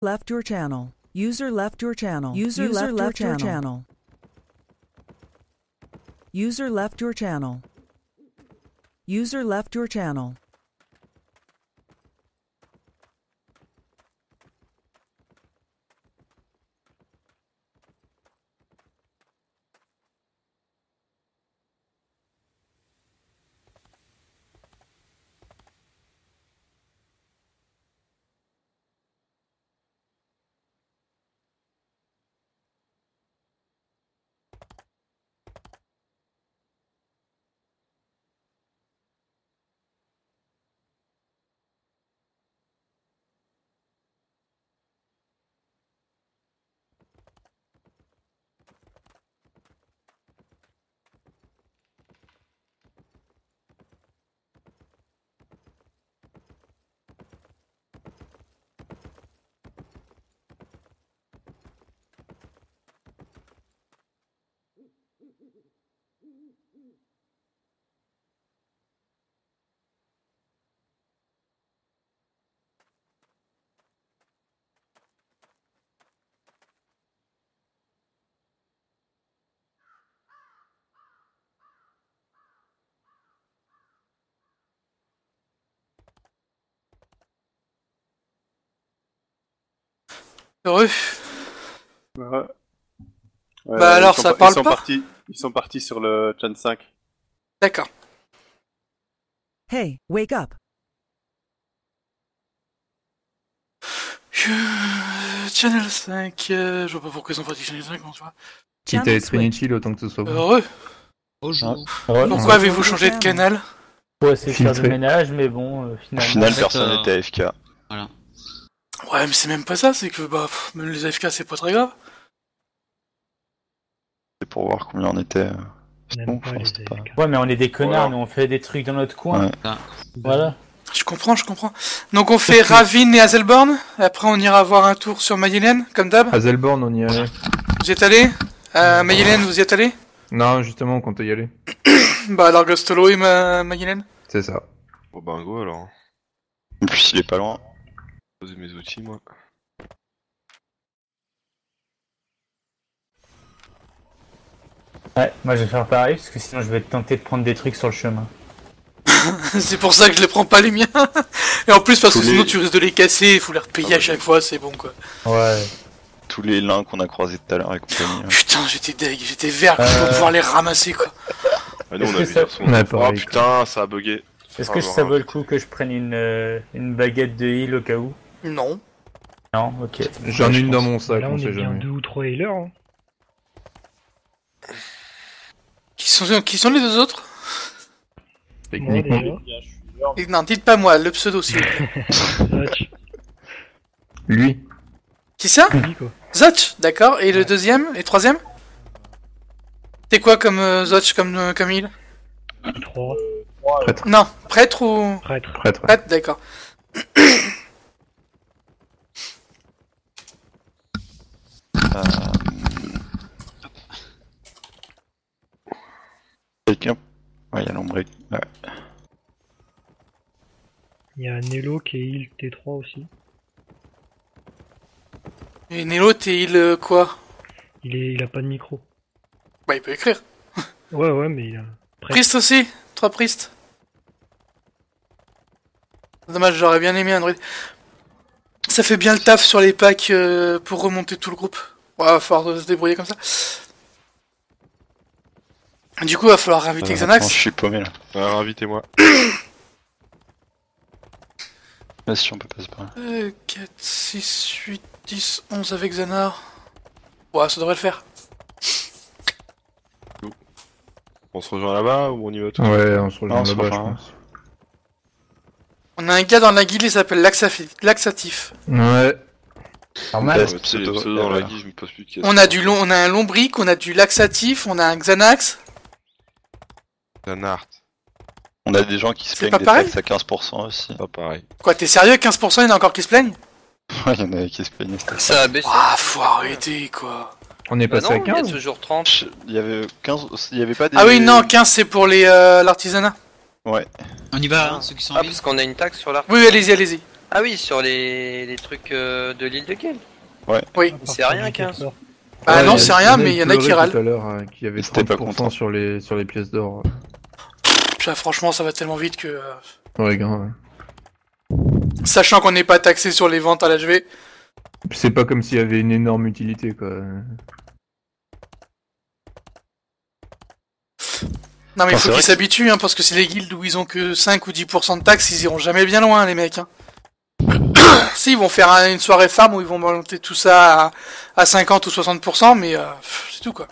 Left your channel. User left your channel. User left your channel. User left your channel. User left your channel. Heureux. Ouais. Bah alors, ça parle pas. Ils sont partis sur le Chan 5. D'accord. Hey, wake up. Channel 5, je vois pas pourquoi ils ont parti Channel 5, tu vois. Quitte à être inutile autant que ce soit bon. Heureux. Bonjour. Pourquoi avez-vous changé de canal? Ouais, c'est faire du ménage, mais bon, finalement... Au final, personne n'était AFK. Voilà. Ouais, mais c'est même pas ça, c'est que même les AFK c'est pas très grave. C'est pour voir combien on était. Bon, Ouais, mais on est des connards, nous on fait des trucs dans notre coin. Ouais. Voilà. Je comprends. Donc on fait Ravine et Hazelborn, après on ira voir un tour sur Mayelen, comme d'hab. Hazelborn, on y allait. Vous y êtes allé Mayelen, vous y êtes allé? Non, justement, on comptait y aller. Bah alors Gostolo et Mayelen. C'est ça. Bon bah go alors. En plus, il est pas loin. Poser mes outils moi. Ouais, moi je vais faire pareil, parce que sinon je vais être tenté de prendre des trucs sur le chemin. C'est pour ça que je les prends pas les miens. Et en plus parce que sinon tu risques de les casser, il faut les repayer à chaque fois, c'est bon quoi. Ouais. Tous les lins qu'on a croisés tout à l'heure et compagnie. Putain, j'étais deg, j'étais vert pour pouvoir les ramasser quoi. Ah nous on a vu ça... Oh putain, ça a bugué. Est-ce que ça vaut le coup que je prenne une baguette de heal au cas où? Non. Non, ok. J'en ai une dans mon sac, là, on on sait est bien jamais. 2 ou 3 healers. Hein. Qui sont les deux autres? Techniquement. Non, dites pas moi, le pseudo s'il vous plaît. Lui. Qui ça? Zotch, d'accord. Et le deuxième et troisième? C'est quoi comme Zotch comme il? 3. Prêtre. Non, prêtre ou... Prêtre. Prêtre, d'accord. Quelqu'un. Ouais, il y a l'ombre. Ouais. Il y a Nello qui est heal T3 aussi. Et Nelo, t'es il quoi? Il a pas de micro. Bah, il peut écrire. Ouais, mais il a... Priest aussi? 3 Priest. Dommage, j'aurais bien aimé un druide. Ça fait bien le taf sur les packs pour remonter tout le groupe. Ouais, va falloir se débrouiller comme ça. Du coup, va falloir réinviter Xanax. Je suis paumé là. Ouais, invitez-moi. Vas-y, on peut passer par là. 4, 6, 8, 10, 11 avec Xanar. Ouais, ça devrait le faire. On se rejoint là-bas ou on y va tout? Ouais, on se rejoint on se là-bas, je rejoint. pense. On a un gars dans la guilde, il s'appelle Laxatif. Ouais. Normal. Ouais, tu sais, les pseudos dans la guise, je me pose plus de questions. On a un lombric, on a du laxatif, on a un Xanax. Un art. On a des gens qui se C'est plaignent pas des pareil taxes à 15% aussi. Pas pareil. Quoi, t'es sérieux? 15%, il y en a encore qui se plaignent? Ouais, il y en a qui se plaignent. Ça a baissé. Ah, faut arrêter, quoi. On est Bah passé non, à il y a 15. toujours 30. Il y avait 15. Il y avait pas des. Ah oui, non, 15 c'est pour les l'artisanat. Ouais. On y va, hein, ceux qui sont en Ah, ville. parce qu'on a une taxe sur l'art. Oui, allez-y. Ah oui, sur les trucs de l'île de Gale. Oui. C'est rien 15. Bah Ouais, non, y a- c'est y rien, en a mais il y en a qui pleuré râlent. tout à l'heure, qui avait C'était pas 30% content. sur les pièces d'or. Ça, franchement, ça va tellement vite que... Ouais, grave. Sachant qu'on n'est pas taxé sur les ventes à l'HV. C'est pas comme s'il y avait une énorme utilité, quoi. Non mais il Ah, faut c'est qu'ils vrai s'habituent, hein, parce que c'est les guildes où ils ont que 5 ou 10% de taxes, ils iront jamais bien loin, les mecs. Hein. Si, ils vont faire une soirée farm où ils vont monter tout ça à 50 ou 60%, mais c'est tout, quoi.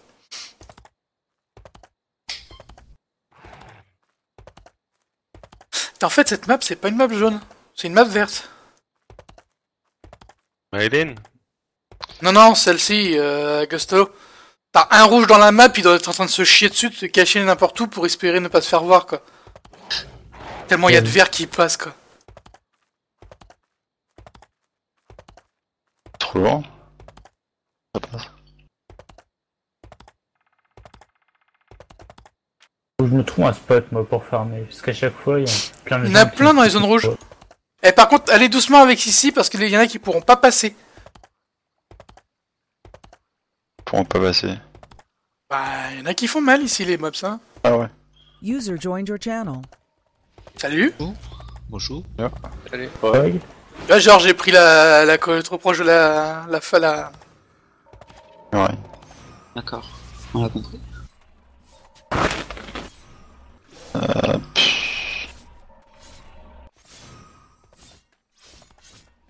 En fait, cette map, c'est pas une map jaune, c'est une map verte. Hélène. Non, non, celle-ci, Gusto. T'as un rouge dans la map, il doit être en train de se chier dessus, de se cacher n'importe où pour espérer ne pas se faire voir, quoi. Tellement il y a de vert qui passe, quoi. Trop loin. Ça passe. Faut que je me trouve un spot, moi, pour farmer. Parce qu'à chaque fois, il y a plein de Il y en gens a qui- plein dans les zones rouges. Et par contre, allez doucement avec ici, parce qu'il y en a qui pourront pas passer. Pourront pas passer. Bah, il y en a qui font mal ici, les mobs, hein. Ah ouais. User joined your channel. Salut. Bonjour. Salut. Ouais. Là, genre, j'ai pris la colle trop proche de la Ouais. D'accord. On l'a compris.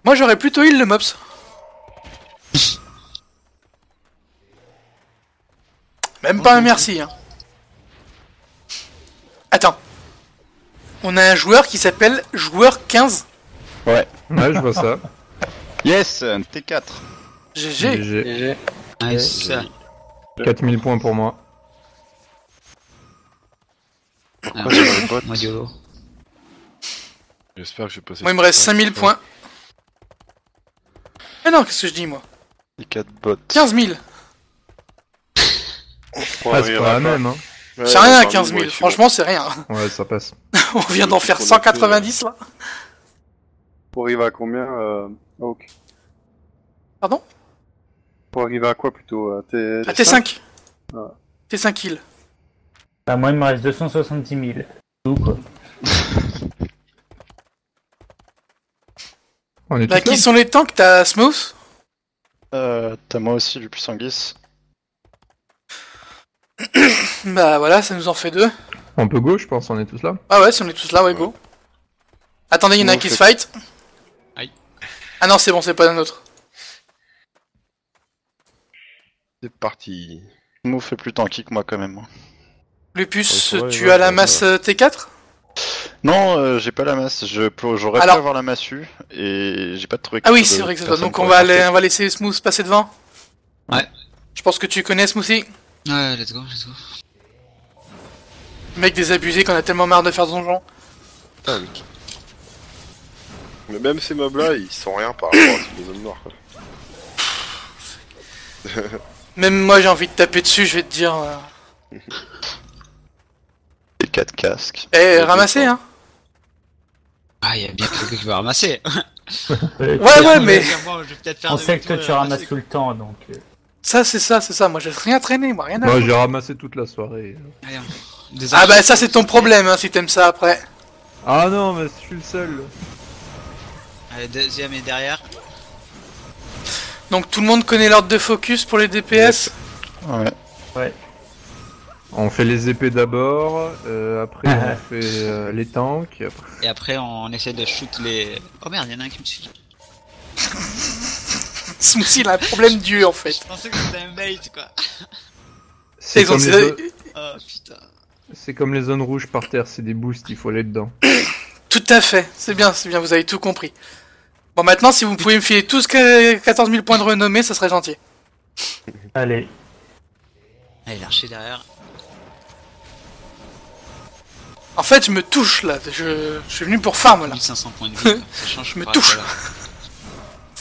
Moi, j'aurais plutôt heal le mobs. Même pas un merci, hein. Attends. On a un joueur qui s'appelle joueur 15. Ouais. Ouais, je vois ça. Yes, un T4. GG. GG. Nice. 4000 points pour moi. Alors, moi, YOLO. J'espère que je vais passer. Moi, il me reste 5000 points. Mais non, qu'est-ce que je dis, moi? T4 bot. 15 000. Ah, c'est pas la même, hein. C'est rien, 15 000. Franchement, c'est rien. Ouais, ça passe. On vient d'en faire 190, là. Pour arriver à combien, Hawk? Pardon? Pour arriver à quoi plutôt? Ah, T5. Ah. T5 kill. Bah, moi, il me reste 270 000. Tout, quoi. On est Là, tous là. qui sont les tanks? T'as Smooth? T'as moi aussi du puissant Guis. Bah voilà, ça nous en fait 2. On peut go, je pense, on est tous là. Ah ouais, si on est tous là, ouais, go. Attendez, il y en a un qui se fight. Aïe. Ah non, c'est bon, c'est pas un autre. C'est parti. Mou fait plus tanky que moi quand même. Lupus, Ouais, tu ouais, as la ouais, masse ouais. T4? Non, j'ai pas la masse. J'aurais Alors- pu avoir la massue et j'ai pas de truc. Ah oui, c'est vrai que c'est ça. Donc on va laisser Smooth passer devant. Ouais. Je pense que tu connais Smoothie. Ouais, let's go, let's go. Mec désabusé qu'on a tellement marre de faire donjon. Putain, mais même ces mobs là, ils sont rien par rapport à ces zones noires, quoi. Même moi j'ai envie de taper dessus, je vais te dire. Les 4 casques. Eh, ramasser hein. Ah, il y a bien quelqu'un qui va ramasser. Ouais, mais. On sait que toi, tu ramasses tout le temps, donc... Ça, c'est ça. Moi j'ai rien traîné, moi, rien à Moi, foutre. j'ai ramassé toute la soirée. Allez, Ah bah ça c'est ton problème hein, si t'aimes ça après. Ah non, mais je suis le seul. Allez, deuxième est derrière. Donc tout le monde connaît l'ordre de focus pour les DPS. Ouais. Ouais. On fait les épées d'abord, après on fait les tanks, et après... Et après, on essaie de shoot les... Oh merde, y'en a un qui me suit. Smoothie il a un problème d'yeux en fait. Je pensais que c'était un bait, quoi. C'est Ils ont- comme, les zo- Oh putain. c'est comme les zones rouges par terre, c'est des boosts, il faut aller dedans. Tout à fait, c'est bien, vous avez tout compris. Bon maintenant si vous pouvez me filer tous 14 000 points de renommée, ça serait gentil. Allez. Allez, l'archer derrière. En fait je me touche là, je suis venu pour farm là. 1500 points de vie, quoi. Ça change Je me par touche. rapport à-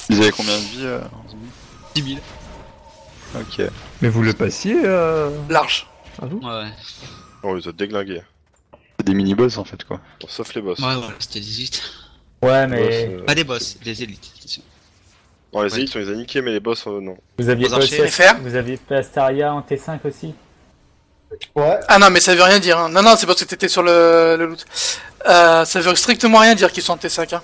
Ils avaient combien de vie 10 000. Ok. Mais vous le passiez Large. à vous? Ouais, ouais. On les a déglingués. C'est des mini-boss en fait quoi. Bon, sauf les boss. Ouais, voilà, c'était 18. Ouais, mais Boss, Pas des boss, des élites, attention. Non, les élites, on les a niqués, mais les boss, non. vous aviez Aux pas archers. aussi, FR. vous aviez pas Astaria en T5 aussi? Ouais. Ah non, mais ça veut rien dire. Hein. Non, c'est parce que t'étais sur le loot. Ça veut strictement rien dire qu'ils sont en T5. Hein.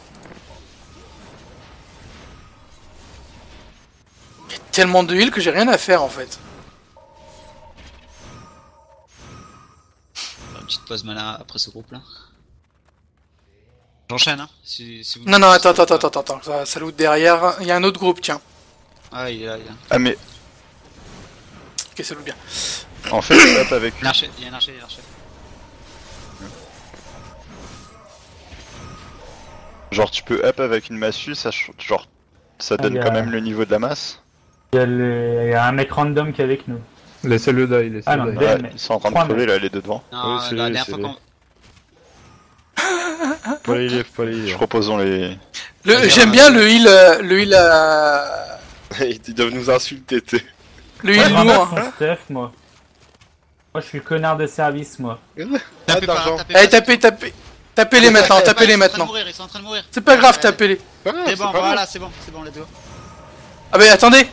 Il y a tellement de heal que j'ai rien à faire en fait. Une petite pause mana après ce groupe là. J'enchaîne hein. Si vous... Non, attends. Ça loot derrière. Il y a un autre groupe, tiens. Ah, il est là, il est là. Ah mais Ok, ça loot bien. en fait, hop avec. Il y a un archer, il y a un archer. Genre tu peux up avec une massue, genre ça donne il y a- quand même le niveau de la masse. Il y a un mec random qui est avec nous. Laissez-le die, laissez-le Ah non, die. Deux, Ouais, mais- ils sont en train de trois, crever mais- là, les deux devant. Non, c'est la lui, dernière c'est fois lui. qu'on... Pas les livres, pas les livres. Proposons les. J'aime bien le heal. Le heal. Ils doivent nous insulter, t'es. Le Ouais, heal je lourd. ramasse son stuff, moi. Moi, je suis le connard de service, moi. Tapez pas, d'argent. tapez pas. Allez, tapez-les maintenant, tapez-les maintenant. Ils sont en train de mourir. C'est pas grave, tapez-les. C'est bon, voilà, c'est bon, let's go. Ah bah attendez.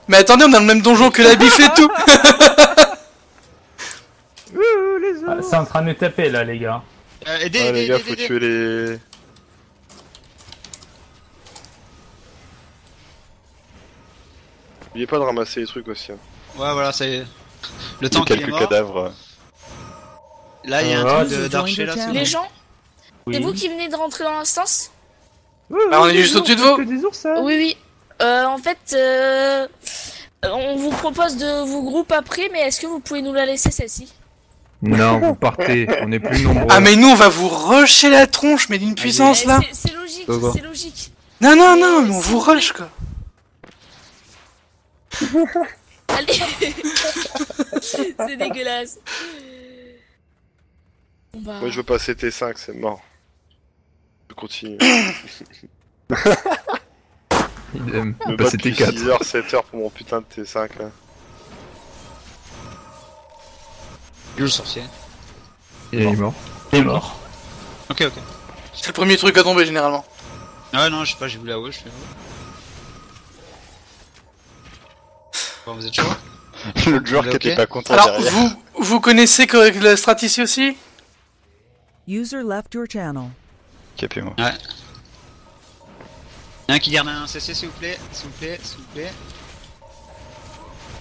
Mais attendez, on a le même donjon que la bif et tout. Ah, c'est en train de nous taper, là, les gars. Aidez, Ah, les gars, faut aidez. tuer les. N'oubliez pas de ramasser les trucs aussi. Hein. Ouais, voilà, c'est... Le Les temps qu'il est quelques mort. cadavres. Là, il y a Ah, un truc d'archer là, c'est Les bon. gens, Oui. c'est vous qui venez de rentrer dans l'instance? Bah, on est juste au-dessus de vous. Des oursins. Oui. En fait, on vous propose de vous grouper après, mais est-ce que vous pouvez nous la laisser celle-ci? Non, vous partez, on est plus nombreux. Ah mais nous on va vous rusher la tronche, mais d'une puissance là. C'est logique, Ça va. c'est logique. Non, mais on vous rush quoi. Allez. C'est dégueulasse. Bon, bah... Moi, je veux passer T5, c'est mort. Je continue. Il aime Je me passer bats depuis T4. 6h, 7h pour mon putain de T5 là. Le sorcier. Il est mort. Il est mort. Ok. C'est le premier truc à tomber généralement. Ah ouais, non, je sais pas, j'ai voulu la haut, je fais... Bon, vous êtes chaud? Le joueur Ok. qui était pas content Alors derrière. vous connaissez que la strat ici aussi? User left your channel. Capez-moi. Ouais. Y'en a un qui garde un CC s'il vous plaît,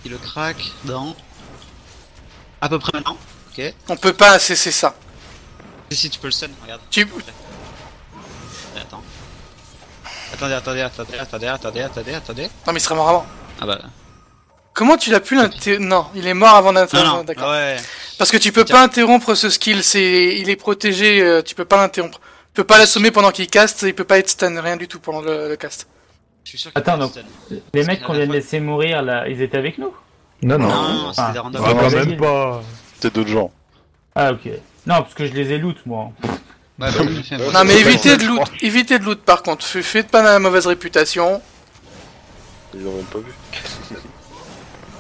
Il le craque dans... À peu près maintenant. Ok. On peut pas cesser ça. Si tu peux le stun, regarde. Tu... Attends. Attendez. Non mais il serait mort avant. Ah bah... Comment tu l'as pu l'interrompre? Non, il est mort avant d'interrompre. Non, D'accord. ouais. Parce que tu peux pas interrompre ce skill, il est protégé, tu peux pas l'interrompre. Tu peux pas l'assommer pendant qu'il caste, il peut pas être stun, rien du tout pendant le cast. Je suis sûr qu'il Attends, peut donc, stun. les mecs qu'on vient de laisser mourir, là, ils étaient avec nous? Non, Non, Ah. c'était des randoms. Ah, quand ouais. même pas. C'est d'autres gens. Ah, ok. Non, parce que je les ai loot, moi. Ouais, bah oui, fais- Non mais c'est évitez bon, de loot, évitez de loot par contre, faites pas la mauvaise réputation. Ils l'ont même pas vu.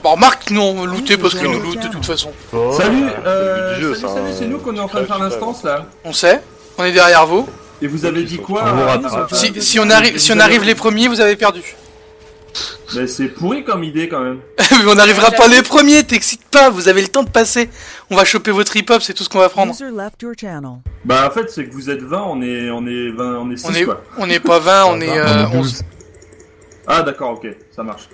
Bon remarque, nous on lootait parce qu'ils nous lootent de toute façon. Oh, Salut, le but du jeu, ça, c'est nous qu'on est en train de faire l'instance là. On sait, on est derrière vous. Et vous avez dit quoi On vous euh, rattrape. Si on arrive les premiers, vous avez perdu. Mais c'est pourri comme idée quand même. Mais on n'arrivera pas les premiers, t'excites pas, vous avez le temps de passer. On va choper votre hip-hop, c'est tout ce qu'on va prendre. User left your channel. Bah en fait c'est que vous êtes 20, on est 20, on est 6 quoi. On n'est pas 20, on est 11. Ah d'accord, ok, ça marche.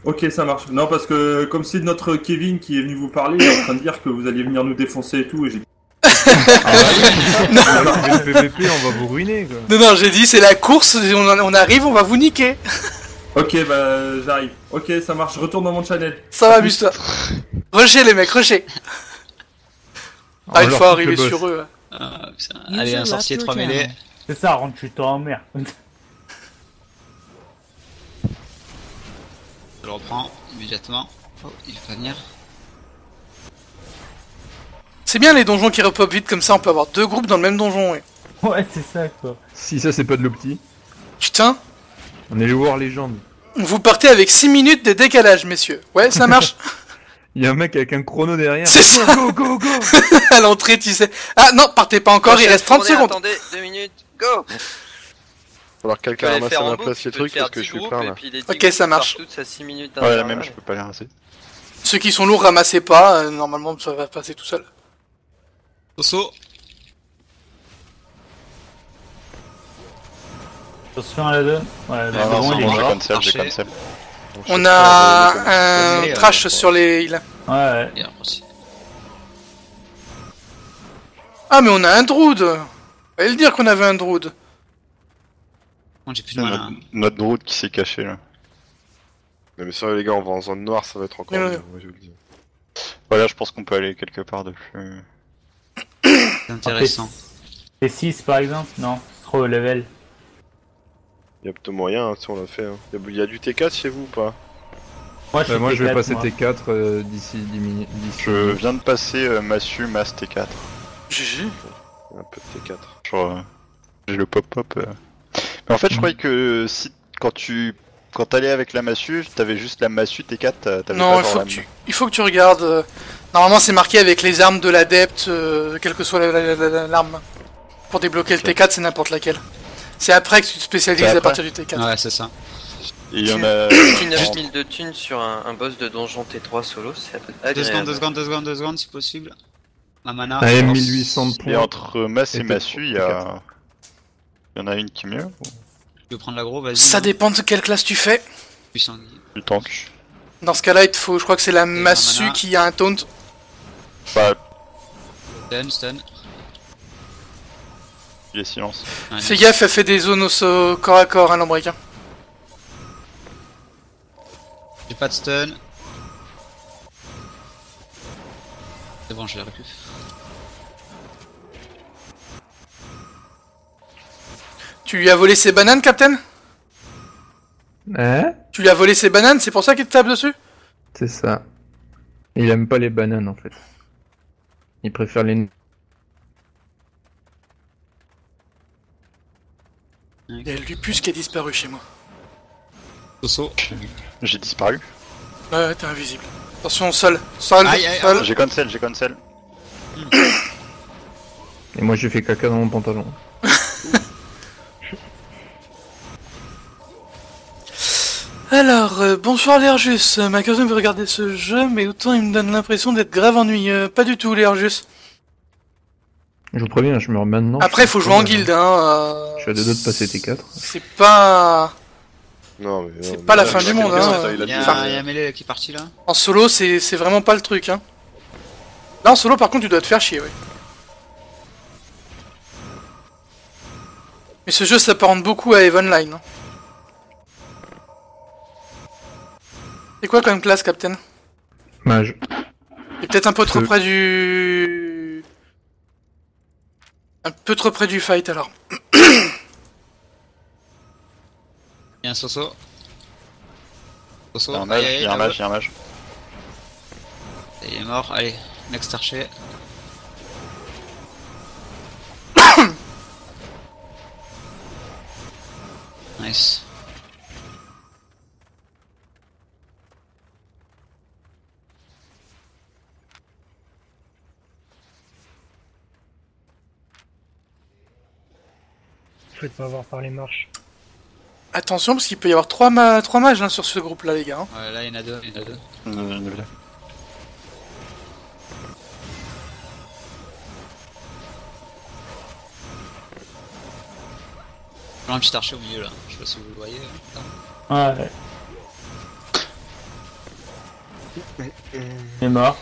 Ok, ça marche. Non parce que comme c'est notre Kevin qui est venu vous parler, il est en train de dire que vous alliez venir nous défoncer et tout, et j'ai... Alors que le PVP, on va vous ruiner quoi. Non, j'ai dit c'est la course, on arrive, on va vous niquer. Ok, bah j'arrive. Ok, ça marche, je retourne dans mon channel. Ça va, amuse-toi. Rushez les mecs, rushez. Ah, une leur fois coupe le arrivé boss. sur eux. Ah, putain. User Allez, un left sorcier, your 3 mêlées. channel. c'est ça, rentre tu en merde. Je le reprends immédiatement. Oh, il va pas venir. C'est bien les donjons qui repopent vite comme ça, on peut avoir deux groupes dans le même donjon. Ouais. Ouais, c'est ça, quoi. Si ça c'est pas de l'opti, Putain, on est le War Legend. vous partez avec 6 minutes de décalage, messieurs. Ouais, ça marche. Il y a un mec avec un chrono derrière. C'est ça. Go, go, go. À l'entrée, tu sais. Ah non, partez pas encore, il reste 30 secondes. Attendez, 2 minutes. Go. Alors quelqu'un Fallait ramasse faire à en ma boucle, place tu les peux trucs faire parce que 10 je suis groupes, plein et là. puis les 10 Ok, groupes ça marche. partent toutes à 6 minutes Ouais, la d'intervalle. même, je peux pas les ramasser. Ceux qui sont lourds, ramassez pas. Normalement, ça va passer tout seul. Soso. Attention à la 2. Ouais, Non, le non, dragon, c'est il est bon, j'ai mort. cancel, j'ai Archer. cancel. On a un trash sur les îles. Ouais. Et après aussi. Ah, mais on a un Druid. Fallait le dire qu'on avait un Druid. Bon, j'ai plus de mana. Notre Druid qui s'est caché là. Mais sérieux les gars, on va en zone noire, ça va être encore Mais mieux, ouais. moi, je vous le dis. Voilà, je pense qu'on peut aller quelque part de plus. C'est intéressant. T6 par exemple? Non, c'est trop haut level. Y'a peut-être moyen, hein, si on l'a fait. Hein. Y a du T4 chez vous ou pas? Moi, Moi je vais T4, passer moi. T4 d'ici 10 minutes. Je viens de passer Massu, Mas T4. GG. Un peu de T4. Genre, j'ai le pop-up. Mais en fait, je croyais que si quand t'allais avec la massue, t'avais juste la massue T4, t'avais Non, pas il faut que tu regardes. Normalement, c'est marqué avec les armes de l'adepte, quelle que soit l'arme. Pour débloquer le T4, c'est n'importe laquelle. C'est après que tu te spécialises à partir du T4. Ouais, c'est ça. Et il y en a. Tu 9000 de thunes sur un boss de donjon T3 solo, c'est agréable. 2 secondes si possible. La mana. Allez, force. 1800 de Et points. entre Mas et Et Massu, il y a. Il y en a une qui est mieux. Tu veux prendre l'aggro, vas-y. Ça dépend de quelle classe tu fais. Puissant. Du tank. Dans ce cas-là, il te faut, je crois que c'est la massue mana. qui a un taunt. Bah, Stun. il est silence. Ouais, Fais gaffe, elle fait des zones au corps à corps, hein, l'ombrique. J'ai pas de stun. C'est bon, je l'ai récup. Tu lui as volé ses bananes, Captain? Hein? Tu lui as volé ses bananes, c'est pour ça qu'il te tape dessus? C'est ça. Il aime pas les bananes en fait. Il préfère les... Il y a le lupus qui a disparu chez moi. Soso. J'ai disparu. Ouais, t'es invisible. Attention, sol. Sol, Aïe, aïe, sol. J'ai cancel. Et moi j'ai fait caca dans mon pantalon. Alors, bonsoir Lerjus. Ma cousin veut regarder ce jeu, mais autant il me donne l'impression d'être grave ennuyeux. Pas du tout, Lerjus. Je vous préviens, je meurs maintenant. Après, faut jouer en guilde, hein. Je suis à deux doigts de passer T4. C'est pas... Non, mais C'est pas la fin du monde, hein. Il y a Enfin, un mêlé qui est parti là. en solo, c'est vraiment pas le truc, hein. Là, en solo, par contre, tu dois te faire chier, oui. Mais ce jeu s'apparente beaucoup à EVE Online. Hein. C'est quoi comme classe, Captain? Mage. C'est peut-être un peu trop près du... Un peu trop près du fight, alors. Il y a un Soso. Soso. Il y a un mage, aïe, aïe, il y a un là-haut. mage, il y a un mage. Il est mort, allez, next archer. Nice. Faites pas avoir par les marches. Attention, parce qu'il peut y avoir 3 mages hein, sur ce groupe-là, les gars. Hein. Ouais, là il y en a deux, Il y a un petit archer au milieu là, je sais pas si vous le voyez. Là. Ouais. Il est mort.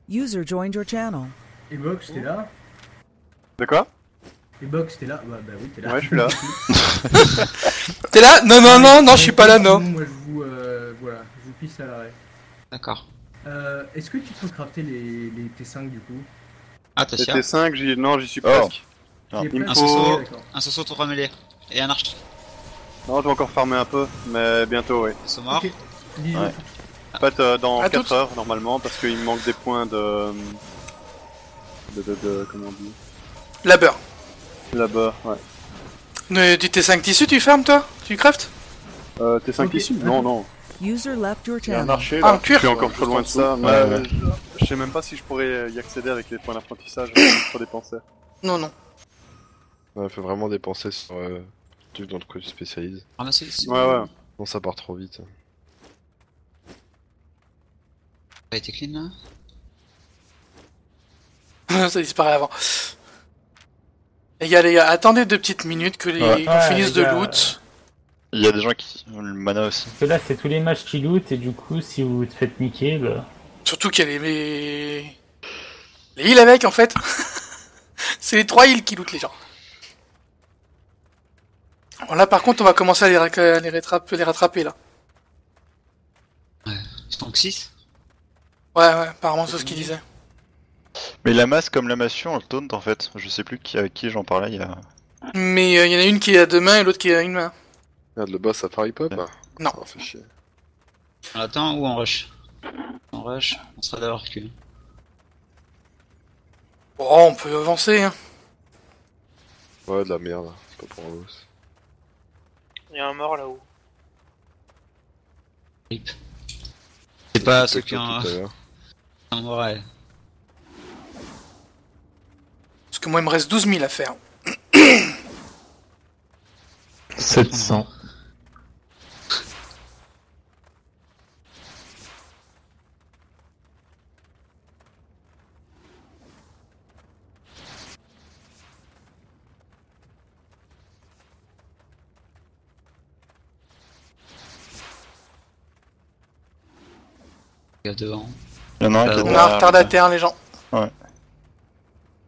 User joined your channel. Et Box, t'es là? De quoi? Et Box, t'es là? Bah oui, t'es là. Ouais, je suis là. T'es là? Non, non, non, non, je suis pas là, non. Moi, je vous, voilà, je vous pisse à l'arrêt. D'accord. Est-ce que tu peux crafter les T5 du coup? Ah, t'as Les sûr? T5, non, j'y suis Oh. presque. Il est Il me presque, faut... d'accord. Un Soso 3 mêlés. Et un archer. Non, je vais encore farmer un peu, mais bientôt, oui. Ils sont morts. Ok. Dis-le. Ouais. En fait, dans À 4 toutes. heures, normalement, parce qu'il me manque des points de... comment on dit? Labeur. Là-bas, ouais. Du T5 tissu, tu fermes, toi? Tu craftes? T5 Ok. issu? Non, non. User left your Il y a un channel. marché Ah, là. un cuir. Je suis encore trop loin de ça. Mais je sais même pas si je pourrais y accéder avec les points d'apprentissage. Trop dépenser. Non, non. Ouais, faut vraiment dépenser sur truc dans le quoi tu spécialises. Ramasser. Ouais. Non, ça part trop vite. Ça a été clean Ça là. disparaît avant. Les gars, attendez 2 petites minutes que Ouais. qu'on finisse de les gars, loot. Il y a des gens qui ont le mana aussi. Parce que là, c'est tous les matchs qui loot, et du coup, si vous te faites niquer, bah. Surtout qu'il y a les heals avec, en fait. C'est les 3 heals qui lootent les gens. Bon, là, par contre, on va commencer à les rattraper, là. C'est donc 6. Ouais, apparemment, c'est ce qu'il disait. Mais la masse comme la massue, on le taunt en fait. Je sais plus avec qui j'en parlais. Il y a... Mais il y en a une qui est à 2 mains et l'autre qui est à 1 main. Merde, le boss a Fairy Pop Non. Ça fait chier. On attend ou on rush? On rush, on sera d'abord que. Bon, on peut avancer, hein. Ouais, de la merde. C'est pas pour un boss. Il y a un mort là-haut. C'est pas ceux qui Tout ont à l'heure. un moral. Parce que moi, il me reste 12 000 à faire. 700. Il y a devant. Il y en a un qui est On a un retardataire, les gens. Ouais.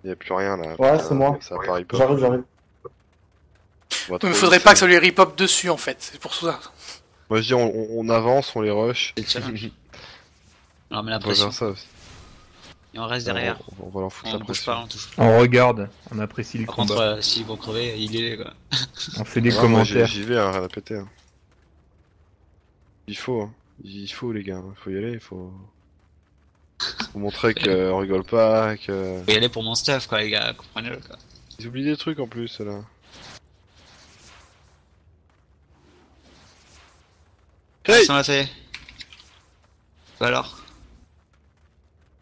Y'a plus rien là. Ouais, c'est moi. Ça a Fairy Pop. J'arrive. On va Il trop faudrait vite, pas que ça lui rip-hop dessus, en fait. C'est pour ça. Moi je dis on avance, on les rush. C'est le challenge. Alors, mais la On va pression. faire ça aussi. Et on reste derrière. On va leur foutre On la bouge pression. pas, on touche pas. On regarde, on apprécie le Par contre, combat. s'ils vont crever, il est quoi. On fait des Ouais, moi, commentaires. J'y vais, hein, rien à péter. Hein. Il faut, hein. Il faut les gars, il faut y aller, il faut... Faut montrer qu'on rigole pas, que... Faut y aller pour mon stuff quoi les gars, comprenez-le quoi. Ils oublient des trucs en plus là. Hey là, ça y est. Bah alors.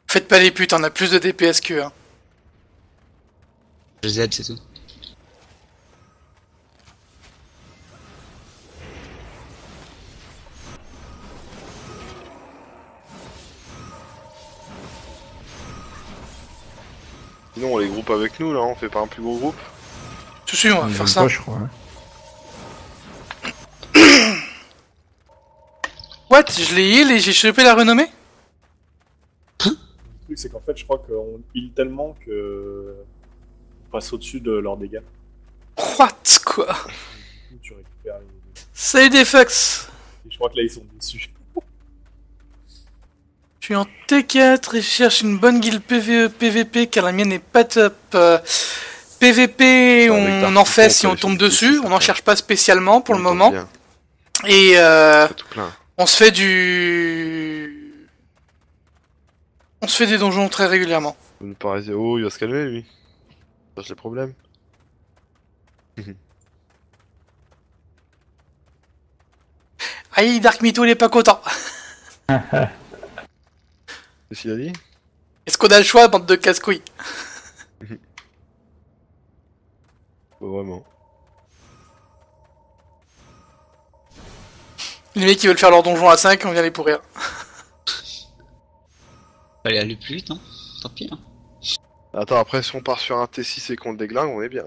Faites pas les putes, on a plus de DPS qu'eux. Hein. Je les aide, c'est tout. Sinon on les groupe avec nous là, on fait pas un plus gros groupe. Si, on va faire ça. Pas, je crois. Hein. What? Je l'ai heal et j'ai chopé la renommée? Le truc, c'est qu'en fait, je crois qu'on heal tellement que. On passe au-dessus de leurs dégâts. What? Quoi? Tu récupères les. C'est des fucks! Et je crois que là, ils sont déçus. Je suis en T4 et je cherche une bonne guilde PvE, PvP car la mienne n'est pas top. PvP, on en fait si on tombe dessus, on n'en cherche pas spécialement pour le moment. Et on se fait on se fait des donjons très régulièrement. Vous nous paraissez... Oh, il va se calmer lui. Cherche les problèmes. Aïe, Dark Mytho il est pas content. Qu'est-ce qu'il a dit? Est-ce qu'on a le choix, bande de casse-couilles? Pas vraiment. Les mecs qui veulent faire leur donjon à 5, on vient les pourrir. Fallait aller plus vite, non? Tant pis, hein. Attends, après si on part sur un T6 et qu'on le déglingue, on est bien.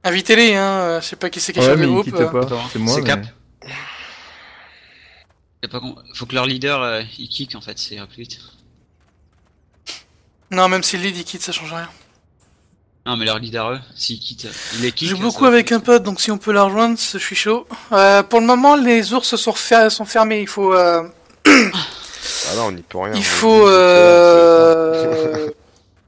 Invitez-les, hein, je sais pas qui c'est qui est Ouais, sur mais le ils groupe. quittent pas, c'est moi. C'est mais- Cap. Faut que leur leader il kick en fait, ça ira plus vite. Non, même si le lead il quitte, ça change rien. Non, mais leur leader, eux, s'ils quittent, ils les kick. Je joue beaucoup avec un pote, donc si on peut la rejoindre, je suis chaud. Pour le moment, les ours sont fermés, il faut... Ah non, on n'y peut rien. Il faut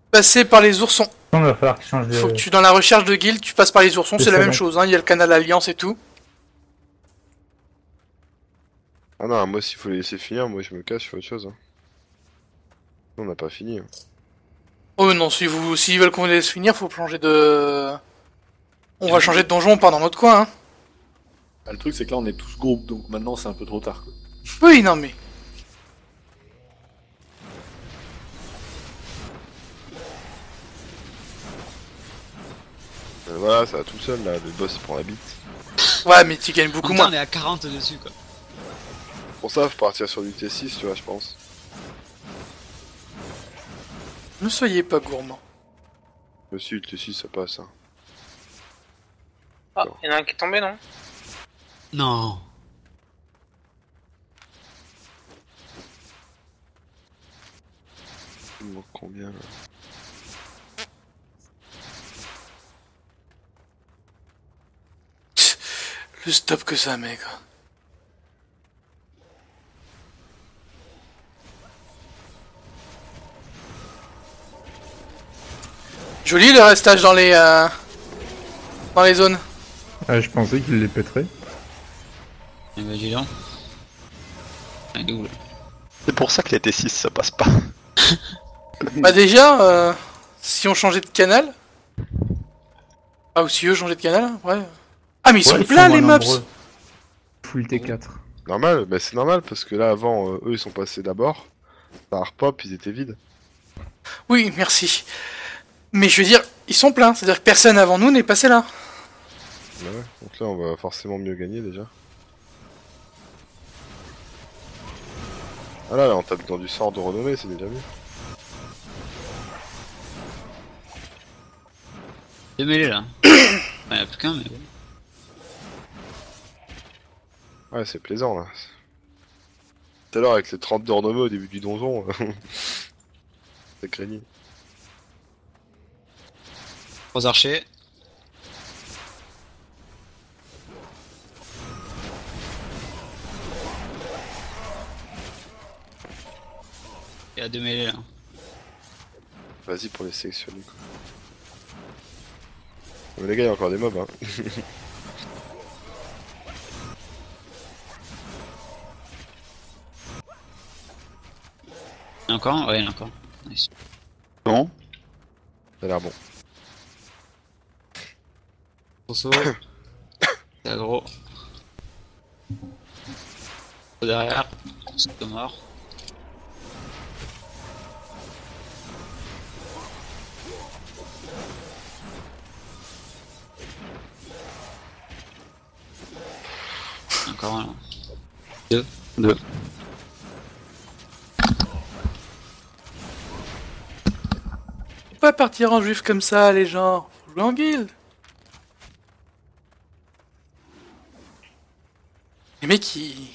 passer par les oursons. On va falloir qu'ils changent de... Faut que tu, dans la recherche de guild, tu passes par les oursons, C'est c'est la ça, même donc. chose, hein, il y a le canal Alliance et tout. Ah non, moi s'il faut les laisser finir, moi je me casse, je fais autre chose. Hein. On n'a pas fini. Hein. Oh non, s'ils veulent qu'on les laisse finir, faut changer de... On va changer de donjon, pas dans notre coin, hein. Bah, le truc, c'est que là, on est tous groupes, donc maintenant, c'est un peu trop tard, quoi. Oui, non mais... Voilà, ça va tout seul là, le boss il prend la bite. Ouais, mais tu gagnes beaucoup En même temps, moins. on est à 40 dessus quoi. Pour ça, faut partir sur du T6, tu vois, je pense. Ne soyez pas gourmand. Monsieur, le T6 ça passe. Hein. Ah, il y en a un qui est tombé, non? Non. Il me manque combien là? Le stop que ça met, quoi. Joli le restage dans les zones. Ah, je pensais qu'il les pèterait. Eh ben dis donc. Elle est où, là? C'est pour ça que les T6 ça passe pas. Bah déjà, si on changeait de canal... Ah, ou si eux changeaient de canal, ouais. Ah, mais ils sont pleins les mobs. Full T4. Normal, bah c'est normal parce que là avant, eux ils sont passés d'abord. Par pop, ils étaient vides. Oui, merci. Mais je veux dire, ils sont pleins, c'est-à-dire que personne avant nous n'est passé là. Bah ouais, donc là on va forcément mieux gagner déjà. Ah là on tape dans du sort de renommée, c'est déjà mieux. Deux mêlées là. Il y a plus qu'un mais bon. Ouais, c'est plaisant là. Tout à l'heure avec les 30 de renommée au début du donjon, c'est craignant. 3 archers. Il y a 2 mêlées là. Vas-y pour les sélectionner quoi. Mais les gars, il y a encore des mobs hein. Il y en a encore un? Ouais, il y en a encore. Nice. Bon. Ça a l'air bon. Trousseau. C'est aggro. Derrière. C'est mort. Encore un là. 2. Faut pas partir en juif comme ça, les gens. Faut jouer en guilde. Les mecs, ils...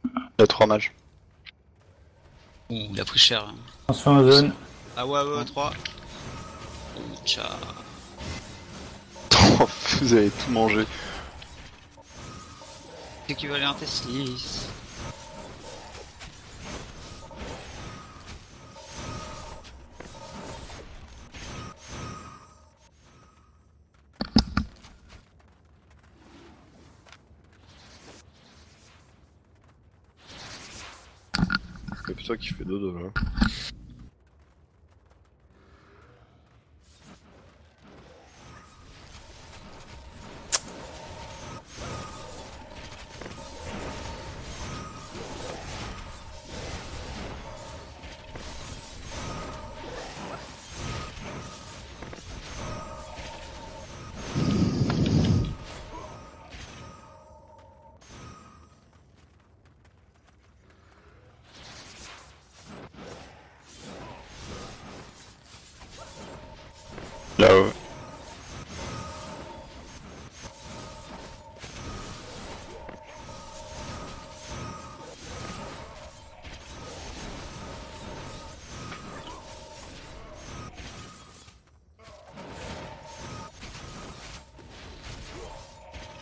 Il y a 3 mages. Ouh, il a pris cher. Hein. Attention à zone. Ah ouais, 3. Oh, tcha. Vous avez tout mangé. Équivalent T6. C'est plutôt qui fait dodo là. Là-haut.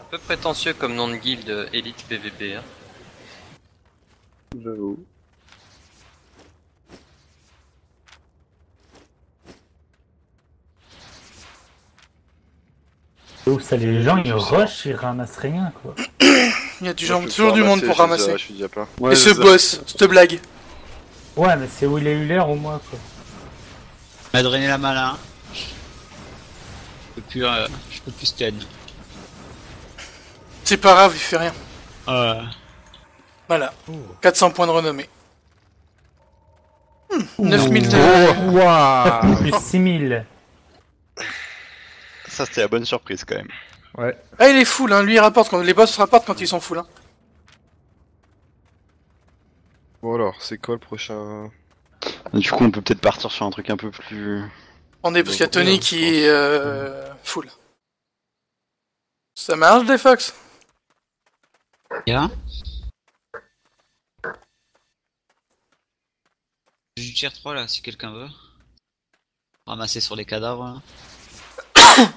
Un peu prétentieux comme nom de guilde Elite PVP. Hein. J'avoue. Ouf, ça, les gens ils rushent, ils ramassent rien quoi. Il y a toujours du monde pour ramasser. Je suis déjà plein. Et ce boss, cette blague. Ouais, mais c'est où il a eu l'air au moins quoi. m'a drainé la mana. Je peux plus stun. C'est pas grave, il fait rien. Euh... Voilà. 400 points de renommée. 9000 de... Waouh. Plus 6000. Ça, c'était la bonne surprise quand même. Ouais. Ah, il est full, hein. Lui, il rapporte quand... les boss rapportent quand ils sont full. Hein. Bon alors, c'est quoi le prochain? Du coup, on peut peut-être partir sur un truc un peu plus... Attendez, parce qu'il y a Tony qui est full. Ça marche, des Fox? Yeah. J'ai du tier 3 là, si quelqu'un veut. Ramasser sur les cadavres. Là.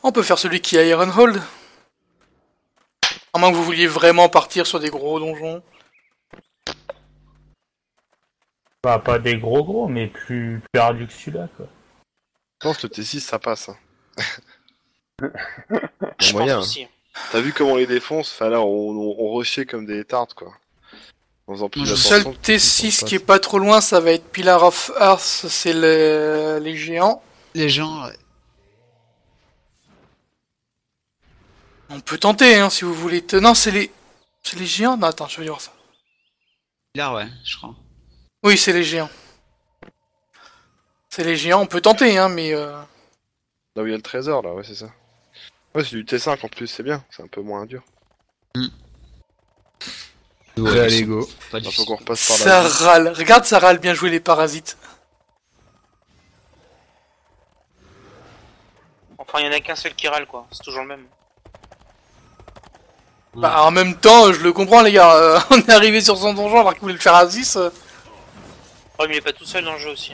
On peut faire celui qui a Ironhold. À moins que vous vouliez vraiment partir sur des gros donjons. Bah, pas des gros, mais plus ardu que celui-là, quoi. Je pense que le T6 ça passe. Hein. Je pense moyen. aussi. T'as vu comment on les défonce? Enfin là, on rushait comme des tartes quoi. En faisant plus Le attention, seul T6 qui est pas trop loin, ça va être Pillar of Earth, c'est les géants. Les gens, ouais. On peut tenter, hein, si vous voulez. Non, c'est les géants? Non, attends, je vais voir ça. Là, ouais, je crois. Oui, c'est les géants. C'est les géants, on peut tenter, hein, mais... Là où il y a le trésor, là, ouais, c'est ça. Ouais, c'est du T5 en plus, c'est bien, c'est un peu moins dur. Ouais, allez, go. Faut qu'on repasse par Ça là. râle. Regarde, ça râle bien joué les parasites. Enfin, il y en a qu'un seul qui râle, quoi. C'est toujours le même. Bah, en même temps, je le comprends, les gars. On est arrivé sur son donjon alors qu'il voulait le faire à 6. Oh, mais il est pas tout seul dans le jeu aussi.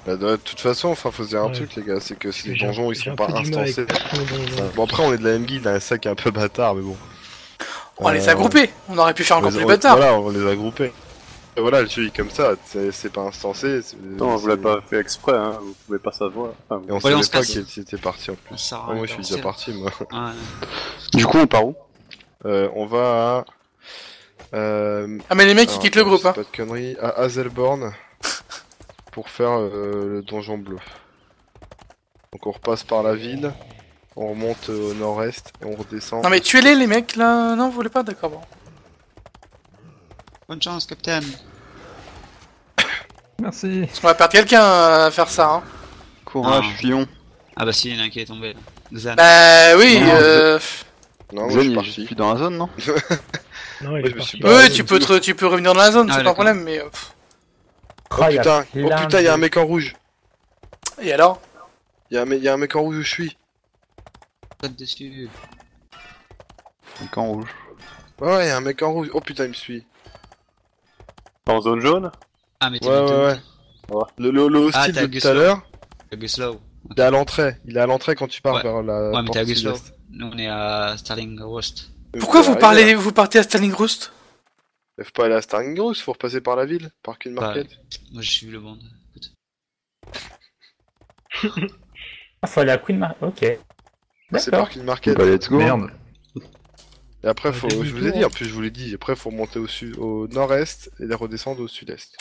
Bah, de toute façon, enfin, faut se dire un truc, les gars, c'est que si les donjons ils sont pas instancés. Bon, après, on est de la M-Guild, hein, c'est ça qui est un peu bâtard, mais bon. On les a groupés. On aurait pu faire encore plus bâtard. Voilà, on les a groupés. Et voilà, le jeu est comme ça, c'est pas instancé. Non, vous l'avez pas fait exprès, hein, vous pouvez pas savoir. Enfin, et on savait pas qu'il était parti en plus. Moi, je suis déjà parti, moi. Du coup, on part où? On va à... Ah, mais les mecs, ils quittent le groupe, hein. Pas de conneries. À Hazelborn. Pour faire le donjon bleu. Donc on repasse par la ville. On remonte au nord-est et on redescend. Non, mais tuez-les, les mecs, là. Non, vous voulez pas? D'accord, bon. Bonne chance, Captain. Merci. On va perdre quelqu'un à faire ça, hein. Courage, Fillon. Ah bah si, il y en a un qui est tombé là. Xan. Bah oui, Non, Xan, il est plus dans la zone, non? Non, il est parti. Oui, tu peux revenir dans la zone, Ah, c'est pas un d'accord. problème, mais... Oh putain, il y a un mec en rouge. Et alors? Il y a un mec en rouge où je suis. Saute dessus. Donc en rouge. Ouais, il y a un mec en rouge. Oh putain, il me suit. En zone jaune? Ah, mais t'es Ouais. Le hostile de tout à l'heure. T'es à Guslow. Il est à l'entrée. Il est à l'entrée quand tu pars vers la. Ouais, mais t'es à porte Guslow. sud-est. Nous, on est à Starling Roast. Pourquoi vous partez à Stalling Roost? Faut pas aller à Starling Roost, faut repasser par la ville, par Queen Market. Moi, j'ai suivi le bond. Ah, faut aller à Queen Market. Ok. C'est par Queen Market. Bah, let's go. Merde. Et après, faut, je vous ai dit, en plus, je vous l'ai dit, après, faut monter au nord-est et redescendre au sud-est.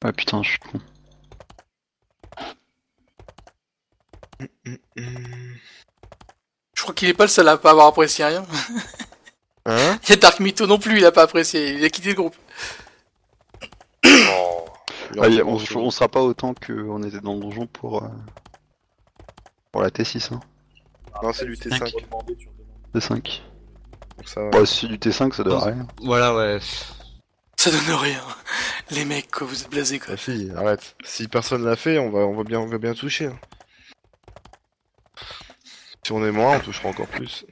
Ah putain, je suis con. Je crois qu'il est pas le seul à pas avoir apprécié rien. Hein? Il y a Dark Mytho non plus, il a pas apprécié, il a quitté le groupe. On sera pas autant qu'on était dans le donjon pour la T6, hein. Non, c'est du T5. T5. Donc ça va. Bah, si c'est du T5, ça donne rien. Voilà, ouais. Ça donne rien. Les mecs, quoi, vous êtes blasés, quoi. La fille, arrête. Si personne l'a fait, on va bien toucher. Hein. Si on est moins, on touchera encore plus.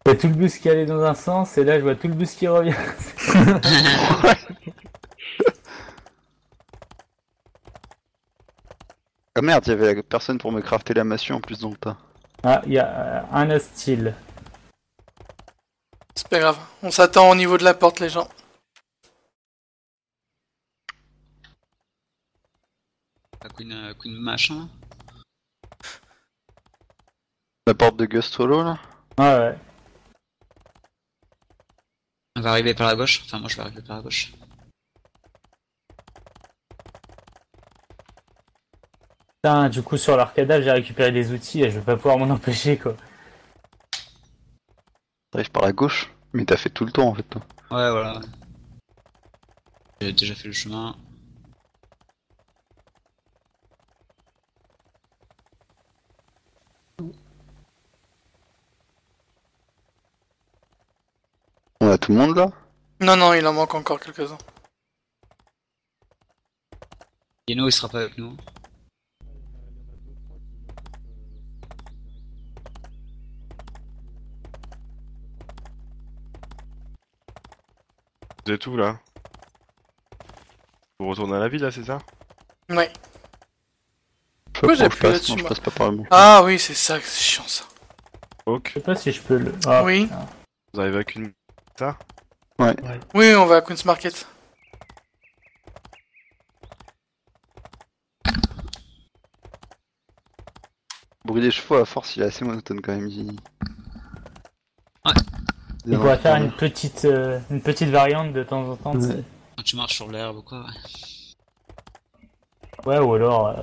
Il y a tout le bus qui allait dans un sens, et là je vois tout le bus qui revient. Ah merde, il y avait personne pour me crafter la massue en plus dans le tas. Ah, il y a un hostile. C'est pas grave, on s'attend au niveau de la porte, les gens. Queen machin. La porte de Gust Hollow là? Ouais. On va arriver par la gauche. Enfin, moi je vais arriver par la gauche. Putain, du coup, sur l'arcada, j'ai récupéré des outils et je vais pas pouvoir m'en empêcher, quoi. T'arrives par la gauche? Mais t'as fait tout le tour en fait, toi. Ouais, voilà. J'ai déjà fait le chemin. On a tout le monde là? Non, non, il en manque encore quelques-uns. Yeno, il sera pas avec nous. Vous êtes où là? Vous retournez à la ville là, c'est ça? Ouais. Pourquoi j'ai appuyé là-dessus, non, je moi passe pas par le bon. Ah oui, c'est ça, c'est chiant ça. Ok. Je sais pas si je peux le. Ah, Oui. putain. Vous arrivez avec une... ça? Ouais. Oui, on va à Queen's Market. Le bruit des chevaux à force il est assez monotone quand même. Ouais. On pourrait faire une petite variante de temps en temps. tu sais. Quand tu marches sur l'herbe ou quoi, ouais. Ouais, ou alors.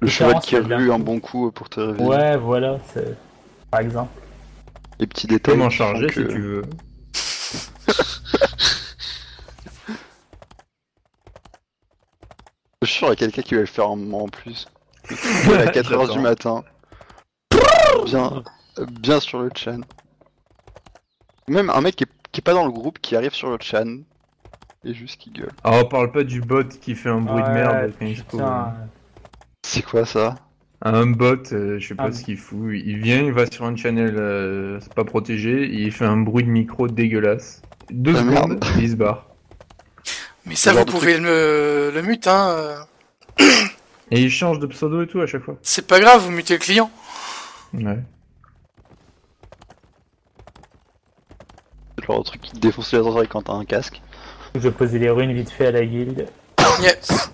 Le cheval différence, qui a c'est bien. voulu un bon coup pour te réveiller. Ouais, voilà, par exemple. Les petits Tu peux détails. m'en qui font charger que- si tu veux. Je suis sûr, il y a quelqu'un qui va le faire en plus. À 4h du matin. Bien sur le chan. Même un mec qui est pas dans le groupe qui arrive sur le chan et juste qui gueule. Ah, on parle pas du bot qui fait un bruit de merde quand il se trouve. C'est quoi ça? Un bot, je sais pas Ah, ce qu'il fout. Il vient, il va sur un channel c'est pas protégé, et il fait un bruit de micro dégueulasse. 2 Ah, secondes, merde. il se barre. Mais ça, Ce genre vous de pouvez le mute, hein. Et il change de pseudo et tout à chaque fois. C'est pas grave, vous mutez le client. Ouais. C'est le genre de truc qui te défonce les oreilles quand t'as un casque. Je vais poser les runes vite fait à la guilde. Yes.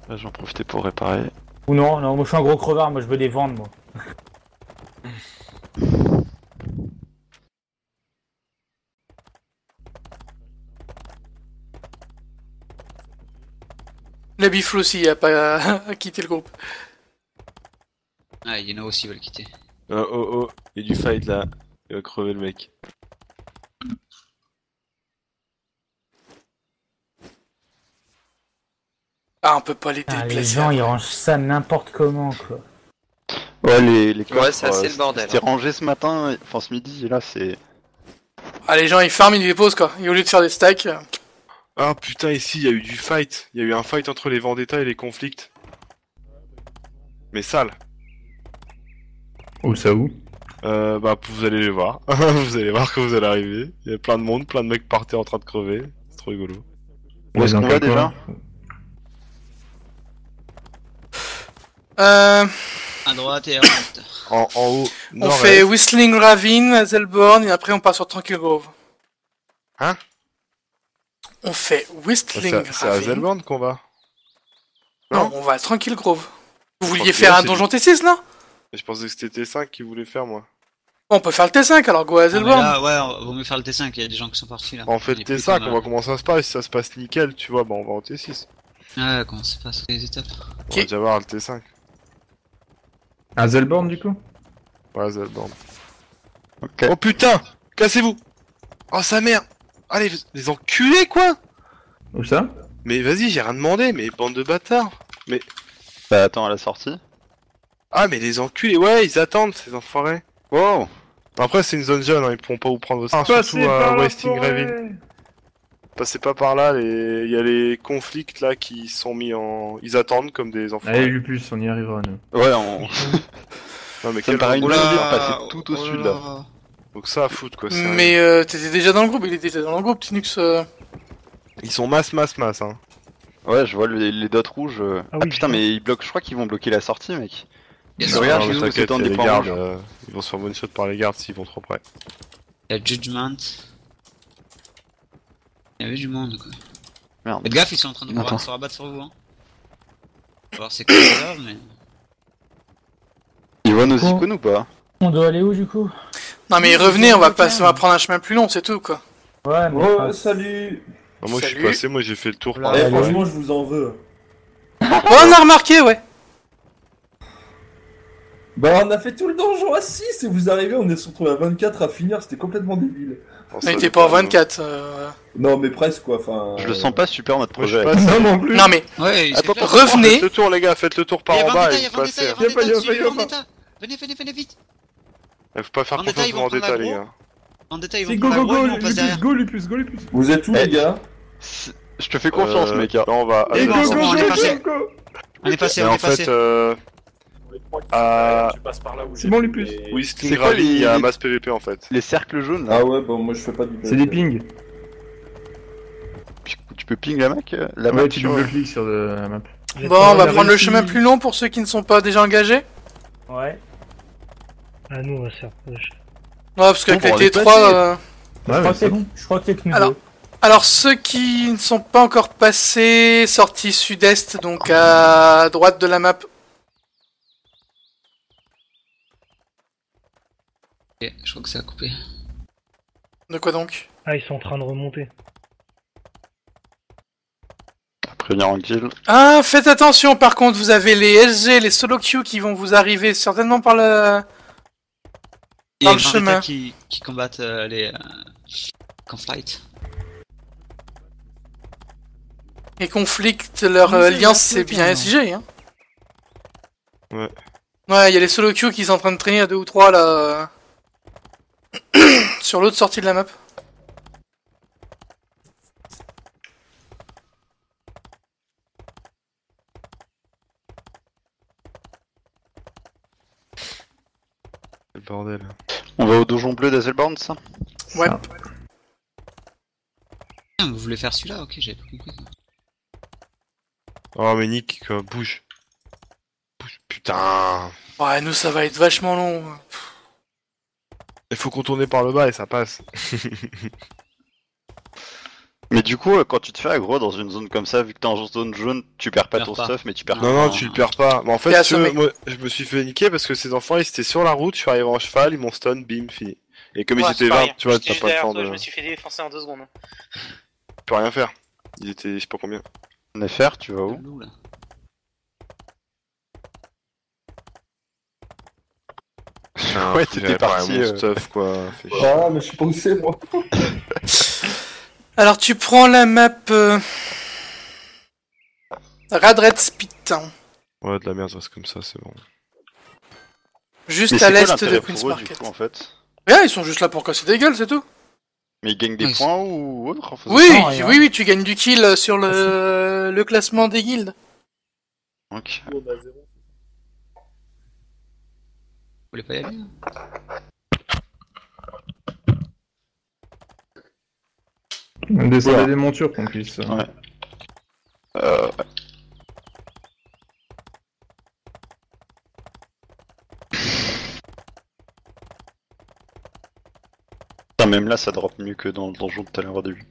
Là, j'en profitais pour réparer. Ou non, non, moi je suis un gros crevard, moi je veux les vendre, moi. La bifle aussi a pas quitté le groupe. Ah, Yeno aussi va le quitter. Oh, il y a du fight là. Il va crever le mec. Ah, on peut pas les Ah, déplacer. les gens ils rangent ça n'importe comment, quoi. Ouais, les Ouais, c'est assez le bordel, C'était hein. rangé ce matin, enfin ce midi, et là c'est. Ah, les gens ils farment, ils les posent quoi. Et au lieu de faire des stacks. Ah putain, ici il y a eu du fight. Il y a eu un fight entre les Vendetta et les conflicts. Mais sale. Où ça où? Bah vous allez les voir. Vous allez voir quand vous allez arriver. Il y a plein de monde, plein de mecs par terre en train de crever. C'est trop rigolo. Où est-ce qu'on va déjà? À droite et à droite. En haut, On nord-est. fait Whistling Ravine, Zelborn, et après on part sur Tranquil Grove. Hein? On fait Whistling C'est à Ravine. Zelborn qu'on va. Non, on va à Tranquil Grove. Vous vouliez Tranquil faire Grove, un c'est donjon T6 là? Mais je pensais que c'était T5 qui voulait faire moi. On peut faire le T5 alors go à Ah, mais Zelborn. là, ouais, vaut mieux faire le T5, il y a des gens qui sont partis là. En fait Il est plus T5, comme, on va comment ça se passe. Si ça se passe nickel, tu vois, bah on va en T6. Ouais, comment ça se passe les étapes? On va déjà voir le T5. À Zelborn du coup? Ouais, Zelborn. Oh putain! Cassez-vous! Oh sa mère! Allez, les enculés quoi! Où ça? Mais vas-y, j'ai rien demandé, mais bande de bâtards! Mais. Bah attends, à la sortie. Ah, mais les enculés, ouais, ils attendent ces enfoirés! Wow! Après, c'est une zone jeune, hein, ils pourront pas vous prendre votre surtout à Wasting Ravine. Passez pas par là, il y a les conflicts là qui sont mis en. Ils attendent comme des enfoirés. Allez Lupus, on y arrivera nous. Ouais, on. Non, mais Ça me quel paraît une Oula, bonne idée de passer tout au sud là. Donc ça à foutre quoi. c'est Mais t'étais déjà dans le groupe, il était déjà dans le groupe, Tinux. Ils sont masse hein. Ouais, je vois les dots rouges. Ah oui, putain, mais ils bloquent, je crois qu'ils vont bloquer la sortie, mec. Yes, Je regarde, Non, j'ai mais vu que t'inquiète, c'est un il y a des les points gardes, rouges. ils vont se faire one shot par les gardes s'ils vont trop près. Il y a Judgment. Il y avait du monde quoi. Merde. Faites gaffe, ils sont en train de Attends. se rabattre sur vous. Hein. Faut voir c'est quoi ça, mais. Ils voient nos icônes ou pas? On doit aller où du coup? Non mais revenez, on va prendre un chemin plus long, c'est tout quoi. Ouais, mais. Oh, salut. Ah, moi je suis Salut. passé, moi j'ai fait le tour. Là, Franchement, je vous en veux. Ouais, on a remarqué, ouais. Bah, on a fait tout le donjon à 6 et vous arrivez, on est se retrouvé à 24 à finir, c'était complètement débile. On était pas en 24. Non, mais presque quoi, enfin. Je le sens pas super notre Moi, je projet. suis passé. Non, non plus. Non mais, Ouais, Attends, revenez. Faites le tour, les gars, faites le tour par en bas et vous passez. Y a pas, Vendetta. Venez vite. Faut pas faire Vendetta, confiance ils au vont prendre Vendetta, les l'aggro. gars. Vendetta, ils C'est vont go, prendre go, la go, on passe derrière. Lupus, go, Lupus. Vous êtes où, les gars? Je te fais confiance, mec. Hein. Là, on va. Et go, go, c'est go, bon, on est go, passé. go, go. On est passé, Mais on en est passé. fait, Tu passes par là où C'est bon, Lupus. oui, C'est Sting quoi Ravine, il y a les- un mass PVP en fait. Les cercles jaunes là. Ah ouais, bah moi je fais pas du C'est des pings. Tu peux ping la map La Ouais, map tu sur- double-cliques sur la map. Bon, on va prendre le chemin plus long pour ceux qui ne sont pas déjà engagés. Ouais. Ah, nous, on va se faire. Ouais, parce qu'avec Bon, les on est T3... Je crois que c'est que nous Alors, deux. alors, ceux qui ne sont pas encore passés, sortie sud-est, donc à droite de la map. Ok, je crois que ça a coupé. De quoi donc? Ah, ils sont en train de remonter. Prévenir en kill. Ah, faites attention, par contre, vous avez les SG, les solo queue qui vont vous arriver certainement par le... Il y a Dans le Vendetta chemin. qui combattent les conflict. Et conflictent leur Non, c'est alliance, la c'est faute, bien non. SG, hein. Ouais. Ouais, il y a les solo queue qui sont en train de traîner à 2 ou 3 là... sur l'autre sortie de la map. Le bordel. On va au donjon bleu d'Azelborn, ça? Ouais. Ah, vous voulez faire celui-là? Ok, j'avais pas compris. Oh, mais Nick, quoi, bouge. Bouge, putain. Ouais, nous ça va être vachement long. Il faut contourner par le bas et ça passe. Mais du coup, quand tu te fais aggro dans une zone comme ça, vu que t'es en zone jaune, tu perds pas ton stuff, mais tu perds Non, non, tu le perds pas. Mais en T'es fait, si tu veux, assommé. moi, je me suis fait niquer parce que ces enfants, ils étaient sur la route, je suis arrivé en cheval, ils m'ont stun, bim, fini. Et comme Ouais, ils c'est étaient 20, pareil. tu vois, J'étais t'as juste pas le derrière temps toi, de... Je me suis fait défoncer en 2 secondes. Tu peux rien faire. Ils étaient, je sais pas combien. Nefer, tu vas où? Ah, Ouais, faut que t'étais j'aille par parti. mon stuff, quoi. Fais chier. Ah, mais je suis pas où c'est, moi. Alors tu prends la map... Radred Spit. Ouais, de la merde, c'est comme ça, c'est bon. Juste Mais à c'est quoi l'est de l'intérêt Queen's pour eux, du Market. coup, en fait? Ouais, ils sont juste là pour casser des gueules, c'est tout. Mais ils gagnent des Ouais, points ou autre en faisant Oui, ça? oui, oui, tu gagnes du kill sur le classement des guildes. Ok. Vous voulez pas y aller? On descend Voilà. des montures qu'on puisse. Ouais. Ouais. Putain, même là, ça drop mieux que dans le donjon tout à l'heure au début.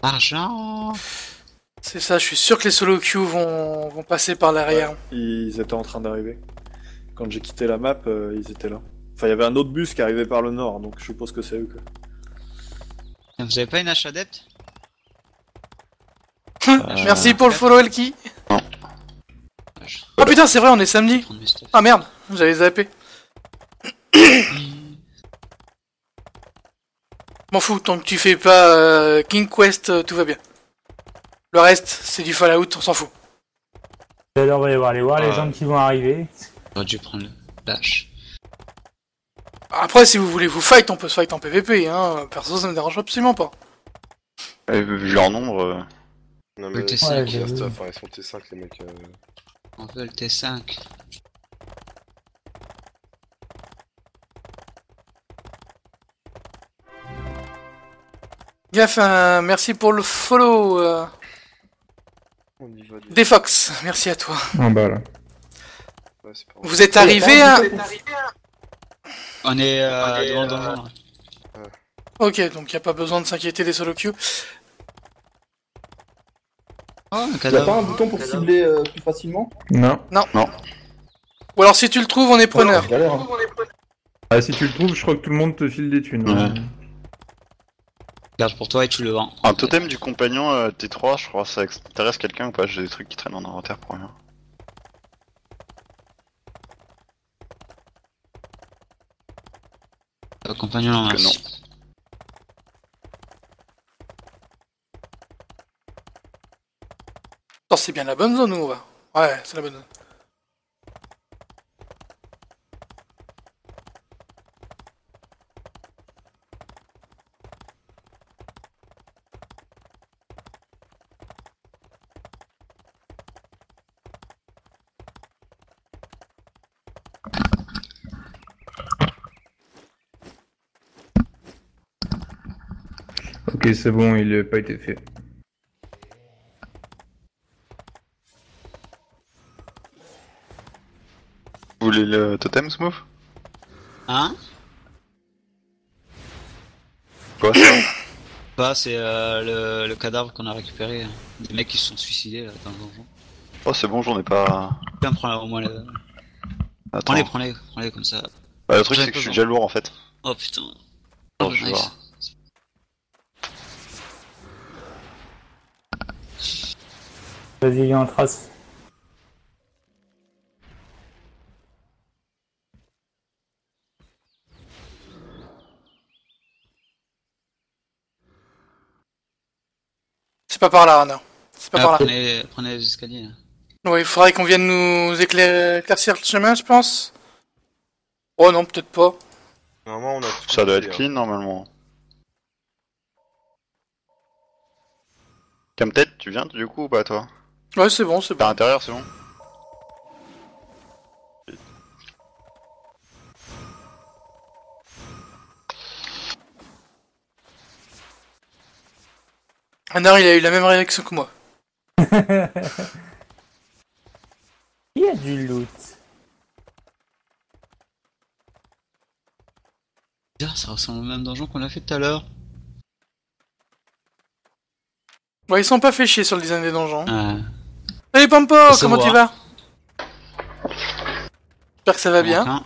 Argent! C'est ça, je suis sûr que les solo queue vont passer par l'arrière. Ils étaient en train d'arriver. Quand j'ai quitté la map, ils étaient là. Enfin, il y avait un autre bus qui arrivait par le nord, donc je suppose que c'est eux. Quoi. Vous avez pas une hache adepte? Merci pour le follow, Elki. Non. Oh putain, c'est vrai, on est samedi. Ah merde, j'avais zappé. M'en fous, tant que tu fais pas King Quest, tout va bien. Le reste, c'est du Fallout, on s'en fout. Alors, on va aller voir les gens qui vont arriver. J'aurais dû prendre le dash. Après, si vous voulez vous fight, on peut se fight en PVP, hein. Perso, ça me dérange absolument pas. Vu leur nombre... Non, Le mais T5. il y a stuff, hein, ils sont T5, les mecs. On veut le T5. Gaffe, merci pour le follow. Defox, merci à toi. En bas là. Vous êtes arrivé à... On est devant le donjon. là. Ok, donc y a pas besoin de s'inquiéter des solo queue. Oh, un Y'a cadavre. pas un bouton pour cibler plus facilement? Non. Non. Ou alors si tu le trouves, on est preneur. Galère, hein. Ah, si tu le trouves, je crois que tout le monde te file des thunes. Ouais. Garde pour toi et tu le vends. Un totem du compagnon T3, je crois, ça intéresse quelqu'un ou pas? J'ai des trucs qui traînent en inventaire pour rien. Compagnon, non, Que merci. non. Attends, c'est bien la bonne zone où on va. Ouais, c'est la bonne zone. Ok, c'est bon, il n'a pas été fait. Vous voulez le totem, Smooth? Hein? Quoi ça? Bah, c'est le cadavre qu'on a récupéré. Des mecs qui se sont suicidés là, dans le donjon. Oh, c'est bon, j'en ai pas. Tiens, prends au moins les. Attends. Prends-les comme ça. Bah, le truc, J'ai c'est que je suis besoin. déjà lourd en fait. Oh putain. Attends, Oh, je vais nice. voir. Vas-y, il y a un trace. C'est pas par là, Anna. C'est pas par là. Prenez les escaliers. Ouais, il faudrait qu'on vienne nous éclaircir le chemin, je pense. Oh non, peut-être pas. Normalement, on a tout Ça doit compris, être hein. clean normalement. Camtet, tu viens du coup ou pas toi? Ouais, c'est bon, c'est Par bon. l'intérieur, c'est bon? Anar, il a eu la même réaction que moi. Il y a du loot. Bizarre, ça ressemble au même donjon qu'on a fait tout à l'heure. Ouais, ils sont pas fait chier sur le design des donjons. Ah. Salut Pampo, Ça se comment voit. tu vas? J'espère que ça va bien. Manquant.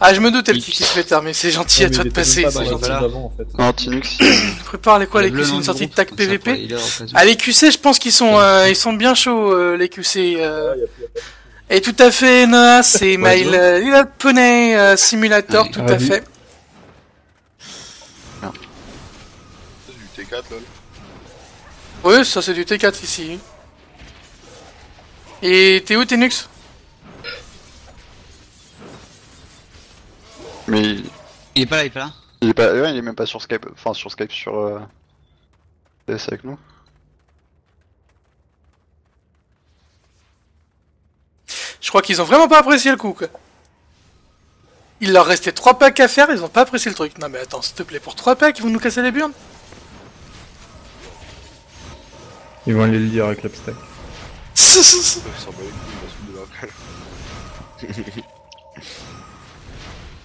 Ah, je me doutais le qui se fait tard, mais c'est gentil Ouais, à mais toi il de était passer. même pas dans c'est la gentil. zone d'avant, en fait. Non, Tinux, Prépare les quoi, les Le QC, nom une du sortie de groupe, tac comme ça, PVP. pour les leaders, au cas où. Ah, les QC, je pense qu'ils sont bien chauds, les QC. Et tout à fait, Noah, c'est My Little Pony Simulator, Ouais. tout à fait. C'est du T4 lol. Oui, ça c'est du T4 ici. Et t'es où, Tenux? mais Il est pas là, il est pas là. il est pas, ouais, il est même pas sur Skype, enfin sur Skype sur PS avec nous. Je crois qu'ils ont vraiment pas apprécié le coup, quoi. Il leur restait 3 packs à faire, ils ont pas apprécié le truc. Non mais attends, s'il te plaît, pour 3 packs, ils vont nous casser les burnes. Ils vont aller le dire avec l'abstack. Ils s'en bat les couilles, il va se foutre de la gueule.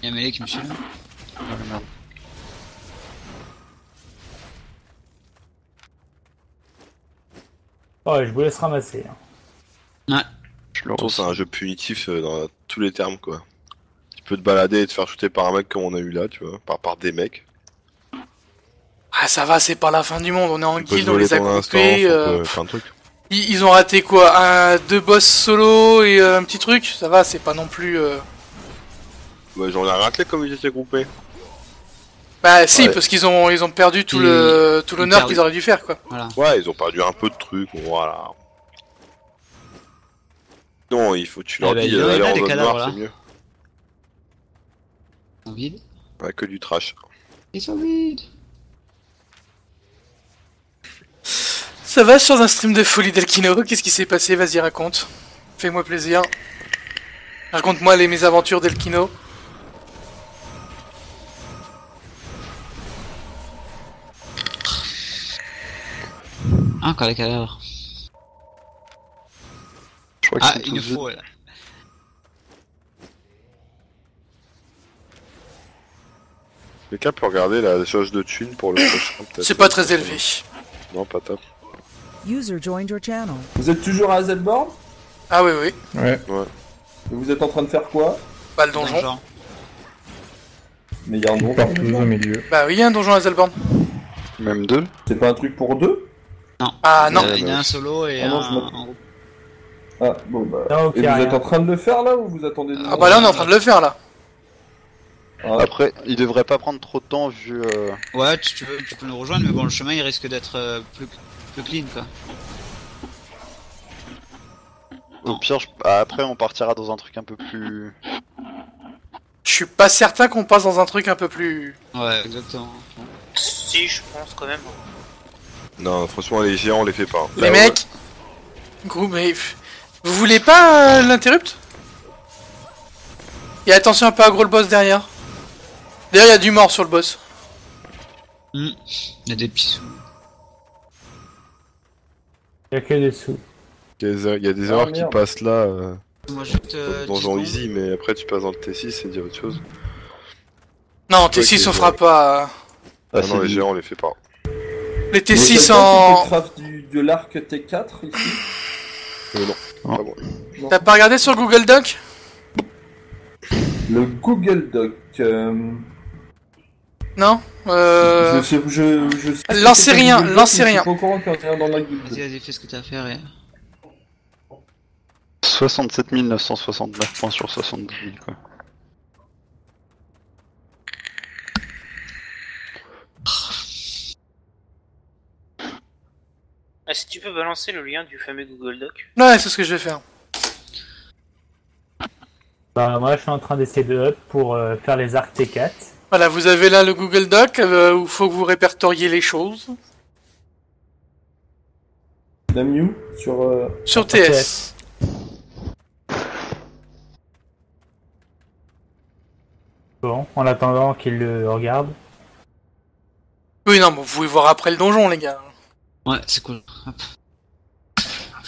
Il y a un mêlé qui me suit là. Ouais, je vous laisse ramasser. Ouais. Je le De toute façon, c'est un jeu punitif dans tous les termes, quoi. Tu peux te balader et te faire shooter par un mec comme on a eu là, tu vois, par des mecs. Ah ça va, c'est pas la fin du monde, on est en Tu peux guild, te on voler les a ton instance, coupés. on peut faire un truc. Ils ont raté quoi, 2 boss solo et un petit truc. Ça va, c'est pas non plus. Ouais, j'en ai raté comme ils étaient groupés. Bah si, Ouais. parce qu'ils ont perdu tout Ils l'honneur perdent. qu'ils auraient dû faire, quoi. Voilà. Ouais, ils ont perdu un peu de trucs, voilà. Non, il faut, tu leur bah, dis, il y en a allez là, en des zone cadavres, noire, là. c'est mieux. Ils sont vides. Ouais, que du trash. Ils sont vides. Ça va sur un stream de folie d'Elkino, qu'est-ce qui s'est passé? Vas-y, raconte. Fais-moi plaisir. Raconte-moi les mésaventures d'Elkino. Ah, encore les cadavres. Je crois qu'ils Ah, sont il nous tous faut là. Quelqu'un peut regarder la jauge de thunes pour le prochain, peut-être. C'est pas très élevé. Non, pas top. User joined your channel. Vous êtes toujours à Zelborn? Ah oui, oui. Ouais. Et vous êtes en train de faire quoi? Bah, le donjon. Mais il y a un donjon. Partout au milieu. Bah oui, il y a un donjon à Zelborn. Même 2. C'est pas un truc pour 2? Non. Ah non. Il y a un solo et Ah non, un je me- en groupe. Ah, bon bah. Non, ok, Et vous rien. êtes en train de le faire là ou vous attendez de... Ah bah là, on est en train de le faire, là. Ah. Après, il devrait pas prendre trop de temps vu. Ouais, tu peux nous rejoindre, mais bon, le chemin il risque d'être plus clean quoi. Au pire, après, on partira dans un truc un peu plus. Je suis pas certain qu'on passe dans un truc un peu plus... Ouais, exactement. Si, je pense quand même. Non, franchement, les géants, on les fait pas. Les mecs... Gros, mais... Vous voulez pas l'interrupt? Et attention un peu à gros le boss derrière. D'ailleurs, il y a du mort sur le boss. Il y a des petits sous. Il y a que des sous. Il y a des erreurs qui merde. passent là. Moi, juste. Donjon easy, mais après, tu passes dans le T6 et dire autre chose. Non, T6 on fera pas... Ah non, les géants, on les fait pas. Les Il y a T6 quelqu'un en... qui craft de l'arc T4 ici? Non. Pas bon. T'as pas regardé sur Google Doc? Le Google Doc... Non Je sais Lancez que rien, Google Doc, lancez mais je rien. suis pas au courant qu'il y en a un dans la guilde. Vas-y, fais ce que t'as à faire et. 67 969 points sur 72 000 quoi. Ah, si tu peux balancer le lien du fameux Google Doc. Ouais, c'est ce que je vais faire. Bah, moi, je suis en train d'essayer de up pour faire les arcs T4. Voilà, vous avez là le Google Doc où il faut que vous répertoriez les choses. La Mew sur... Sur TS. Bon, en attendant qu'il le regarde. Oui, non, mais vous pouvez voir après le donjon, les gars. Ouais, c'est cool. Hop.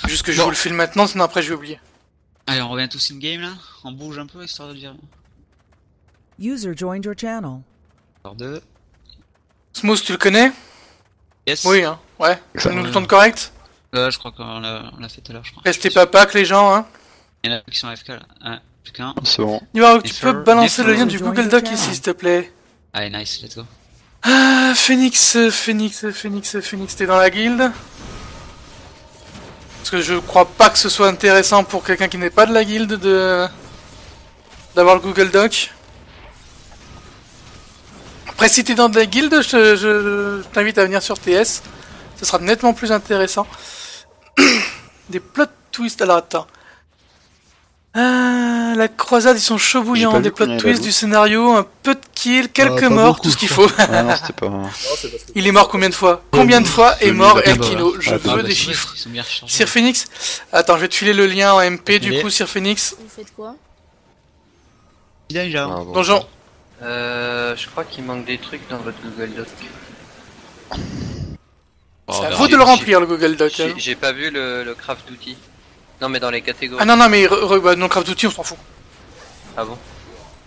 Juste que je vous le file maintenant, sinon après je vais oublier. Allez, on revient tous in game là. On bouge un peu histoire de le dire. User joined your channel. Alors 2. Smooth, tu le connais? Yes. Oui, hein. Ouais. Ça nous le tourne correct? Je crois qu'on l'a fait tout à l'heure, je crois. Restez pas pack, les gens, hein. Il y en a qui sont AFK là. Ah, plus qu'un. C'est bon. Dis-moi, tu peux balancer le lien du Google Doc ici, s'il te plaît. Allez, nice, let's go. Ah, Phoenix, t'es dans la guilde? Parce que je crois pas que ce soit intéressant pour quelqu'un qui n'est pas de la guilde d'avoir le Google Doc. Après, si t'es dans la guilde, je t'invite à venir sur TS. Ce sera nettement plus intéressant. Des plot twists. Alors attends. Ah, la croisade, ils sont chauds bouillants. Des plot twists, du scénario, un peu de kill, quelques morts, tout ce qu'il faut. Ah non, c'était pas. Il est mort combien de fois? Combien de fois est mort Elkino? Je veux des bah, chiffres. ils sont bien rechargés. Sir Phoenix? Attends, je vais te filer le lien en MP du coup, Sir Phoenix. Vous faites quoi? Déjà. Donjon. Je crois qu'il manque des trucs dans votre Google Doc. C'est à vous de le remplir, le Google Doc. hein. J'ai pas vu le craft d'outils. Non, mais dans les catégories. Ah non, non, mais bah, dans le craft d'outils, on s'en fout. Ah bon?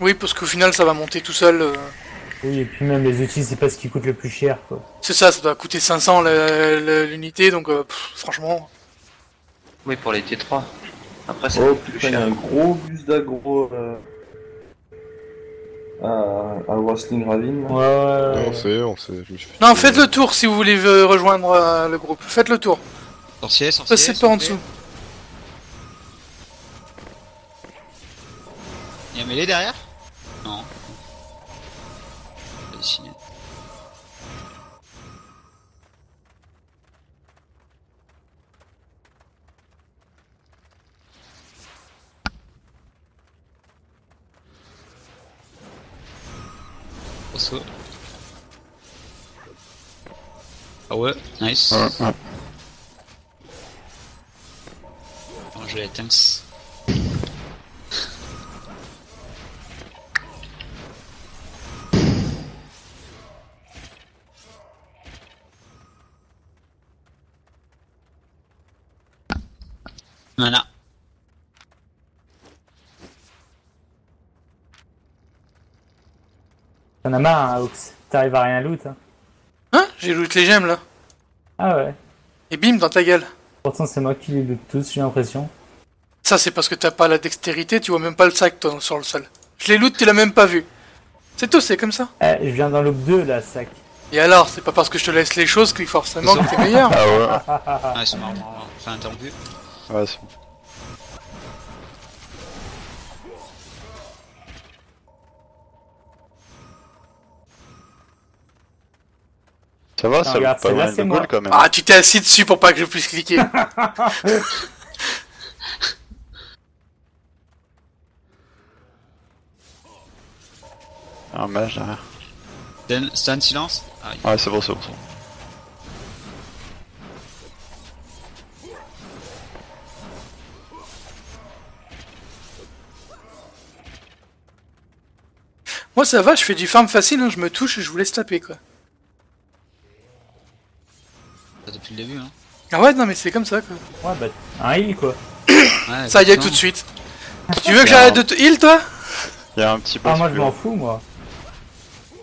Oui, parce qu'au final, ça va monter tout seul. Oui, et puis même les outils, c'est pas ce qui coûte le plus cher, quoi. C'est ça, ça doit coûter 500 l'unité, donc franchement... Oui, pour les T3. Après, c'est Oh plus putain, il y a cher. un gros bus d'aggro à Wrestling Ravine. Ouais. On sait. Je me suis fait Non, tuer. faites le tour si vous voulez rejoindre le groupe. Faites le tour. Sorcier. Passez pas en dessous. Il y a un mêlée derrière? Non. Pas dessiné. Grosso. Ah ouais, nice. Ouais. Bon, je les tanks. Voilà. T'en as marre, hein, Ox. T'arrives à rien loot, hein. Hein? J'ai loot les gemmes là. Ah ouais. Et bim, dans ta gueule. Pourtant, c'est moi qui les loot tous, j'ai l'impression. Ça, c'est parce que t'as pas la dextérité, tu vois même pas le sac, toi, sur le sol. Je les loot, tu l'as même pas vu. C'est tout, c'est comme ça. Eh, je viens dans loop 2, là, sac. Et alors, c'est pas parce que je te laisse les choses que forcément que t'es meilleur. Ah ouais. Ah, ils sont marrants, enfin interrompus. Ouais, c'est bon. Ça va, ça regarde, vaut pas celle-là, mal c'est de moi. gold quand même. Ah, tu t'es assis dessus pour pas que je puisse cliquer. Un mage derrière. Stun, silence. Ah, Ouais, c'est bon, c'est bon. c'est bon. Moi, ça va, je fais du farm facile, hein, je me touche et je vous laisse taper, quoi. depuis le début, hein. Ah ouais, non, mais c'est comme ça, quoi. Ouais, bah, un heal, quoi. Ouais, Ça y est, tout de suite. Tu veux que j'arrête de te heal, toi? Il y a un petit peu. Ah, moi, je m'en fous, moi.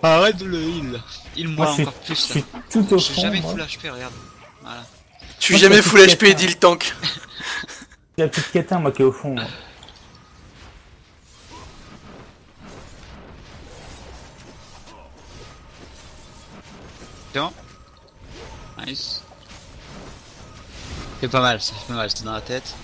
Arrête de le heal. Heal-moi Moi, je encore plus, je là. suis tout au J'ai fond, jamais moi. full HP, regarde. Voilà. Je suis Moi, jamais c'est full la HP et petite deal tank. C'est la petite catin, moi, qui est au fond, moi. C'est bon. Nice. C'est pas mal, ça fait pas mal, c'était dans la tête.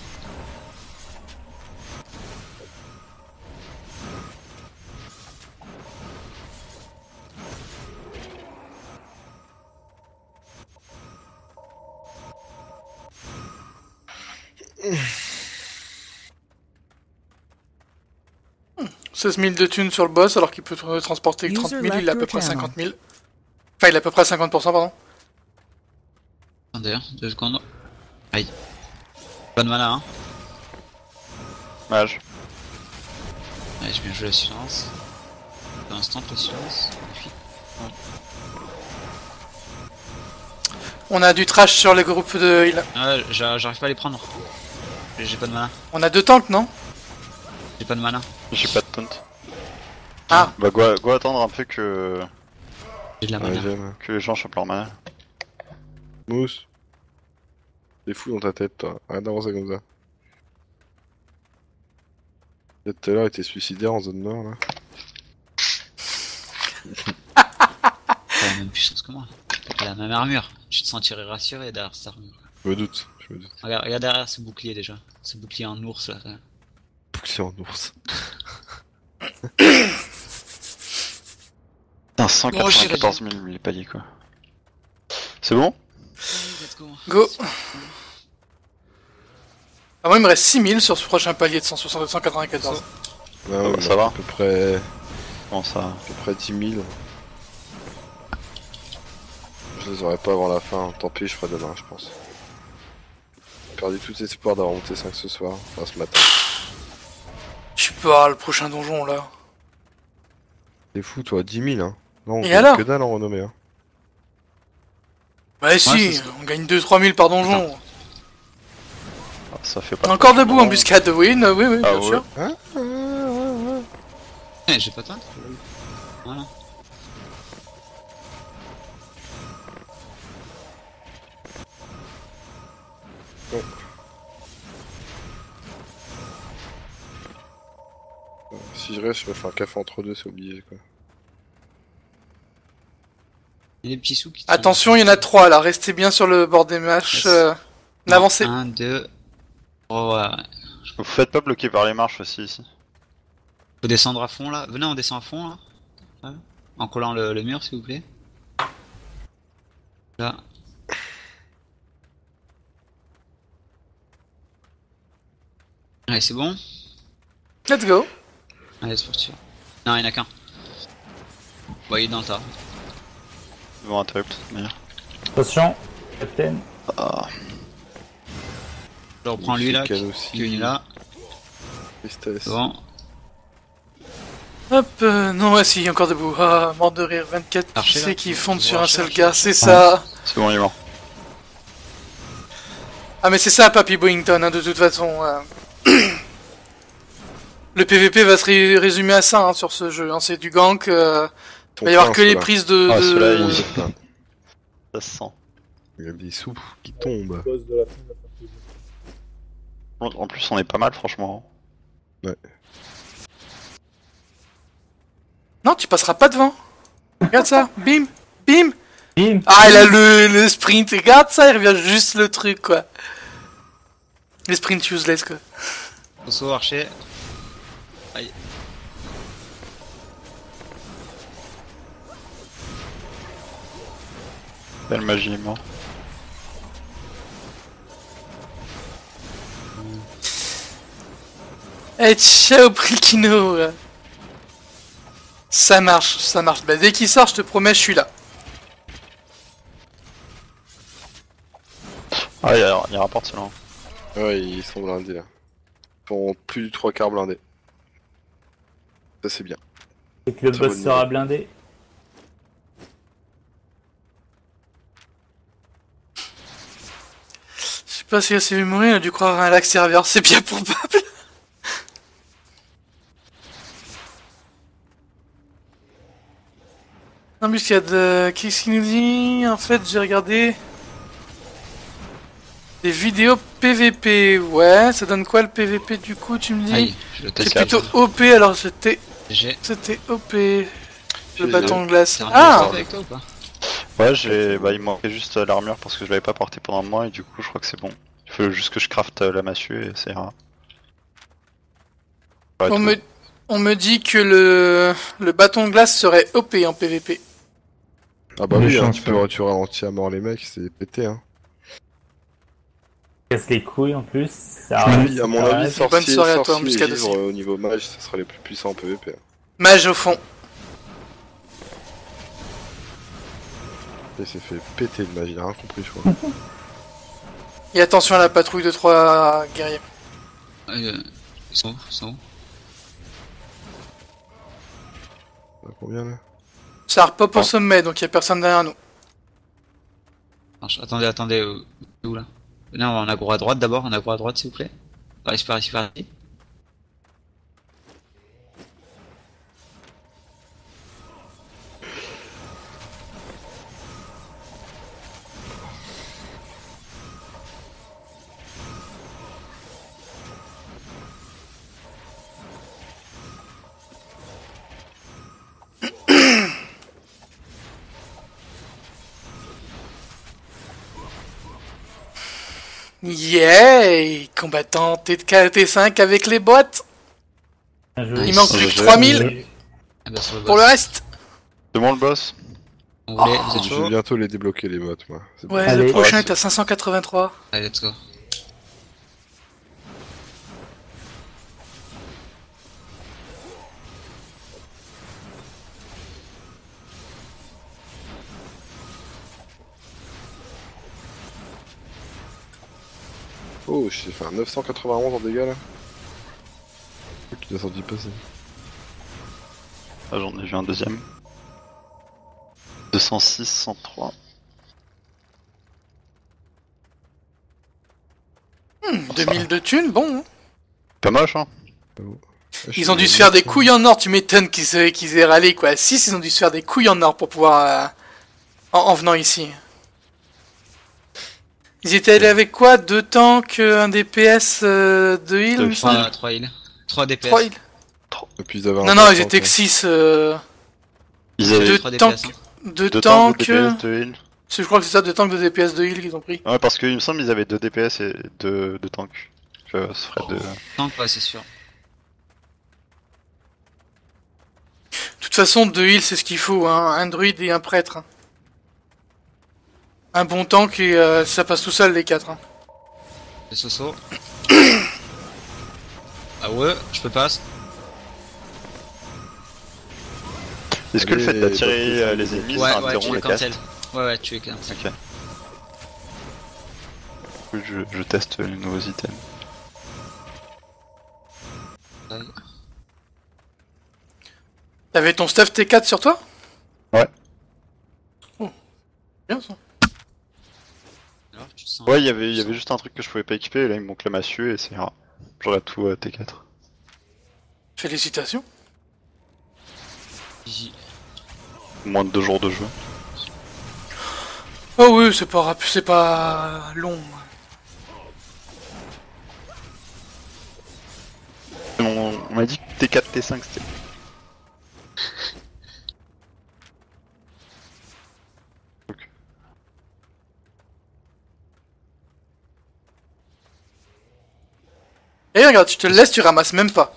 Mmh. 16 000 de thunes sur le boss alors qu'il peut transporter que 30 000, il a à peu près 50 000. Enfin, il a à peu près 50%, pardon. Attendez, 2 secondes. Aïe. Bonne mana, hein. Mage. Allez, j'ai bien joué la silence. Pour l'instant, le silence. Ouais. On a du trash sur les groupes de heal. Ah, j'arrive pas à les prendre. J'ai pas de mana. On a 2 tanks, non? J'ai pas de mana. J'ai pas de taunt. Ah. Bah, go attendre un peu que. J'ai de la mana. Que les gens chopent leur mana. Mousse. T'es fou dans ta tête, toi. Arrête d'avancer comme ça. Tout à l'heure, il était suicidaire en zone nord, là. T'as la même puissance que moi. T'as la même armure. Tu te sentirais rassuré derrière cette armure. Je me doute. Regarde derrière ce bouclier déjà. Ce bouclier en ours là. Bouclier en ours. Putain, 194 000 les paliers quoi. C'est bon? Go. Ah, moi il me reste 6000 sur ce prochain palier de 194. Ouais, ouais, ça va à peu près. Bon, ça. À peu près 10 000. Je les aurais pas avant la fin, tant pis, je ferai demain, je pense. J'ai perdu tout espoir d'avoir monté 5 ce soir, enfin ce matin. Je sais pas, le prochain donjon là. T'es fou, toi, 10 000, hein. Non, on Et gagne alors que dalle en renommée, hein. Bah si, on gagne 2-3 000 par donjon. Ah, ça fait pas. Encore debout, embuscade, oui, oui, Ah bien ouais. sûr. Hein J'ai pas teint. Voilà. Bon. Si je reste, je me fais un café entre deux, c'est obligé quoi. Il y a des petits sous qui. Attention, il y en a 3 là, restez bien sur le bord des matchs. N'avancez. 1, 2. Oh ouais. Vous faites pas bloquer par les marches aussi ici. Faut descendre à fond là. Venez, on descend à fond là. Ouais. En collant le mur s'il vous plaît. Là. Allez, c'est bon. Let's go. Allez, c'est parti. Non, il y en a qu'un. Bon, il est dans le tas. Ils vont interrupt, d'ailleurs. Attention, Captain. Ah. Je reprends lui là, qui est là. Tristesse. Bon. Hop, non, ouais, si, encore debout. Ah, mort de rire, 24 Archer, qui là, c'est qui tu fonde vois, sur un archer, seul archer. gars, c'est ça. C'est bon, il est mort. Ah, mais c'est ça, Papy Boington, hein, de toute façon. Le PVP va se résumer à ça hein, sur ce jeu. Hein, c'est du gank. Il va y avoir que les prises de. Ah, ceux-là, ça se sent. Il y a des soupes qui tombent. Boss de la fin de la partie. En plus, on est pas mal, franchement. Ouais. Non, tu passeras pas devant. Regarde ça, bim, bim. Bim. Ah, il a le sprint, regarde ça, il revient juste le truc, quoi. Les sprints useless, quoi. Saut archer. Aïe. Belle magie est mort. Eh, ciao, Prikino. Ça marche, ça marche. Bah, dès qu'il sort, je te promets, je suis là. Ah, il rapporte cela. Ouais, ils sont blindés là. Ils font plus du 3/4 blindés. Ça c'est bien. Et que le Très boss bonne sera nouvelle. blindé. Je sais pas si elle s'est mourir, il a dû croire à un lac serveur, c'est bien probable. En plus, il y a de... Qu'est-ce qu'il nous dit? En fait, j'ai regardé... Des vidéos PVP. Ouais, ça donne quoi le PVP du coup, tu me dis? Aïe, je le teste. C'est plutôt OP, alors c'était... GG. C'était OP. Le bâton de glace. T'es un Ah! avec toi ou pas? Ouais, bah, il me manquait juste l'armure parce que je l'avais pas porté pendant un mois et du coup, je crois que c'est bon. Il faut juste que je crafte la massue et c'est rare. Ouais, On me dit que le bâton de glace serait OP en PVP. Ah bah oui, Méchant, hein, tu ralentis à mort les mecs, c'est pété hein. Casse les couilles en plus. Ça À arrête, mon ça avis, arrête. Bonne soirée à toi, sorcier et Muscat vivre aussi. au niveau mage, ça sera les plus puissants en PvP. hein. Mage au fond. Il s'est fait péter le mage, il a rien compris je crois. Et attention à la patrouille de 3 guerriers. Ils sont où? Ils sont où? On a combien là? Ça repop au sommet, donc il y a personne derrière nous. Marche. Attendez, où là? Non, on a gros à droite d'abord, on a gros à droite s'il vous plaît. Par ici, par ici, par ici. Yeah! Combattant T5 avec les boîtes. Il manque plus que 3000 Ah bah, sur le pour boss. le reste. C'est bon le boss? Vous voulez, vous êtes Je chaud? vais bientôt les débloquer les bots moi. C'est Ouais, bon. le Allez. prochain Ouais, est à 583. Allez, let's go. Oh, j'ai fait un 991 en dégâts là. Qui a sorti passer. Ah, j'en ai vu un deuxième. 206, 103. 2000 de thunes, bon. Hein. Pas moche hein. Ils ont dû se faire des couilles en or, tu m'étonnes qu'ils aient râlé quoi. 6, ils ont dû se faire des couilles en or pour pouvoir... en venant ici. Ils étaient allés avec quoi? 2 tanks, un DPS, 2 heals, il me semble. 3 heals. 3 DPS. 3 heals. Et puis ils avaient un Non, non, tank, ils étaient hein. que 6. Ils avaient 2 3 DPS, tanks, hein. 2 2 tanks, DPS, 2 heals. je crois que c'est ça, 2 tanks de DPS, 2 heals qu'ils ont pris. Ouais, parce qu'il me semble qu'ils avaient 2 DPS et 2 tanks. Ça ferait 2... Tank, ouais, c'est sûr. De toute façon, 2 heals, c'est ce qu'il faut, hein. Un druide et un prêtre. Hein. Un bon tank et ça passe tout seul les 4. Hein. Les Soso. Ah ouais, je peux pas. Est-ce que le fait Allez, d'attirer pas de les ennemis, Ouais, ça ouais, interrompt tu es les castes? cancel. Ouais, tu es cancel. Ok. Je teste les nouveaux items. Ouais. T'avais ton stuff T4 sur toi? Ouais. Oh, bien ça. Alors, tu te sens... Ouais, il y avait juste un truc que je pouvais pas équiper, et là il me manque la massue et c'est rare. J'aurais tout T4. Félicitations. GG. Moins de 2 jours de jeu. Oh oui, c'est pas long. On m'a dit que T4, T5 c'était. Et regarde, tu te le laisses, tu ramasses même pas.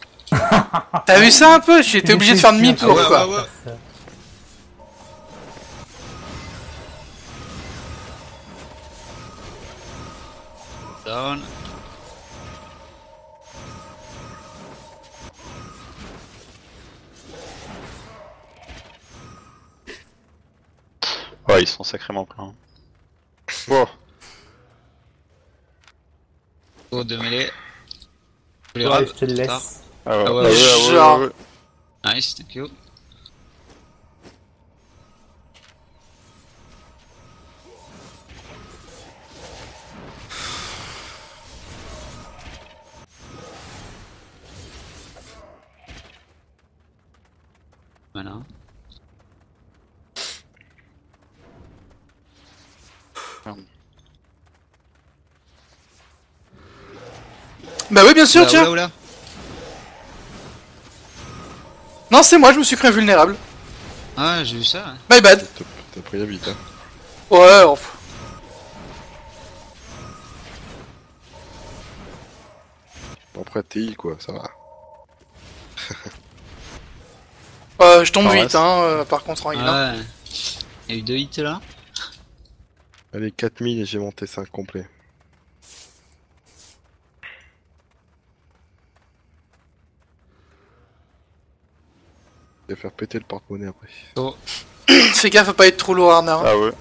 T'as vu ça un peu? J'étais obligé de faire demi-tour, quoi. Down. Ouais, ils sont sacrément pleins. Wow. Oh, de mêlée. Je Ouais, je te le laisse. Ah ouais, Ah ouais, ah ouais, ouais. ah ouais, ouais, ouais. Nice, thank you. Voilà. Bah oui, bien sûr, Oula, tiens. oula, oula. Non, c'est moi, je me suis cru invulnérable. Ah, j'ai vu ça. My bad. T'as pris la vite, hein. Ouais, enfin. Bon, après, t'es heal, quoi, ça va. Je tombe Ah, vite, ouais, hein, par contre, en heal. hein. Ouais. Il y a eu 2 hits là. Allez, 4000 et j'ai monté 5 complet. Je vais faire péter le porte-monnaie après. Oh. Fais gaffe à pas être trop lourd, Arnaud. Ah ouais.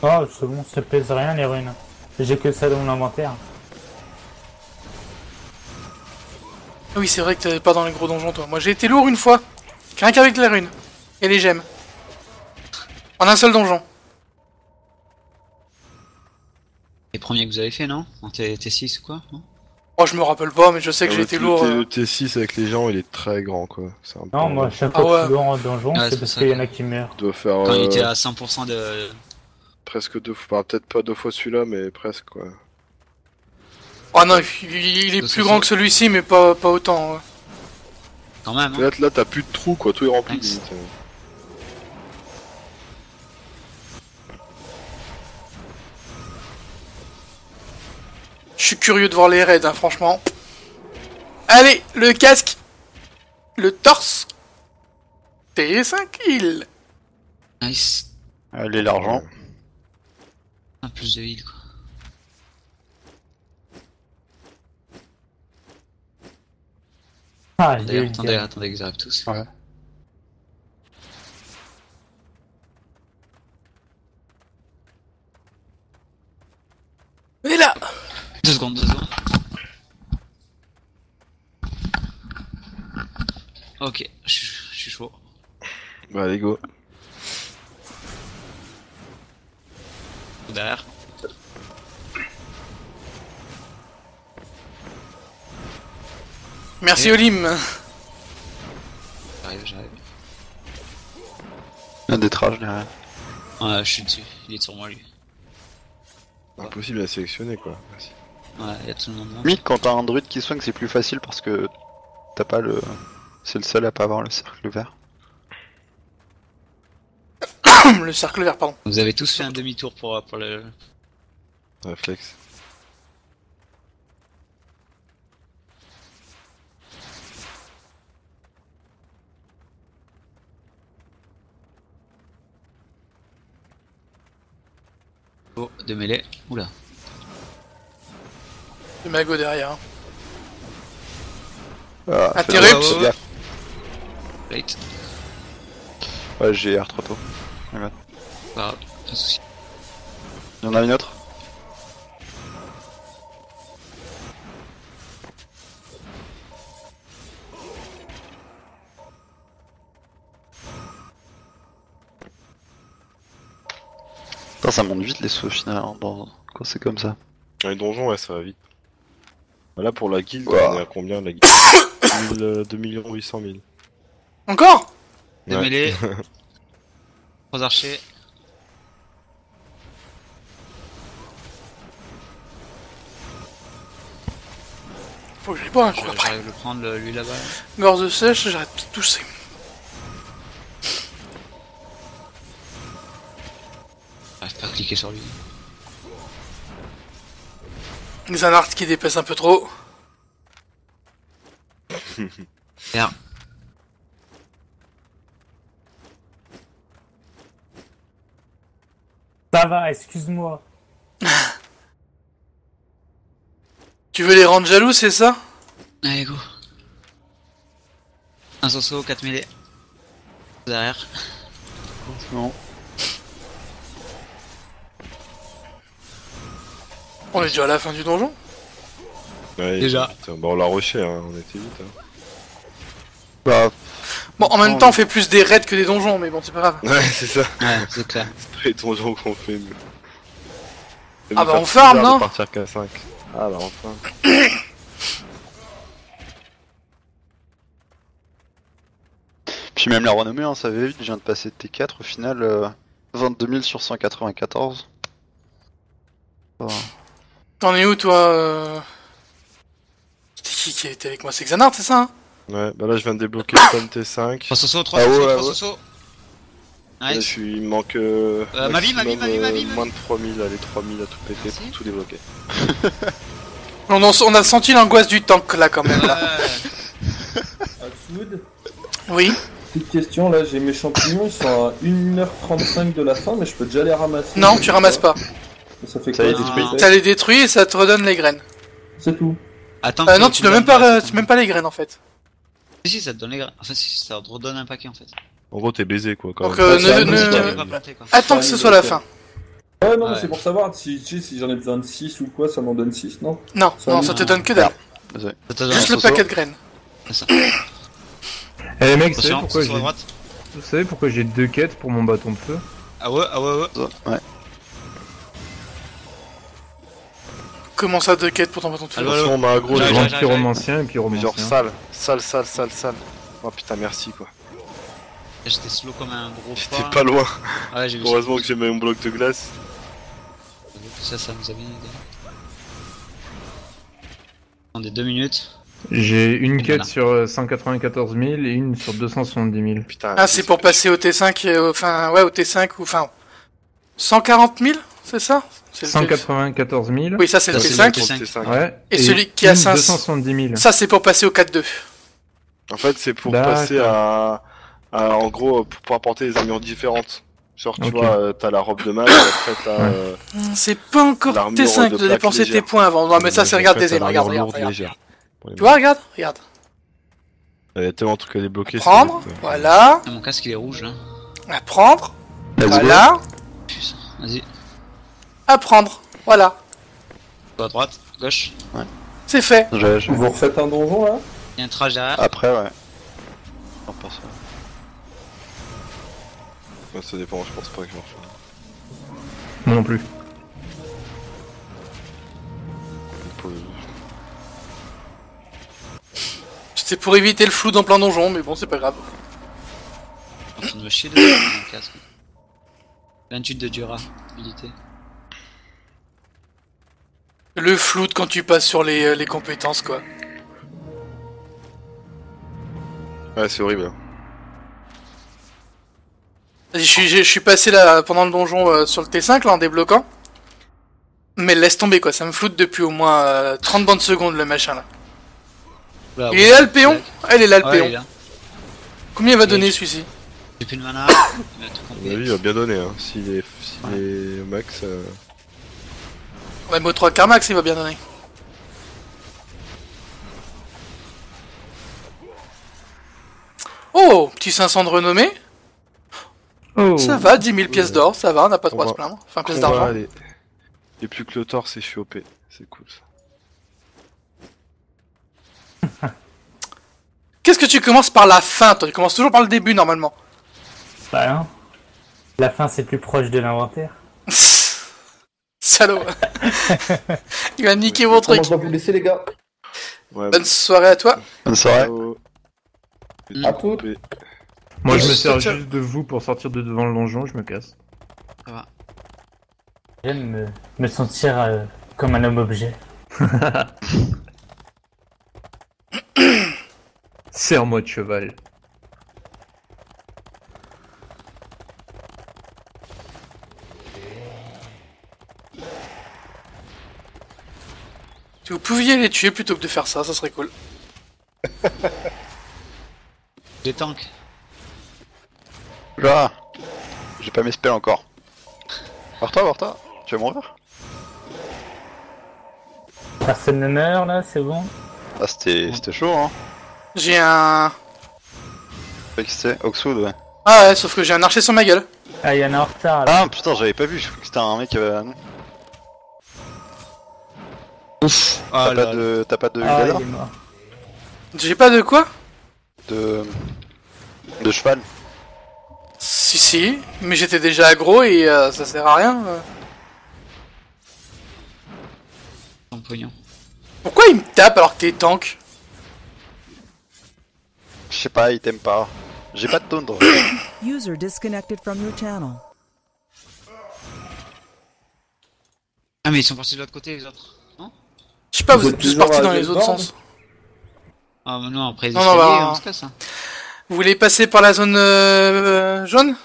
Oh, c'est bon, ça pèse rien les runes. J'ai que ça dans mon inventaire. Ah oui, c'est vrai que t'es pas dans les gros donjons, toi. Moi, j'ai été lourd une fois. Rien qu'avec les runes. Et les gemmes. En un seul donjon. Les premiers que vous avez fait, non? En T6 ou quoi? Non, Oh, je me rappelle pas, mais je sais que j'ai été lourd. Le T6 avec les gens, il est très grand, quoi. C'est un Non, peu- moi, chaque fois que je suis lourd en donjon, Ouais, c'est c'est parce ça qu'il y en que- a qui meurent. doit faire Quand il était à 100% de... presque 2 fois, peut-être pas 2 fois celui-là, mais presque, quoi. Oh non, il est plus grand que celui-ci, mais pas autant. Ouais. Quand même, hein. Là, t'as plus de trous, quoi. Tout est rempli. Nice. limite. Je suis curieux de voir les raids, hein, franchement. Allez, le casque. Le torse. T5 heal. Nice. Allez, l'argent. Un plus de heal, quoi. Ah, Attendez, qu'ils arrivent tous. Ouais. Et là. 2 secondes, 2 secondes. Ok, je suis chaud. Bah, allez, go. Derrière. Merci Olim. J'arrive. Un détrage derrière. Ouais, je suis dessus. Il est sur moi, lui. Impossible à sélectionner, quoi. Merci. Ouais, il y a tout le monde là. Limite, quand t'as un druide qui swing, c'est plus facile parce que t'as pas le. C'est le seul à pas avoir le cercle vert. Le cercle vert, pardon. Vous avez tous fait un demi-tour pour le... Réflexe. Oh, de mêlée. Oula. Le mago derrière. hein. Ah, Interrupt. fais gaffe. Late. Ouais, j'ai R trop tôt. Ouais. Pas de soucis. Il y en a une autre. Putain, ça monte vite les sauts au final hein, quand c'est comme ça. Dans les donjons, ouais, ça va vite. Là, pour la guilde, Wow. on est à combien, la guilde 2 800 000. Encore? De Ouais. mêlée. 3 archers. Faut que j'aille boire un coup après. J'arrive à le prendre, lui là-bas. Gorge sèche, j'arrête de tousser. J'arrive pas à cliquer sur lui. Xanart qui dépasse un peu trop. Merde. Ça va, excuse-moi. Tu veux les rendre jaloux, c'est ça? Allez, go. Un soso, 4 mêlées. Derrière. Non. On est déjà à la fin du donjon? Ouais, Déjà. Putain, bah on l'a rushé, hein, on était vite. Hein. Bah. Bon, en même temps, on fait plus des raids que des donjons, mais bon, c'est pas grave. Ouais, c'est ça. Ouais, c'est clair. C'est pas les donjons qu'on fait, mais... Ah bah on farm, non? Partir qu'à 5. Ah bah enfin. Puis même la renommée, hein, ça va vite, je viens de passer de T4, au final, 22 000 sur 194. Oh. T'en es où, toi C'était qui était avec moi? C'est Xanart, c'est ça, hein? Ouais, bah là je viens de débloquer le Tom T5. 3 soso, 3 soso, 3 soso. Là, Nice. il me manque ma vie. moins de 3000, allez 3000 à tout péter pour tout débloquer. On a senti l'angoisse du tank là quand même là. Axwood, Oui. petite question là, j'ai mes champignons, ils sont à 1h35 de la fin, mais je peux déjà les ramasser. Non, tu ramasses pas. Ça fait Ça quoi les détruit. Ça les détruit et ça te redonne les graines. C'est tout. Attends. Non, tu n'as même pas les graines en fait. Si, ça te donne les graines. Enfin, si, ça te redonne un paquet en fait. En gros, t'es baisé quoi. Quand Donc, même. attends que ce soit la fin. Ouais, non, mais c'est pour savoir si j'en ai besoin de 6 ou quoi, ça m'en donne 6, non? Non, ça te donne que dalle. Juste le paquet de graines. Eh les mecs, vous savez pourquoi j'ai 2 quêtes pour mon bâton de feu? Ah ouais. Ouais. Comment ça, 2 quêtes pour ton bâton de feu? Attention, on a un gros pyromancien et pyromancien. Genre sale. Oh putain, merci quoi. J'étais slow comme un gros. J'étais pas loin. Ouais, j'ai vu. Heureusement que j'ai mis un bloc de glace. Ça nous a bien aidé. Attendez 2 minutes. J'ai une quête sur 194 000 et une sur 270 000. Putain. Ah, c'est pour passer au T5, enfin, ouais, au T5 ou enfin. 140 000, c'est ça? 194 000. Oui, ça c'est le T5. Ouais. Et celui qui a 270 000. Ça c'est pour passer au 4-2. En fait, c'est pour passer à. En gros, pour pouvoir porter des armures différentes. Genre, tu vois, t'as la robe de mage, après t'as. C'est pas encore T5 de dépenser tes points avant. Non, mais ça c'est regarde des ailes, regarde. Tu vois, regarde. Il y a tellement de trucs à débloquer. Prendre, voilà. Mon casque il est rouge là. À prendre, voilà. Vas-y. À prendre, voilà. À droite, gauche. Ouais. C'est fait. Vous refaites un donjon là? Il y a un trash derrière. Après, ouais. Non, pour ça. Ouais, ça dépend, je pense pas que je vais refaire. Moi non plus. C'était pour éviter le flou dans plein donjon, mais bon, c'est pas grave. Je suis en train de me chier dessus mon casque. 28 de durabilité. Le flou quand tu passes sur les compétences, quoi. Ouais, c'est horrible. Je suis passé là pendant le donjon sur le T5 là en débloquant. Mais laisse tomber quoi, ça me floute depuis au moins 30 bonnes secondes le machin là. Là, il est là le péon? Elle est là le ouais, péon. Combien il va donner celui-ci? J'ai plus de mana. Il va bien donner, hein. S'il est au max. Ouais, mais au 3 quarts max il va bien donner. Oh, petit 500 de renommée. Oh. Ça va, 10 000 pièces d'or, ça va, on n'a pas trop à se plaindre. Enfin, pièces d'argent. Et plus que le torse, c'est je suis OP. C'est cool ça. Qu'est-ce que tu commences par la fin, toi? Tu commences toujours par le début normalement. Bah non. La fin c'est plus proche de l'inventaire. Salaud. Il va niquer mon truc. On va vous laisser les gars. Ouais, bonne soirée à toi. Bonne soirée. À toutes. Moi je me sers juste de vous pour sortir de devant le donjon, je me casse. Ça va. J'aime me sentir comme un homme objet. Serre-moi de cheval. Si vous pouviez les tuer plutôt que de faire ça, ça serait cool. Des tanks. Là, j'ai pas mes spells encore. Voir-toi, tu vas mourir. Personne ne meurt là, c'est bon. Ah, c'était chaud, hein. J'ai un... C'était Oxwood, ouais. Ah ouais, sauf que j'ai un archer sur ma gueule. Ah, il y en a en retard là. Ah putain, j'avais pas vu, je crois que c'était un mec qui avait... Ouf. Ah, T'as pas de Ah, Uladar il est mort. J'ai pas de quoi? De cheval. Si, mais j'étais déjà aggro et ça sert à rien. Ton pognon. Pourquoi il me tape alors que t'es tank? Je sais pas, il t'aime pas. J'ai pas de taunt. User disconnected from your channel. Ah mais ils sont partis de l'autre côté les autres, non? Je sais pas, vous êtes tous partis dans les autres sens. Ah bah non, après les Non, escaliers, bah, on se casse. Hein. Vous voulez passer par la zone jaune?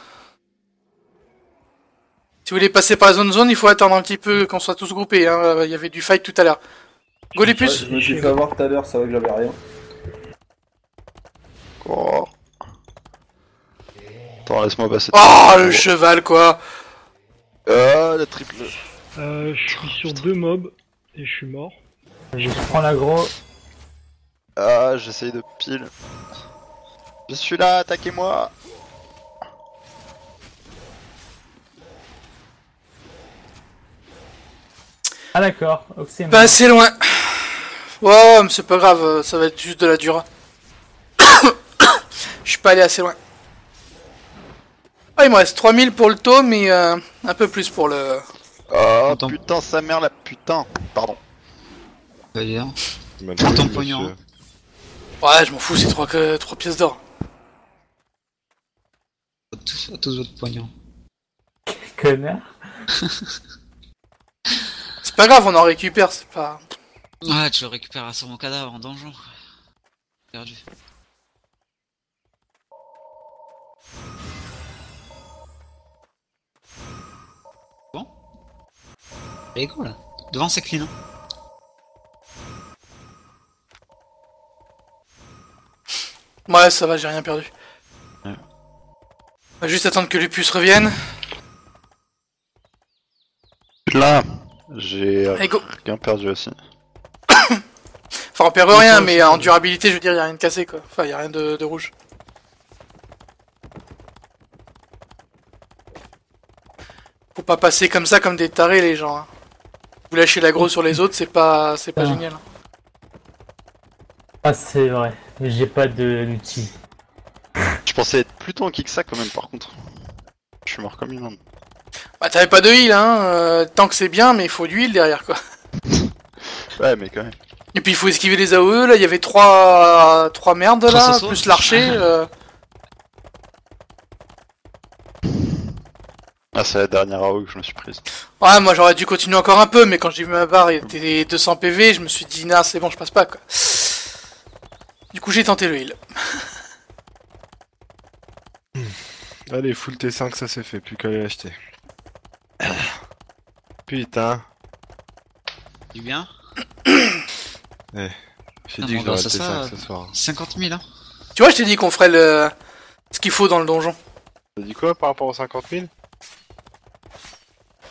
Si vous voulez passer par la zone jaune, il faut attendre un petit peu qu'on soit tous groupés. Hein. Il y avait du fight tout à l'heure. Go les puces. Je me suis fait avoir tout à l'heure, c'est vrai que j'avais rien. Oh. Attends, laisse-moi passer. Oh, le cheval, quoi. Ah, la triple. Je suis sur 2 mobs et je suis mort. Je prends l'aggro. Ah, j'essaye de pile. Je suis là, attaquez-moi. Ah d'accord, Oxy est mort. Bah, c'est loin. Ouais, mais c'est pas grave, ça va être juste de la dura. Je suis pas allé assez loin. Ah, il me reste 3000 pour le taux, mais un peu plus pour le... Oh putain, sa mère la putain. Pardon. Bah dis donc. Prends ton pognon. Hein. Ouais, je m'en fous, c'est 3 pièces d'or. Tous votre pognon. Connard. C'est pas grave, on en récupère, c'est pas... Ouais, tu le récupéreras sur mon cadavre en donjon. Perdu. Bon. Elle est go là. Devant c'est clean. Hein. Ouais, ça va, j'ai rien perdu. Ouais. On va juste attendre que les puces reviennent. Là, j'ai Allez, go. rien perdu aussi. Enfin, on perd rien, mais en durabilité, je veux dire, y a rien de cassé, quoi. Enfin, y a rien de rouge. Faut pas passer comme ça, comme des tarés, les gens. Hein. Vous lâchez l'aggro sur les autres, c'est pas génial. Ah c'est vrai, mais j'ai pas d'outil. Je pensais être plus tanky que ça quand même par contre. Je suis mort comme une onde. Bah t'avais pas de heal, hein. Tant que c'est bien, mais il faut du heal derrière, quoi. Ouais, mais quand même. Et puis il faut esquiver les AOE, là il y avait 3 merdes là, plus l'archer. Ah, c'est la dernière AO que je me suis prise. Ouais, moi j'aurais dû continuer encore un peu, mais quand j'ai vu ma barre, il était 200 PV, je me suis dit, nah, c'est bon, je passe pas, quoi. Du coup, j'ai tenté le heal. Allez, full T5, ça c'est fait, plus qu'à aller l'acheter. Putain. Du bien. Eh, j'ai Ah, dit bon, que j'aurais ça, T5 ce soir. 50 000 hein. Tu vois, je t'ai dit qu'on ferait ce qu'il faut dans le donjon. T'as dit quoi par rapport aux 50 000?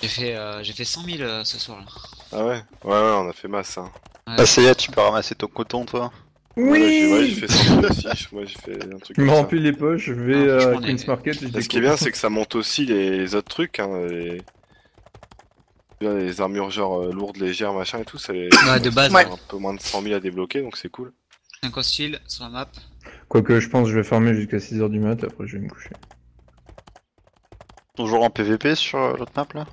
J'ai fait 100 000 ce soir là. Ah ouais? Ouais, on a fait masse, hein. Ouais. Ah, ça y est, tu peux ramasser ton coton, toi. Oui, ouais, j'ai fait 100 000 aussi. Moi, j'ai fait un truc Je me comme ça. remplis les poches, je vais à Queen's Market. Ce qui est bien, c'est que ça monte aussi les autres trucs, hein. Les armures genre lourdes, légères, machin et tout, ça les... Ouais, de base. Un peu moins de 100 000 à débloquer, donc c'est cool. 5 hostiles sur la map. Quoique je pense que je vais farmer jusqu'à 6h du mat, après je vais me coucher. Toujours en PVP sur l'autre map là?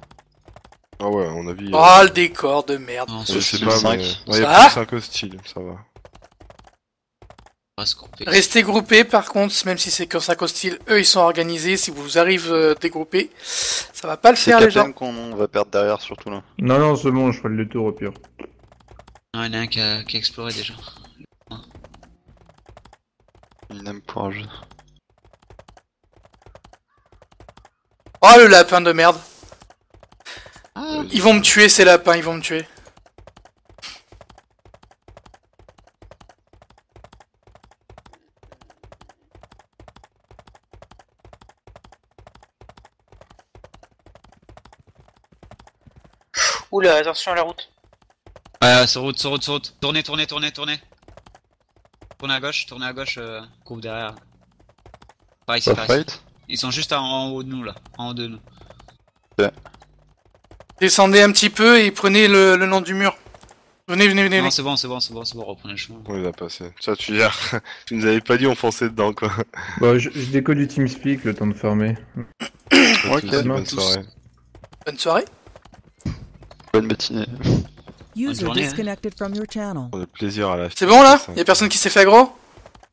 Ah ouais, à mon avis... Oh, le décor de merde. Non, je sais c'est pas, 5. mais... Ça Ouais, y a va plus 5 hostiles, ça va. Restez groupés, par contre, même si c'est qu'un 5 hostile, eux ils sont organisés. Si vous arrivez dégroupés, ça va pas le C'est faire, les gens. Captain qu'on va perdre derrière, surtout là. Non, non, c'est bon, je ferai le tour au pire. Non, il y en a un qui a exploré déjà. NM pour un jeu. Oh le lapin de merde. Ils vont me tuer ces lapins, ils vont me tuer. Oula, attention à la route. Sur route. Tournez. Tournez à gauche, groupe derrière. Par ici. Ils sont juste en haut de nous là, en haut de nous. Ouais. Descendez un petit peu et prenez le long du mur. Venez. Non, c'est bon, reprenez le chemin. On les a passés. Ça, tu nous avais pas dit on fonçait dedans quoi. Bah, je décode du TeamSpeak le temps de farmer. Ok, bonne soirée. Bonne soirée. Bonne matinée. User journée, disconnected from your channel. On a plaisir à la. C'est bon là? Y'a personne qui s'est fait aggro?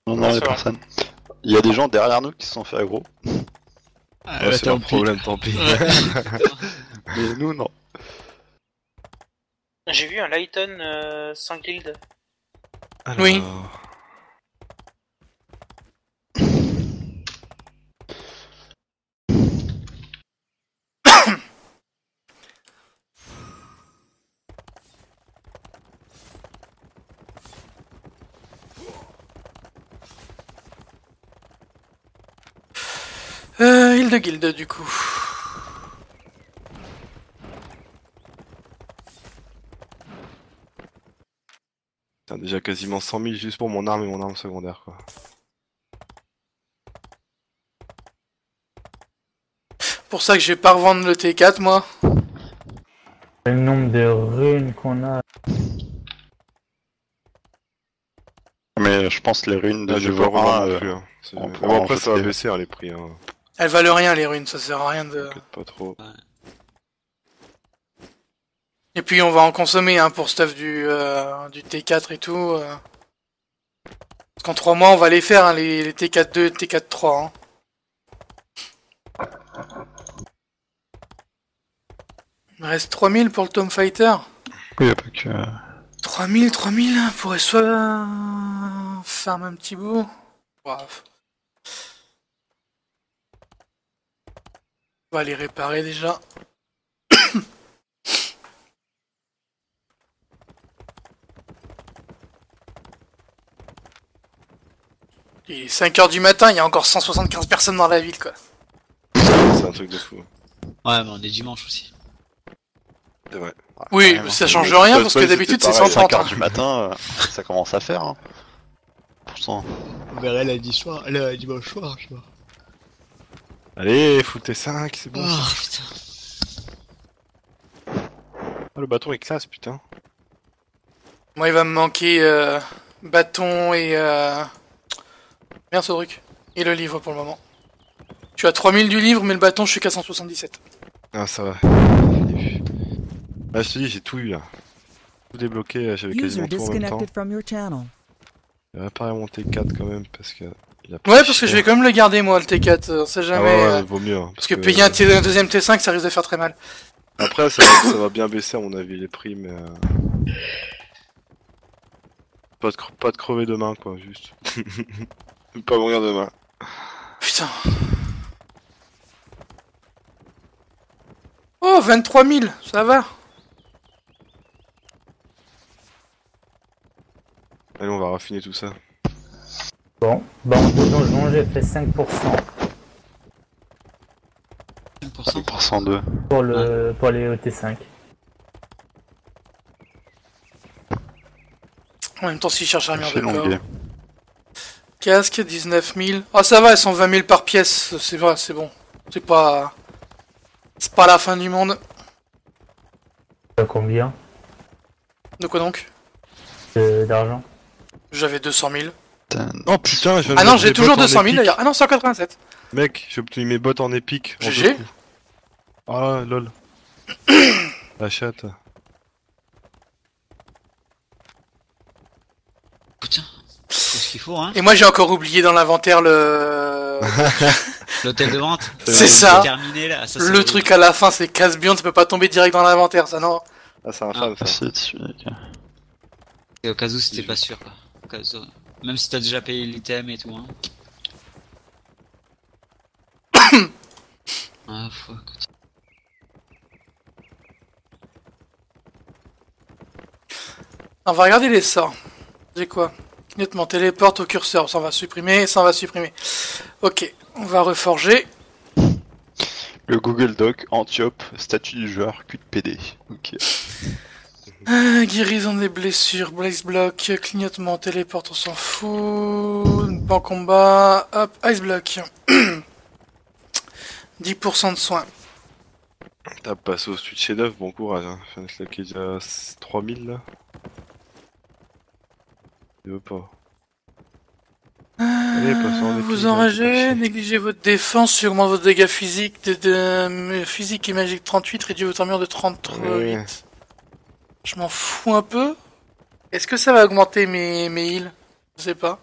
Non, y'a personne. Il y a des gens derrière nous qui se sont fait aggro. C'est leur problème, tant pis. Mais nous, non. J'ai vu un Lighton sans guild. Alors... Oui. Île de guilde du coup. Putain, déjà quasiment 100 000 juste pour mon arme et mon arme secondaire quoi. Pour ça que je vais pas revendre le T4 moi. Le nombre de runes qu'on a. Mais je pense que les runes de je vais niveau pas 1, revendre plus. Bon, après ça va baisser les prix. Elles valent rien les runes, ça sert à rien de... Pas trop. Et puis on va en consommer pour stuff du T4 et tout. Parce qu'en 3 mois on va les faire les T4-2 et T4-3. Il me reste 3000 pour le Tom Fighter. Oui, y'a pas que... 3000, on pourrait soit farm un petit bout. Bref. On va les réparer déjà. Il est 5h du matin, il y a encore 175 personnes dans la ville quoi. C'est un truc de fou. Ouais, mais on est dimanche aussi. C'est vrai. Oui, mais ça change rien parce que d'habitude c'est 130. 5h du matin, ça commence à faire. Hein. Pourtant. On verra dimanche soir, je vois. Allez, foutez 5, c'est bon. Oh, ça. putain. Oh, le bâton est classe, putain. Moi il va me manquer bâton et... Merde ce truc. Et le livre pour le moment. Je suis à 3000 du livre mais le bâton je suis qu'à 177. Ah ça va. Ah je te dis j'ai tout eu là. Tout débloqué, j'avais quasiment tout en même temps. J'ai réparé mon T4 quand même parce que... Ouais parce que je vais quand même le garder moi le T4, on sait jamais... Ah ouais, vaut mieux. Hein, parce que payer un deuxième T5 ça risque de faire très mal. Après ça va bien baisser à mon avis les prix mais... Pas de crever demain quoi, juste. Pas mourir demain. Putain. Oh 23 000, ça va. Allez on va raffiner tout ça. Bon, en donjon j'ai fait 5%. 5% de... Pour les OT5. En même temps s'ils cherchent un mur de corps. Casque 19 000. Ah ça va, elles sont 20 000 par pièce, c'est vrai, c'est bon. C'est pas la fin du monde. Combien? De quoi donc? D'argent. J'avais 200 000. Oh putain, je viens de ah non, j'ai toujours 200 000 d'ailleurs. Ah non, 187. Mec, j'ai obtenu mes bottes en épique. GG. Ah lol. La chatte. Putain, c'est ce qu'il faut hein. Et moi j'ai encore oublié dans l'inventaire le... L'hôtel de vente. C'est ça. Terminé, là. Ça le truc à la fin c'est casse-bion, ça peut pas tomber direct dans l'inventaire ça non. Ah c'est infâme ça. Et au cas où c'était pas sûr quoi. Au cas où... Même si t'as déjà payé l'item et tout hein. Ah, fuck. On va regarder les sorts. J'ai quoi? Nettement téléporte au curseur. Ça on va supprimer, ça on va supprimer. Ok, on va reforger. Le Google Doc, Antiope, statut du joueur, cul de PD. Ok. Guérison des blessures, Blaze Block, clignotement, téléporte, on s'en fout. Ban combat, hop, Ice Block. 10% de soins. T'as passé au switch chef d'œuvre, bon courage. Hein. Là qui est déjà 3000 là. Il veut pas. Allez, passons en Vous enragez, négligez votre défense, augmente votre dégâts physiques physique et magique 38, réduit votre armure de 38. Ouais. Je m'en fous un peu. Est-ce que ça va augmenter mes heals? Je sais pas.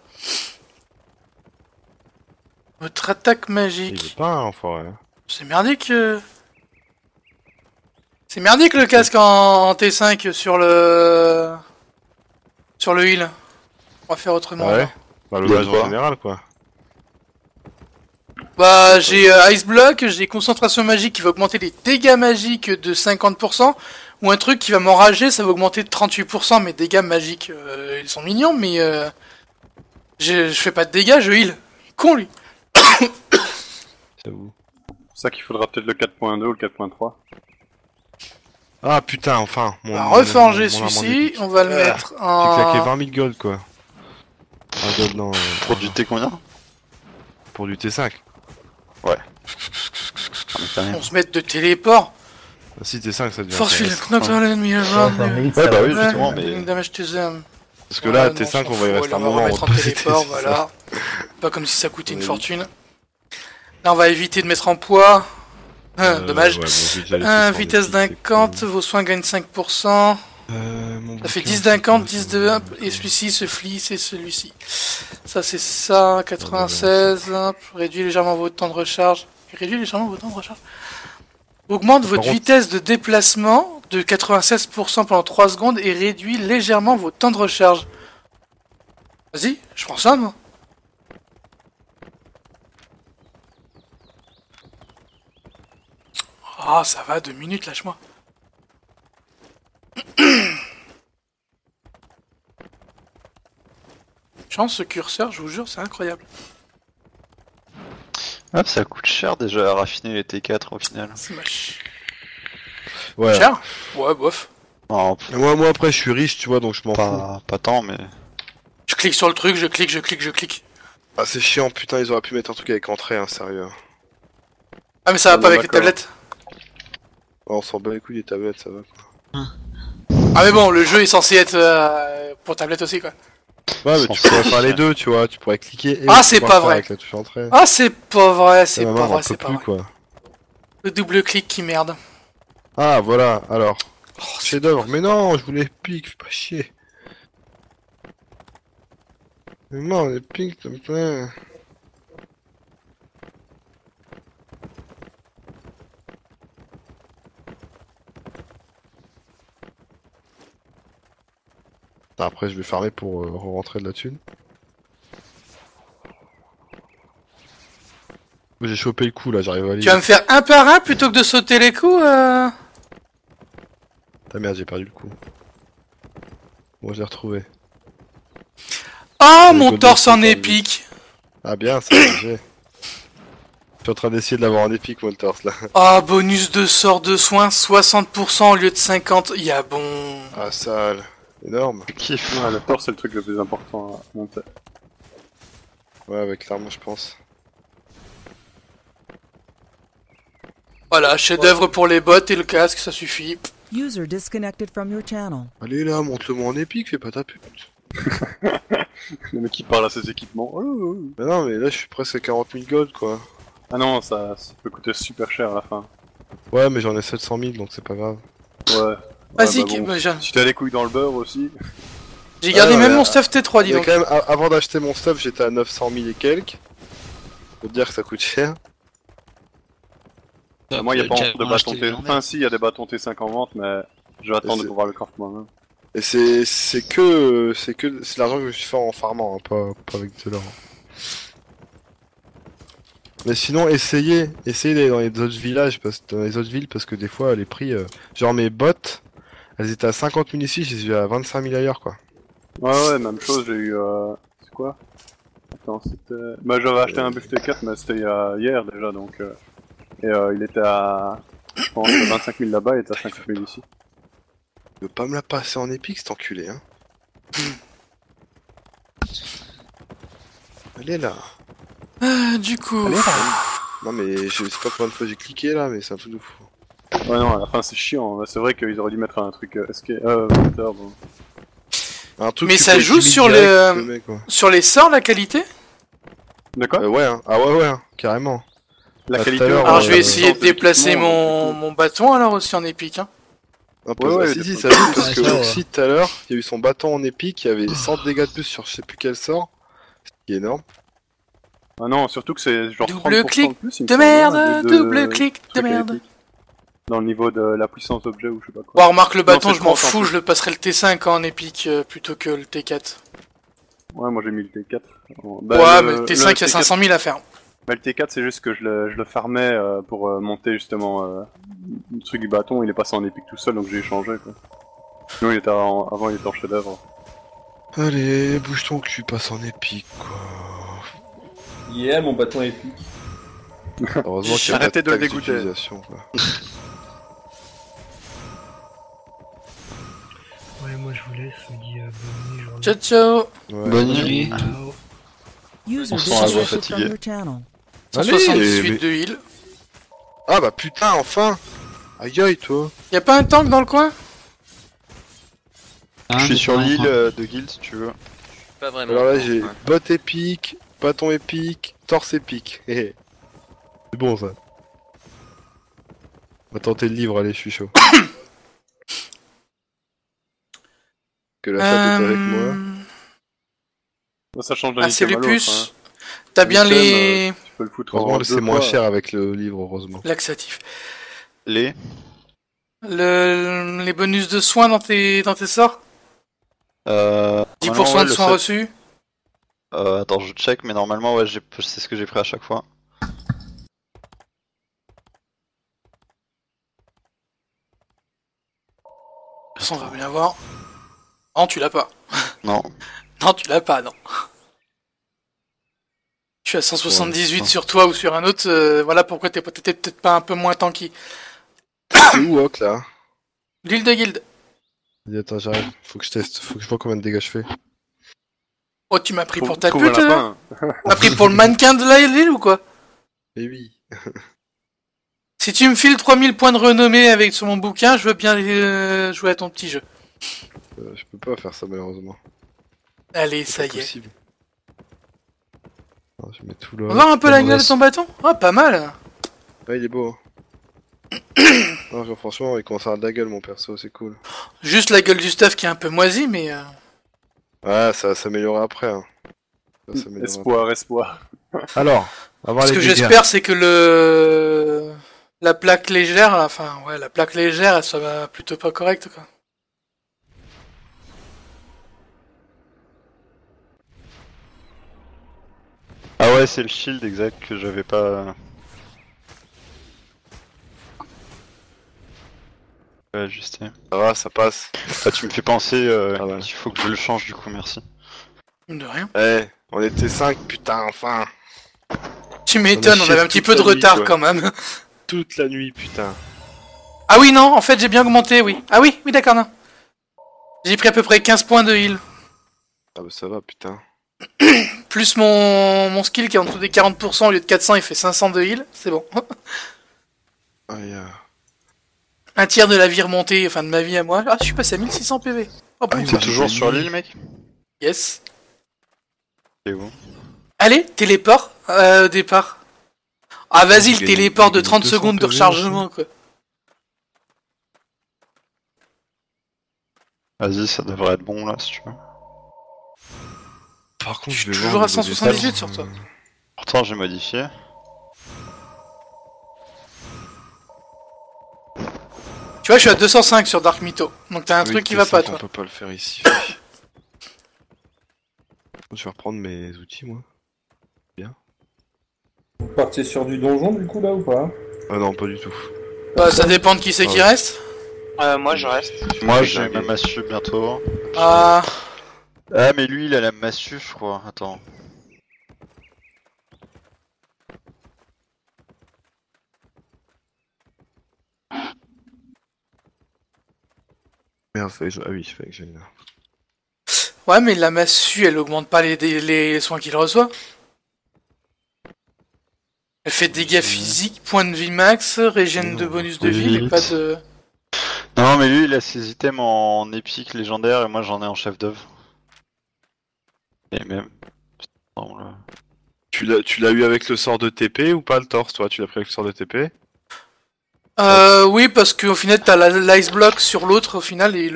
Votre attaque magique. Il est pas un enfoiré. Hein. C'est merdique. C'est merdique le casque en T5 sur le heal. On va faire autrement. Ouais. Alors. Bah le mage en général quoi. Bah j'ai Ice Block, j'ai concentration magique qui va augmenter les dégâts magiques de 50%, ou un truc qui va m'enrager, ça va augmenter de 38% mes dégâts magiques. Ils sont mignons mais je fais pas de dégâts, je heal. Con lui. J'avoue. C'est ça qu'il faudra peut-être le 4.2 ou le 4.3. Ah putain, enfin. On va reforger celui-ci, on va le mettre en... J'ai claqué 20 000 gold quoi. Un gold non. Pour du T combien? Pour du T5. Ouais. On se met de téléport. Ah, si T5 ça devient. Force field, knock down l'ennemi around. Ouais bah oui justement mais... Damage to them. Parce que là T5 on va y rester un moment. On va remettre en téléport, voilà. Pas comme si ça coûtait une fortune. Là on va éviter de mettre en poids. Dommage. Ouais, vitesse d'incante, vos soins gagnent 5%. Ça fait 10 d'incante, 10 de up, et celui-ci, ce fli, c'est celui-ci. Ça c'est ça, 96, hop, réduit légèrement votre temps de recharge. Réduit légèrement votre temps de recharge. Augmente votre vitesse de déplacement de 96% pendant 3 secondes et réduit légèrement votre temps de recharge. Vas-y, je prends ça moi. Ah, ça va, 2 minutes, lâche-moi. Chance, ce curseur, je vous jure, c'est incroyable. Ah, ça coûte cher déjà à raffiner les T4 au final. C'est moche. Ouais. Cher? Ouais, bof. Non, moi après je suis riche tu vois donc je m'en fous. Pas tant mais... Je clique sur le truc, je clique. Ah c'est chiant putain ils auraient pu mettre un truc avec entrée hein sérieux. Ah mais ça va pas avec les tablettes. Ouais, on s'en bat les couilles des tablettes ça va quoi. Ah mais bon le jeu est censé être pour tablette aussi quoi. Ouais mais tu pourrais faire les deux tu vois, tu pourrais cliquer et ah c'est pas vrai. Avec la touche entrée. Ah c'est pas vrai, c'est pas vrai, c'est pas vrai. Quoi. Le double clic qui merde. Ah voilà alors. Chef d'œuvre, mais non je voulais pique, fais pas chier. Mais non les piques s'il te plaît. Après je vais farmer pour rentrer de la thune. J'ai chopé le coup là, j'arrive à aller. Tu vas me faire un par un plutôt que de sauter les coups Ta merde, j'ai perdu le coup. Bon, j'ai retrouvé. Oh mon torse en épique. Ah bien, ça j'ai. Je suis en train d'essayer de l'avoir en épique moi le torse là. Ah bonus de sort de soins, 60% au lieu de 50, il y a bon. Ah sale. Énorme. Kiff. Ouais, le torse c'est le truc le plus important à monter. Ouais, avec l'arme, je pense. Voilà, chef-d'œuvre pour les bottes et le casque, ça suffit. User disconnected from your channel. Allez là, monte-le-moi en épique, fais pas ta pute. Le mec qui parle à ses équipements. Mais non, mais là je suis presque à 40 000 gold quoi. Ah non, ça peut coûter super cher à la fin. Ouais, mais j'en ai 700 000 donc c'est pas grave. Ouais. Vas-y, si t'as les couilles dans le beurre aussi. J'ai gardé même mon stuff T3, dis donc. Quand même, avant d'acheter mon stuff, j'étais à 900 000 et quelques. Faut te dire que ça coûte cher. Moi, y'a pas encore de bâton T. Enfin, si, y'a des bâtons T5 en vente, mais je vais attendre de voir le craft moi-même. Et c'est l'argent que je fais en farmant, hein, pas avec de l'or. Mais sinon, essayez d'aller dans les autres villages, dans les autres villes, parce que des fois, les prix, genre mes bottes, elles étaient à 50 000 ici, je les ai vues à 25 000 ailleurs, quoi. Ouais, même chose, j'ai eu, c'est quoi? Attends, c'était... Bah, j'avais acheté un buff T4, mais c'était hier déjà, donc, et il était à, je pense, 25 000 là-bas, il était à 50 000 ici. Il veut pas me la passer en épique, cet enculé, hein. Elle est là. Du coup... Non mais je sais pas combien de fois j'ai cliqué là, mais c'est un truc de fou. Ouais non, à la fin c'est chiant, c'est vrai qu'ils auraient dû mettre un truc bon. Un truc Mais que ça tu joue peux sur direct, le... mec, quoi. sur les sorts, la qualité? D'accord. Ouais, hein. Ah ouais, hein, carrément. La À qualité... tout à l'heure, Alors je vais essayer de c'est déplacer l'équipement, mon bâton alors aussi en épique. Hein. Ah, Ouais, si, des ça fois. joue parce Ouais, que ça, ouais. aussi tout à l'heure, il y a eu son bâton en épique, il y avait 100 de dégâts de plus sur je sais plus quel sort. Ce qui est énorme. Ah non, surtout que c'est genre Double 30% clic de plus, il me de semble, merde, hein, double clic de trucs merde. épiques. Dans le niveau de la puissance d'objet ou je sais pas quoi. Bon, remarque le bâton, c'est je m'en 30 en fous, plus. je le passerai le T5 en épique plutôt que le T4. Ouais, moi j'ai mis le T4. Ouais, mais le T5 il y a 500 000 à faire. Bah, le T4 c'est juste que je le farmais pour monter justement le truc du bâton, il est passé en épique tout seul donc j'ai échangé quoi. Sinon avant il était en chef d'œuvre. Allez, bouge ton cul, passe en épique quoi. Yeah, mon bâton épique. Heureusement qu'il y a Arrêtez pas de le taxe dégoûter. d'utilisation, quoi. Ouais, moi je vous laisse, je vous dis bonne nuit, journée. Ciao ciao. Ouais. Bonne nuit. Ciao. User On se sent à voix disconnected from fatigué. your channel. 178 mais- de heal. Ah bah putain, enfin. Aïe aïe toi. Y'a pas un tank dans le coin? Hein, Je suis c'est sur pas un l'île point. de Guild si tu veux. Pas vraiment. Alors là j'ai Ouais. botte épique, bâton épique, torse épique. Hé, c'est bon ça. On va tenter le livre, allez, je suis chaud. Que la chatte est avec moi. Ça change d'un Ah, c'est item les à l'autre, puces. hein. T'as bien L'item, les... tu peux le foutre Heureusement en que c'est deux moins fois. cher avec le livre, heureusement. laxatifs. Les Les bonus de soins dans tes sorts? 10% ouais, de le soins seul- reçus? Attends, je check, mais normalement, ouais, c'est ce que j'ai pris à chaque fois. De toute façon, on va bien voir. Non, tu l'as pas. Non. Non, tu l'as pas, non. Je suis à 178 Ouais, sur toi ou sur un autre, voilà pourquoi t'es peut-être pas un peu moins tanky. C'est où, Hawk, là? L'île de guild. Dis, attends, j'arrive. Faut que je teste, faut que je vois combien de dégâts je fais. Oh, tu m'as pris pour ta Trouve un pute, là? lapin. T'as pris pour le mannequin de l'île ou quoi? Eh oui. Si tu me files 3000 points de renommée avec sur mon bouquin, je veux bien jouer à ton petit jeu. Je peux pas faire ça, malheureusement. Allez, C'est ça pas y est. possible. Alors, je mets tout là. On va voir un peu la gueule de ton bâton? Ah, pas mal. Ouais, il est beau. Hein. Non, genre, franchement, il commence à avoir de la gueule, mon perso, c'est cool. Juste la gueule du stuff qui est un peu moisi, mais... Ouais, ça va s'améliorer après. Hein. Ça va s'améliorer Espoir. après. Alors, on va voir Ce les que dégâts. j'espère, c'est que la plaque légère, enfin, ouais, la plaque légère, elle soit plutôt pas correcte, quoi. Ah ouais, c'est le shield exact que j'avais pas... ajusté. Ça va, ça passe. Ah, tu me fais penser Ah ouais. qu'il faut que je le change du coup, merci. De rien. Eh, on était 5, putain, enfin. Tu m'étonnes, on chié avait un petit peu de toute la nuit, retard quoi. quand même. Toute la nuit, putain. Ah oui, non, en fait, j'ai bien augmenté, oui. Ah oui, oui, d'accord, non. J'ai pris à peu près 15 points de heal. Ah bah ça va, putain. Plus mon skill qui est en dessous des 40%, au lieu de 400, il fait 500 de heal. C'est bon. Aïe. Un tiers de la vie remontée, enfin de ma vie à moi. Ah, je suis passé à 1600 PV. Oh, bon. T'es toujours sur l'île, mec? Yes. C'est où? Allez, téléport, départ. Ah, vas-y, le gagné- téléport de j'ai gagné 30 200 secondes de PV rechargement, quoi. Vas-y, ça devrait être bon là si tu veux. Par contre, Je je suis vais toujours voir à au niveau des 178 stats. sur toi. Pourtant, j'ai modifié. Tu vois, je suis à 205 sur Dark Mytho. Donc t'as un Oui, truc qui c'est va ça pas, qu'on toi. peut pas le faire ici. Je vais reprendre mes outils, moi. Bien. Vous partiez sur du donjon du coup là ou pas? Ah non, pas du tout. Ça dépend de qui c'est qui reste. Moi je reste. Moi j'ai ma massue bientôt. Ah. Ah mais lui il a la massue je crois, attends. Merde, ah oui, fallait que j'aille là. Ouais, mais la massue, elle augmente pas les soins qu'il reçoit. Elle fait dégâts physiques, points de vie max, régène de bonus de vie, mais pas de... Non mais lui il a ses items en épique légendaire et moi j'en ai en chef d'œuvre. Et même... Tu l'as eu avec le sort de TP ou pas le torse toi? Tu l'as pris avec le sort de TP? Oui, parce qu'au final t'as l'ice block sur l'autre au final et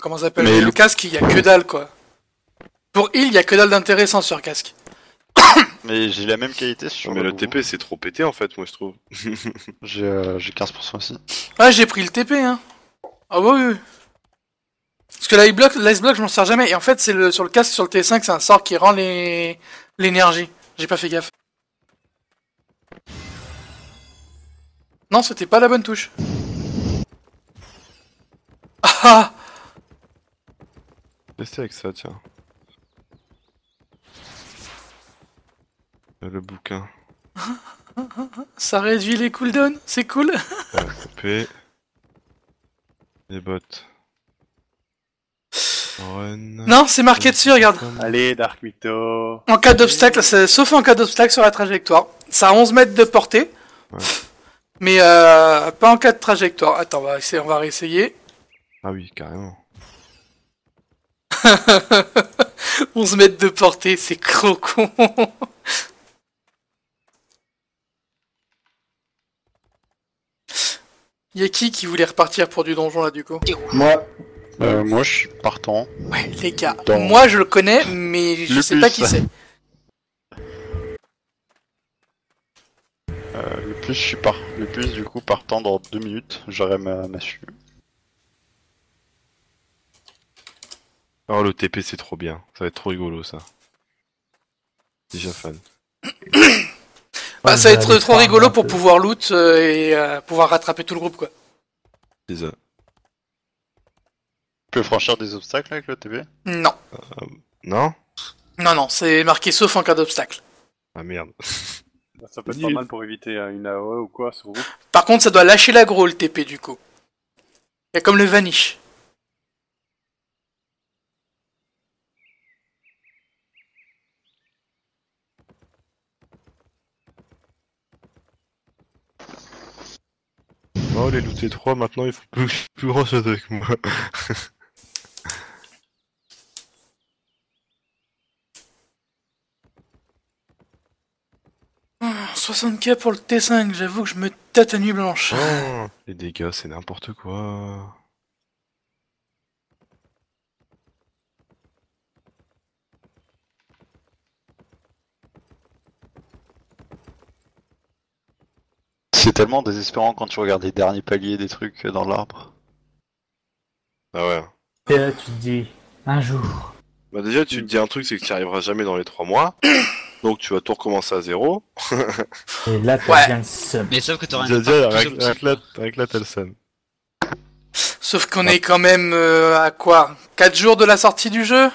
comment ça s'appelle, le casque, il y a que dalle quoi. Pour heal, il y a que dalle d'intéressant sur casque. Mais j'ai la même qualité sur mais le TP c'est trop pété en fait, moi je trouve. J'ai 15% aussi. Ouais, j'ai pris le TP hein. Ah bah oui. Parce que l'ice block je m'en sers jamais et en fait c'est sur le casque, sur le T5 c'est un sort qui rend l'énergie. J'ai pas fait gaffe. Non, c'était pas la bonne touche. Ah. Restez avec ça, tiens. Le bouquin. Ça réduit les cooldowns, c'est cool. TP. Les bottes. Run. Non, c'est marqué dessus, regarde. Allez, Dark Mytho. En cas d'obstacle, sauf en cas d'obstacle sur la trajectoire. Ça a 11 mètres de portée. Ouais. Mais pas en cas de trajectoire. Attends, on va réessayer. Ah oui, carrément. 11 mètres de portée, c'est trop con. Y'a qui voulait repartir pour du donjon là du coup? Moi. Moi je suis partant. Ouais, les gars, moi je le connais, mais je sais pas qui c'est. Le plus du coup partant dans 2 minutes, j'aurai ma massue. Oh le TP c'est trop bien, ça va être trop rigolo ça. Déjà fan. Bah, ça va être trop rigolo pour pouvoir loot et pouvoir rattraper tout le groupe quoi. C'est ça. Tu peux franchir des obstacles avec le TP? Non. Non? Non, c'est marqué sauf en cas d'obstacle. Ah merde. Ça peut être pas mal pour éviter une AOE ou quoi sur vous. Par contre, ça doit lâcher l'aggro le TP du coup. Il y a comme le vanish. Oh les looter 3 maintenant il faut plus grand chose avec moi. 60k pour le T5, j'avoue que je me tâte à nuit blanche. Oh, les dégâts c'est n'importe quoi. C'est tellement désespérant quand tu regardes les derniers paliers des trucs dans l'arbre. Ah ouais. Et là tu te dis, un jour. Bah déjà tu te dis un truc, c'est que tu n'y arriveras jamais dans les 3 mois. Donc tu vas tout recommencer à zéro. Et là t'as bien le seum. Mais sauf que t'auras avec la t'as le seum. Sauf qu'on est quand même à quoi, 4 jours de la sortie du jeu?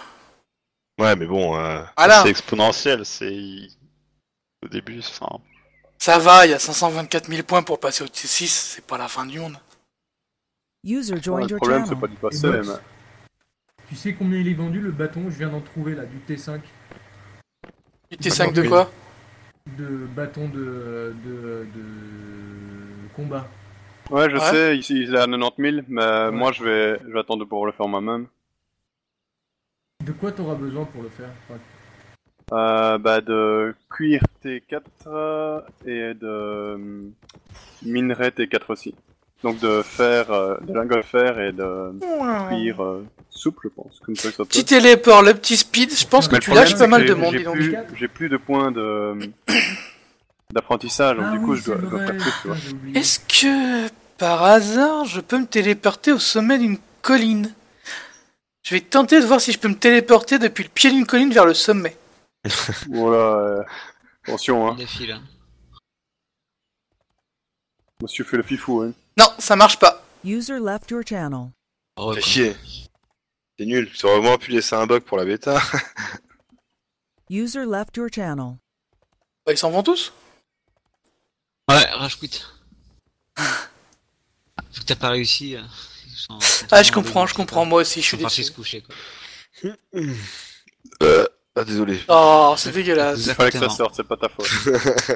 Ouais mais bon... Voilà. C'est exponentiel, c'est... Au début, enfin... Ça va, il y a 524 000 points pour passer au T6, c'est pas la fin du monde. User joined Le your problème channel. c'est pas d'y passer, Et Box, mais... Tu sais combien il est vendu le bâton? Je viens d'en trouver là, du T5. Du T5 de quoi? De bâton de combat. Ouais, je sais, ici il est à 90 000, mais moi je vais attendre de pouvoir le faire moi-même. De quoi t'auras besoin pour le faire? Bah de cuir T4 et de minerai T4 aussi. Donc de fer, de lingot de fer et de cuir souple, je pense. Comme ça, Petit téléport, le petit speed, je pense que tu lâches pas mal de monde. J'ai plus de points d'apprentissage, donc du coup je dois faire plus, tu vois. Est-ce que par hasard je peux me téléporter au sommet d'une colline? Je vais tenter de voir si je peux me téléporter depuis le pied d'une colline vers le sommet. Voilà, attention, hein. Il défile. Hein. Monsieur fait le fifou, hein. Non, ça marche pas. User left your channel. Oh, Fais chier. C'est nul. Tu aurais vraiment pu laisser un bug pour la bêta. User left your channel. Bah, ils s'en vont tous. Ouais, rage quit. Vu que t'as pas réussi. Ah, je comprends, moi aussi, je suis parti déçu. se coucher, quoi. Ah, désolé. Oh, c'est dégueulasse. Il fallait que ça sorte, c'est pas ta faute.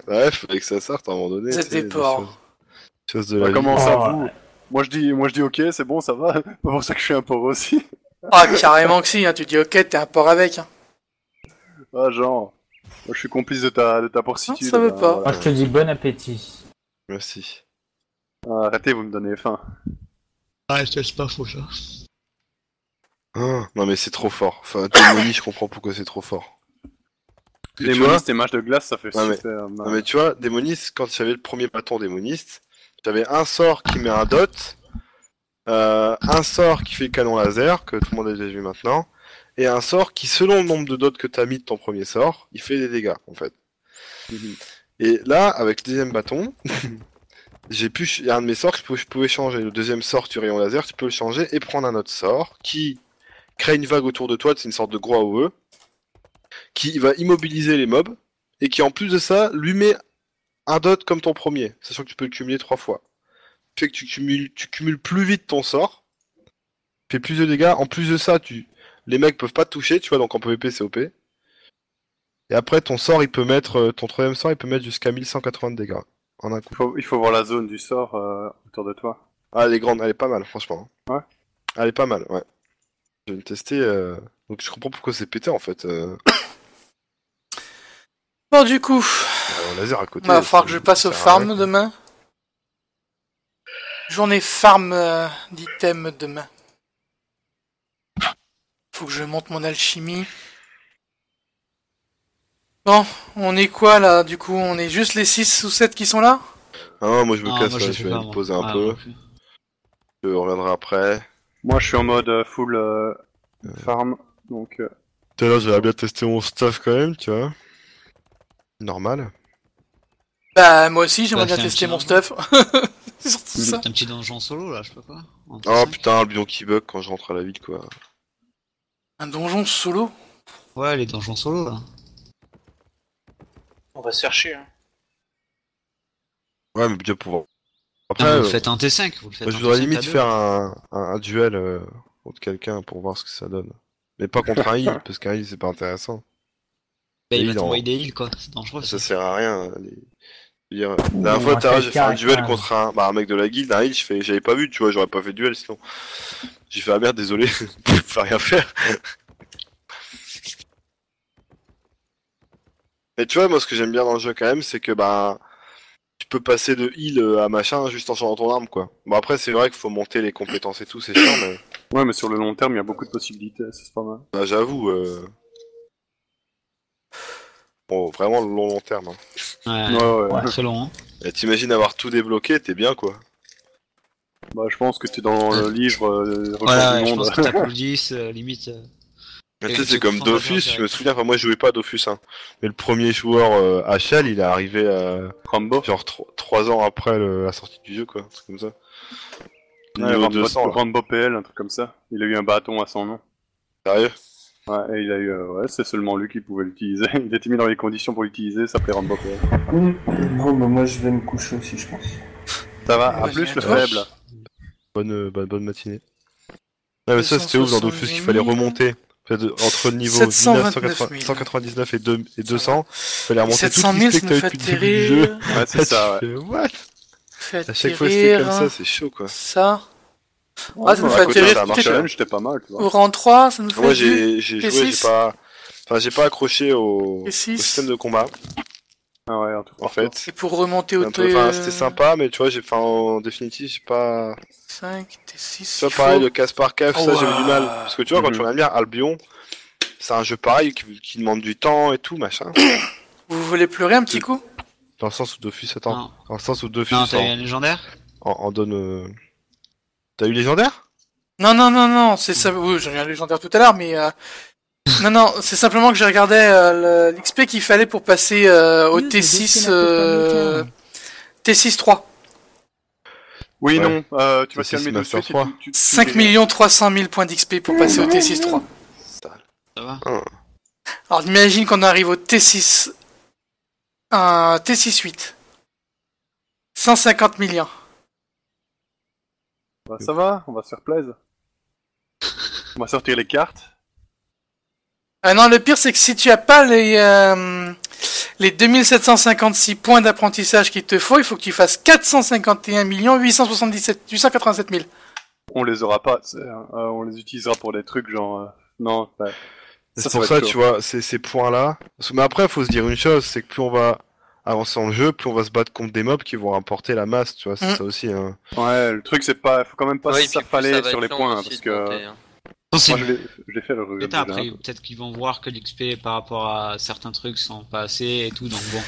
Ouais, fallait que ça sorte à un moment donné. Vous êtes des porcs. Chose de la vie. Comment ça, vous moi je dis ok, c'est bon, ça va. C'est pour ça que je suis un porc aussi. Ah, carrément que si, hein. Tu dis ok, t'es un porc avec. Hein. Ah, genre. Moi je suis complice de ta porcitude. Non, ça veut là, pas. voilà. Moi, je te dis bon appétit. Merci. Ah, arrêtez, vous me donnez faim. Ah, c'est pas faux, ça. Ah, non mais c'est trop fort. Enfin, Démonie, je comprends pourquoi c'est trop fort. Démoniste et mage de glace, ça fait non, super mal. Non mais tu vois, Démoniste, quand j'avais le premier bâton Démoniste, j'avais un sort qui met un dot, un sort qui fait canon laser, que tout le monde a déjà vu maintenant, et un sort qui, selon le nombre de dots que t'as mis de ton premier sort, il fait des dégâts, en fait. Et là, avec le deuxième bâton, il y a un de mes sorts que je pouvais changer. Le deuxième sort du rayon laser, tu peux le changer et prendre un autre sort qui crée une vague autour de toi, c'est une sorte de gros AOE, qui va immobiliser les mobs, et qui en plus de ça, lui met un dot comme ton premier, sachant que tu peux le cumuler 3 fois. Fait que tu cumules plus vite ton sort, tu fais plus de dégâts, en plus de ça, les mecs peuvent pas te toucher, tu vois, donc en PvP c'est OP. Et après ton sort, ton troisième sort, il peut mettre jusqu'à 1180 de dégâts, en un coup. Il faut voir la zone du sort autour de toi. Ah, elle est grande, elle est pas mal, franchement. Ouais. Elle est pas mal, ouais. Je vais me tester, donc je comprends pourquoi c'est pété en fait. Bon, du coup, laser à côté. va falloir que je passe au ça sert à farm rien. demain. Journée farm d'items demain. Faut que je monte mon alchimie. Bon, on est quoi là du coup? On est juste les 6 ou 7 qui sont là? Ah, moi je me Ah, casse, moi, là, je je fais vais pas, me moi. poser un Ah, peu. non plus. Je reviendrai après. Moi je suis en mode full farm, donc... Tout à l'heure j'avais bien testé mon stuff quand même, tu vois. Normal. Bah moi aussi j'aimerais Bah, bien c'est un tester petit mon donjon. stuff. C'est surtout ça. C'est un petit donjon solo là, je sais pas quoi. En Oh T5. putain, le bidon qui bug quand je rentre à la ville quoi. Un donjon solo? Ouais, les donjons solo là. On va se chercher. Hein. Ouais, mais bien pour... Après, Ah, vous le faites en T5, vous le faites moi, je en voudrais T5 limite à deux. faire un duel contre quelqu'un pour voir ce que ça donne. Mais pas contre un heal, parce qu'un heal c'est pas intéressant. Bah, il Les va heals, t'envoyer des heals quoi, c'est dangereux. Ça sert à rien. Je veux dire, la Ouh, dernière fois, on Tara, fait j'ai fait un duel caractère. contre un mec de la guilde, un heal, j'avais pas vu, tu vois, j'aurais pas fait de duel sinon. J'ai fait ah merde, désolé, je peux rien faire. Mais tu vois, moi ce que j'aime bien dans le jeu quand même, c'est que bah tu peux passer de heal à machin juste en changeant ton arme quoi. Bon après c'est vrai qu'il faut monter les compétences et tout, c'est chiant mais. Ouais, mais sur le long terme, il y a beaucoup de possibilités, c'est pas mal. Bah j'avoue. Bon, vraiment le long terme. Hein. Ouais, très long. Hein. Et t'imagines avoir tout débloqué, t'es bien quoi. Bah je pense que t'es dans le livre record Voilà, du je monde. pense que t'as plus 10, limite. Mais tu sais, c'est comme Dofus, je me souviens, enfin moi je jouais pas à Dofus, hein. Mais le premier joueur HL, il est arrivé genre 3 ans après la sortie du jeu, quoi, un truc comme ça. Ouais, Niveau 200, là. Rambo PL, un truc comme ça. Il a eu un bâton à son nom. Sérieux? Ouais, et il a eu, ouais, c'est seulement lui qui pouvait l'utiliser. Il était mis dans les conditions pour l'utiliser, ça s'appelait Rambo PL. Bon, bah moi je vais me coucher aussi, je pense. Ça va, à plus le faible. Bonne matinée. Ouais, mais ça c'était ouf dans Dofus qu'il fallait remonter. Entre le niveau 199 et 200, il fallait remonter toutes les listes que t'avais depuis le début du jeu. Ouais, c'est ça, ouais. What? Faites À chaque fois c'était comme ça, c'est chaud quoi. Ça. Ouais, ça nous fait atterrir. Ça a marché, j'étais pas mal, tu vois. Au rang 3, ça nous fait. Moi j'ai joué, j'ai pas accroché au P6. système de combat. Ah ouais, en fait. Et pour remonter au c'était sympa, mais tu vois, en définitive, j'ai pas. 5, T6. Ça pareil, le casse par cave, ça j'ai eu du mal. Parce que tu vois, quand tu regardes bien Albion, c'est un jeu pareil qui demande du temps et tout, machin. Vous voulez pleurer un petit coup? Dans le sens où Dofus, attends. Non. Dans le sens où Dofus. Non, t'as eu un légendaire? En donne. T'as eu légendaire? Non, c'est ça. Oui, j'en ai eu un légendaire tout à l'heure, mais Non, c'est simplement que j'ai regardé l'XP qu'il fallait pour passer au T6 T6-3. Oui, Ouais. non, tu vas te calmer de Master suite. 3. 5 300 000 points d'XP pour passer au T6-3. Ça va. Alors imagine qu'on arrive au T6... Un T6-8. 150 millions. Bah, ça va, on va se faire plaisir. On va sortir les cartes. Ah non, le pire c'est que si tu as pas les 2756 points d'apprentissage qu'il te faut, il faut que tu fasses 451 887 000. On les aura pas, on les utilisera pour des trucs genre... non, bah, C'est ça pour va ça, être chaud. tu vois, ces points-là. Mais après, faut se dire une chose, c'est que plus on va avancer dans le jeu, plus on va se battre contre des mobs qui vont rapporter la masse, tu vois, c'est ça aussi. Hein. Ouais, le truc c'est pas... Faut quand même pas Ouais, et puis plus ça s'affaler va sur les être long points, aussi parce de que... monter, hein. Moi je l'ai fait le Peut-être après, peut-être qu'ils vont voir que l'XP par rapport à certains trucs sont pas assez et tout, donc bon.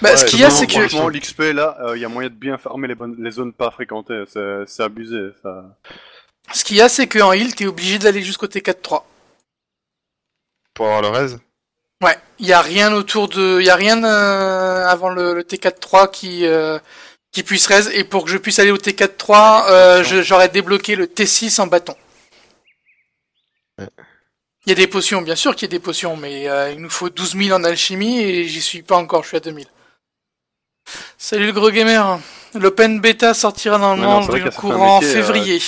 Bah, ce qu'il y a, c'est que... Franchement, l'XP là, il y a moyen de bien farmer les zones pas fréquentées, c'est abusé, ça... Ce qu'il y a, c'est qu'en heal, t'es obligé d'aller jusqu'au T4-3. Pour avoir le raise. Ouais, il y a rien autour de... Il y a rien avant le T4-3 qui puisse raise, et pour que je puisse aller au T4-3, j'aurais débloqué le T6 en bâton. Ouais. Il y a des potions, bien sûr qu'il y a des potions, mais il nous faut 12 000 en alchimie, et j'y suis pas encore, je suis à 2000. Salut le gros gamer. L'open beta sortira normalement le courant février.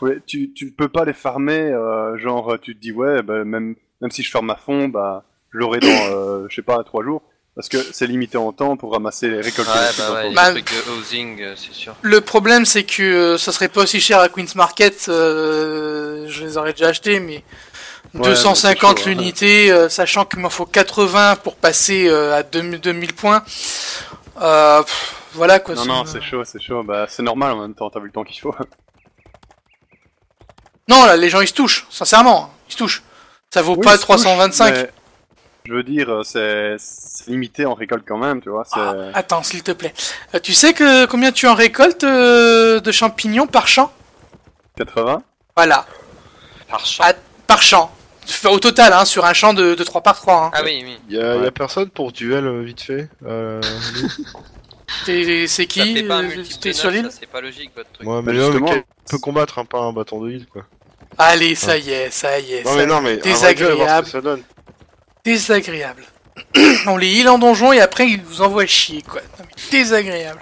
Ouais, tu ne peux pas les farmer, genre tu te dis ouais, bah, même si je farme à fond, bah je l'aurai dans, je sais pas, 3 jours. Parce que c'est limité en temps pour ramasser les récoltes. Ouais, bah ouais, les trucs de housing, c'est sûr. Le problème, c'est que ça serait pas aussi cher à Queen's Market, je les aurais déjà achetés, mais Ouais, 250 mais c'est chaud, l'unité, sachant qu'il m'en faut 80 pour passer à 2000 points. Voilà quoi. Non, c'est chaud, bah c'est normal en même temps, t'as vu le temps qu'il faut. Non, là, les gens ils se touchent, sincèrement, ils se touchent. Ça vaut pas 325. Mais, je veux dire, c'est limité en récolte quand même, tu vois. Attends, s'il te plaît. Tu sais que combien tu en récoltes de champignons par champ? 80. Voilà. Par champ. Par champ. Au total, hein, sur un champ de 3 par 3. Hein. Ah oui, oui. Y a personne pour duel vite fait. C'est qui? T'es sur l'île? C'est pas logique votre truc. Ouais, mais là, on peut combattre, hein, pas un bâton de heal, quoi. Allez, ça y est. Non, mais désagréable. Désagréable. On les heal en donjon et après ils vous envoient chier, quoi. Non, mais désagréable.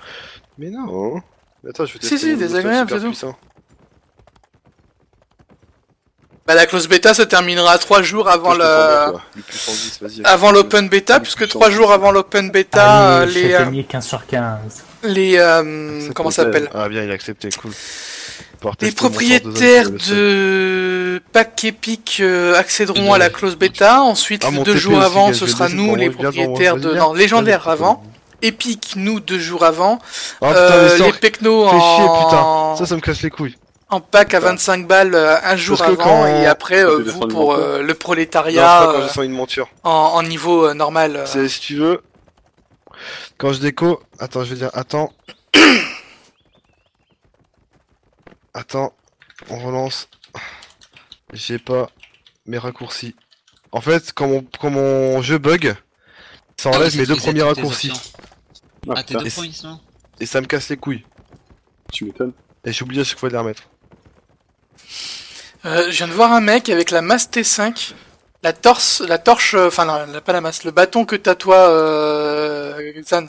Mais non. Attends, je vais tester. Si, désagréable, c'est tout. Puissant. Bah, la close bêta se terminera 3 jours avant avant l'open bêta, puisque 3 jours avant l'open bêta, Allez, 15 sur 15. Comment ça s'appelle? Ah bien, il a accepté, cool. Les propriétaires de pack Epic accéderont à la close bêta. Ensuite, 2 jours avant, ce sera nous, les propriétaires de... Non, légendaire avant. Epic, nous, 2 jours avant. Les Pecnos Ça me casse les couilles. En pack à 25 balles un jour avant, et après, vous, pour le prolétariat, quand je sens une monture. en niveau normal. C'est, si tu veux, quand je déco... Attends, je vais dire, attends, on relance. J'ai pas mes raccourcis. En fait, quand mon jeu bug, ça enlève mes 2 premiers raccourcis. Tes 2 points, non? Et ça me casse les couilles. Tu m'étonnes. Et j'oublie à chaque fois de les remettre. Je viens de voir un mec avec la masse T5, la torche, enfin non, pas la masse, le bâton que t'as toi, Xan.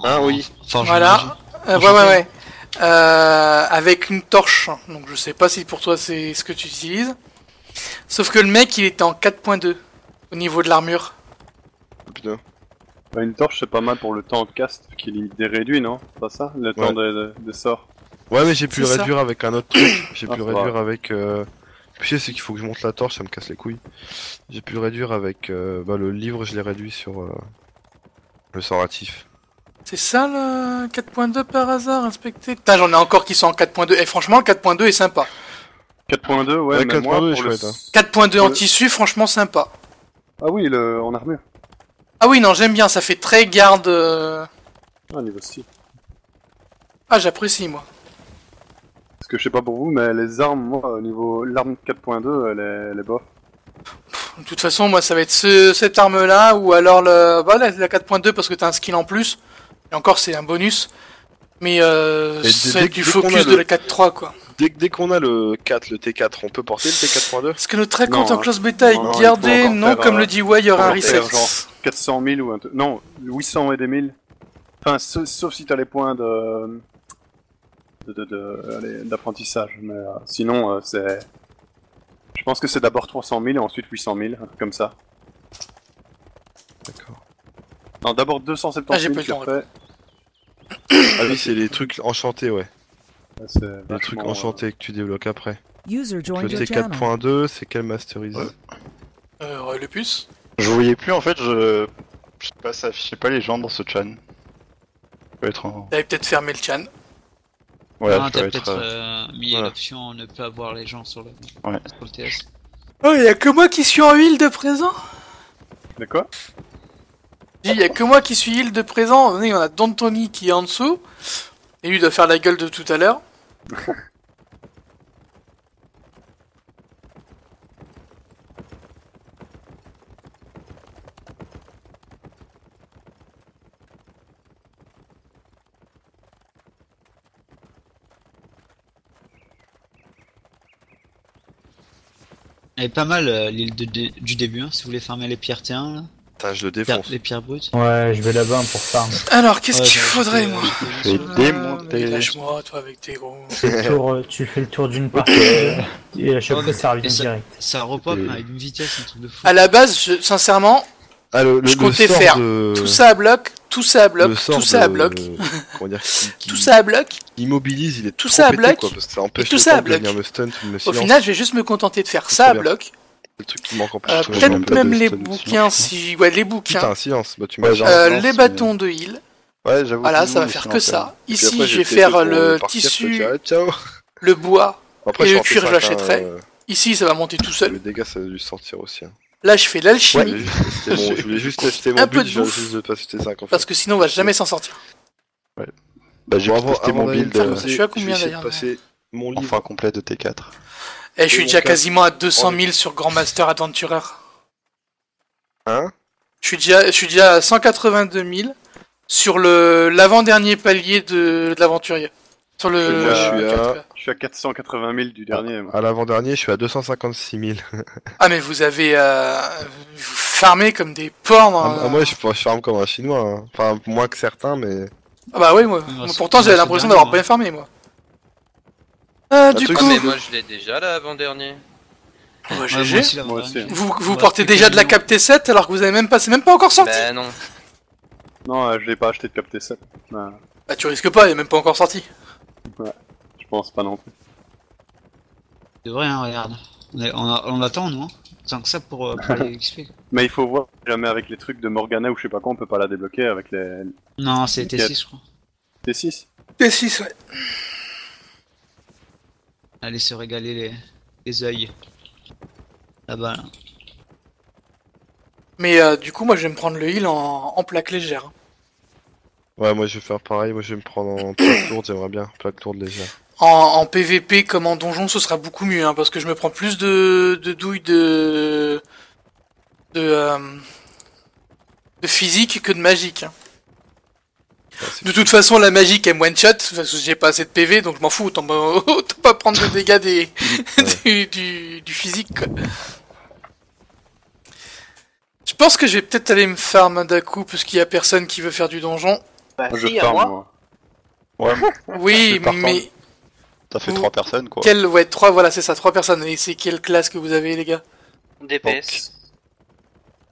Ah oui. Voilà. Ouais. Avec une torche, donc je sais pas si pour toi c'est ce que tu utilises. Sauf que le mec il était en 4.2 au niveau de l'armure. Putain. Bah, une torche c'est pas mal pour le temps de cast qui est réduit, non? C'est pas ça? Le temps de sort. Ouais, mais j'ai pu le réduire avec un autre truc. J'ai pu le réduire vrai. avec. Le pire, c'est qu'il faut que je monte la torche, ça me casse les couilles. J'ai pu le réduire avec. Le livre, je l'ai réduit sur le sort actif. C'est ça le 4.2 par hasard, inspecté? Putain, j'en ai encore qui sont en 4.2. Et franchement, le 4.2 est sympa. 4.2, ouais, mais moi, pour le... 4.2 en tissu, franchement sympa. Ah oui, en armure. Ah oui, non, j'aime bien, ça fait très garde. Ah, niveau style. Ah, j'apprécie, moi. Parce que je sais pas pour vous, mais les armes, moi, au niveau l'arme 4.2, elle est bof. De toute façon, moi, ça va être cette arme-là, ou alors la 4.2 parce que t'as un skill en plus. Et encore, c'est un bonus. Mais ça va être du focus de la 4.3, quoi. Dès qu'on a le 4, le T4, on peut porter le T4.2? Est-ce que le trait compte en close bêta est gardé? Non, comme le dit Way, il y aura un reset. Genre 400 000 ou un truc. Non, 800 et des 1000. Enfin, sauf si t'as les points d'apprentissage. Mais sinon, c'est. Je pense que c'est d'abord 300 000 et ensuite 800 000, un truc comme ça. D'accord. Non, d'abord 270 000, puis après. Ah oui, c'est les trucs enchantés, ouais. Les trucs vachement, enchantés que tu débloques après. User Le joined your channel. T4.2, c'est quel masterise? Le puce. Je voyais plus en fait, je sais pas, ça affichait pas les gens dans ce chan. Ça peut être en... T'avais peut-être fermé le chan. Ouais, Non, je t'as dois peut-être être. mis voilà. l'option ne peut avoir les gens sur le TS. Oh, y a que moi qui suis en heal de présent. De quoi? Y a que moi qui suis heal de présent. On a Don Tony qui est en dessous. Et lui doit faire la gueule de tout à l'heure. Elle est pas mal l'île du début, hein, si vous voulez farmer les pierres T1 là. Putain, je le défonce. Les pierres brutes. Ouais, je vais là-bas pour farm. Alors, qu'est-ce qu'il faudrait, moi? Je vais démonter. Lâche-moi, toi, avec tes gros. Tu fais le tour d'une partie et à chaque fois ça revient direct. Ça repop avec une vitesse, un truc de fou. À la base, sincèrement, je comptais faire tout ça à bloc, tout ça à bloc, tout ça à bloc. Tout ça à bloc. Immobilise, il est tout ça à bloc. Quoi, parce que ça empêche tout ça à bloc. Me stun, me Au final, je vais juste me contenter de faire ça à bloc. Le truc qui manque en plus. Peut-être même les bouquins, si. Ouais, les bouquins. Putain, silence. Bah, tu les bâtons de heal. Ouais, j'avoue. Voilà, ça va faire que ça. Ici, je vais faire le tissu, le bois et le cuir, je l'achèterai. Ici, ça va monter tout seul. Le dégât, ça va dû sortir aussi. Là, je fais l'alchimie. Je voulais juste tester mon build, je juste de pas tester 5 en fait. Parce que sinon, on va jamais s'en sortir. Ouais. Bah, j'ai testé mon build. Je suis à combien d'ailleurs? Mon livre enfin complet de T4. Et je suis déjà quasiment à 200 000 sur Grand Master Adventurer. Hein? Je suis déjà à 182 000 sur l'avant-dernier palier de l'aventurier. Sur le. Je suis à 480 000 du dernier. À l'avant-dernier, je suis à 256 000. Ah, mais vous avez vous farmez comme des porcs. Moi, je farme comme un chinois. Hein. Enfin, moins que certains, mais. Ah, bah oui, moi. Pourtant, j'avais l'impression d'avoir bien farmé, moi. Du coup. Mais moi, je l'ai déjà là avant-dernier. Ouais, GG. Vous portez déjà de la cap T7 alors que vous avez c'est même pas encore sorti. Bah non. Non, je l'ai pas acheté de cap T7. Bah tu risques pas, il est même pas encore sorti. Ouais, je pense pas non plus. C'est vrai, hein, regarde. On attend, nous, hein. Tant que ça pour les XP. Mais il faut voir, jamais avec les trucs de Morgana ou je sais pas quoi, on peut pas la débloquer avec les... Non, c'est T6, je crois. T6 T6, ouais. Allez se régaler les yeux. Là-bas, là. Mais du coup, moi, je vais me prendre le heal en plaque légère. Ouais, moi, je vais faire pareil. Moi, je vais me prendre en plaque lourde, j'aimerais bien. Plaque lourde légère. En PVP comme en donjon, ce sera beaucoup mieux, hein, parce que je me prends plus de douilles de physique que de magique. Hein. De toute façon, la magique elle me one shot, parce que j'ai pas assez de PV, donc je m'en fous, autant pas prendre de dégâts du physique, quoi. Je pense que je vais peut-être aller me farm d'un coup, parce qu'il y a personne qui veut faire du donjon. Bah, je farm, moi. Ouais. Oui, mais... T'as fait 3 personnes, quoi. Ouais, 3, voilà, c'est ça, 3 personnes. Et c'est quelle classe que vous avez, les gars? DPS.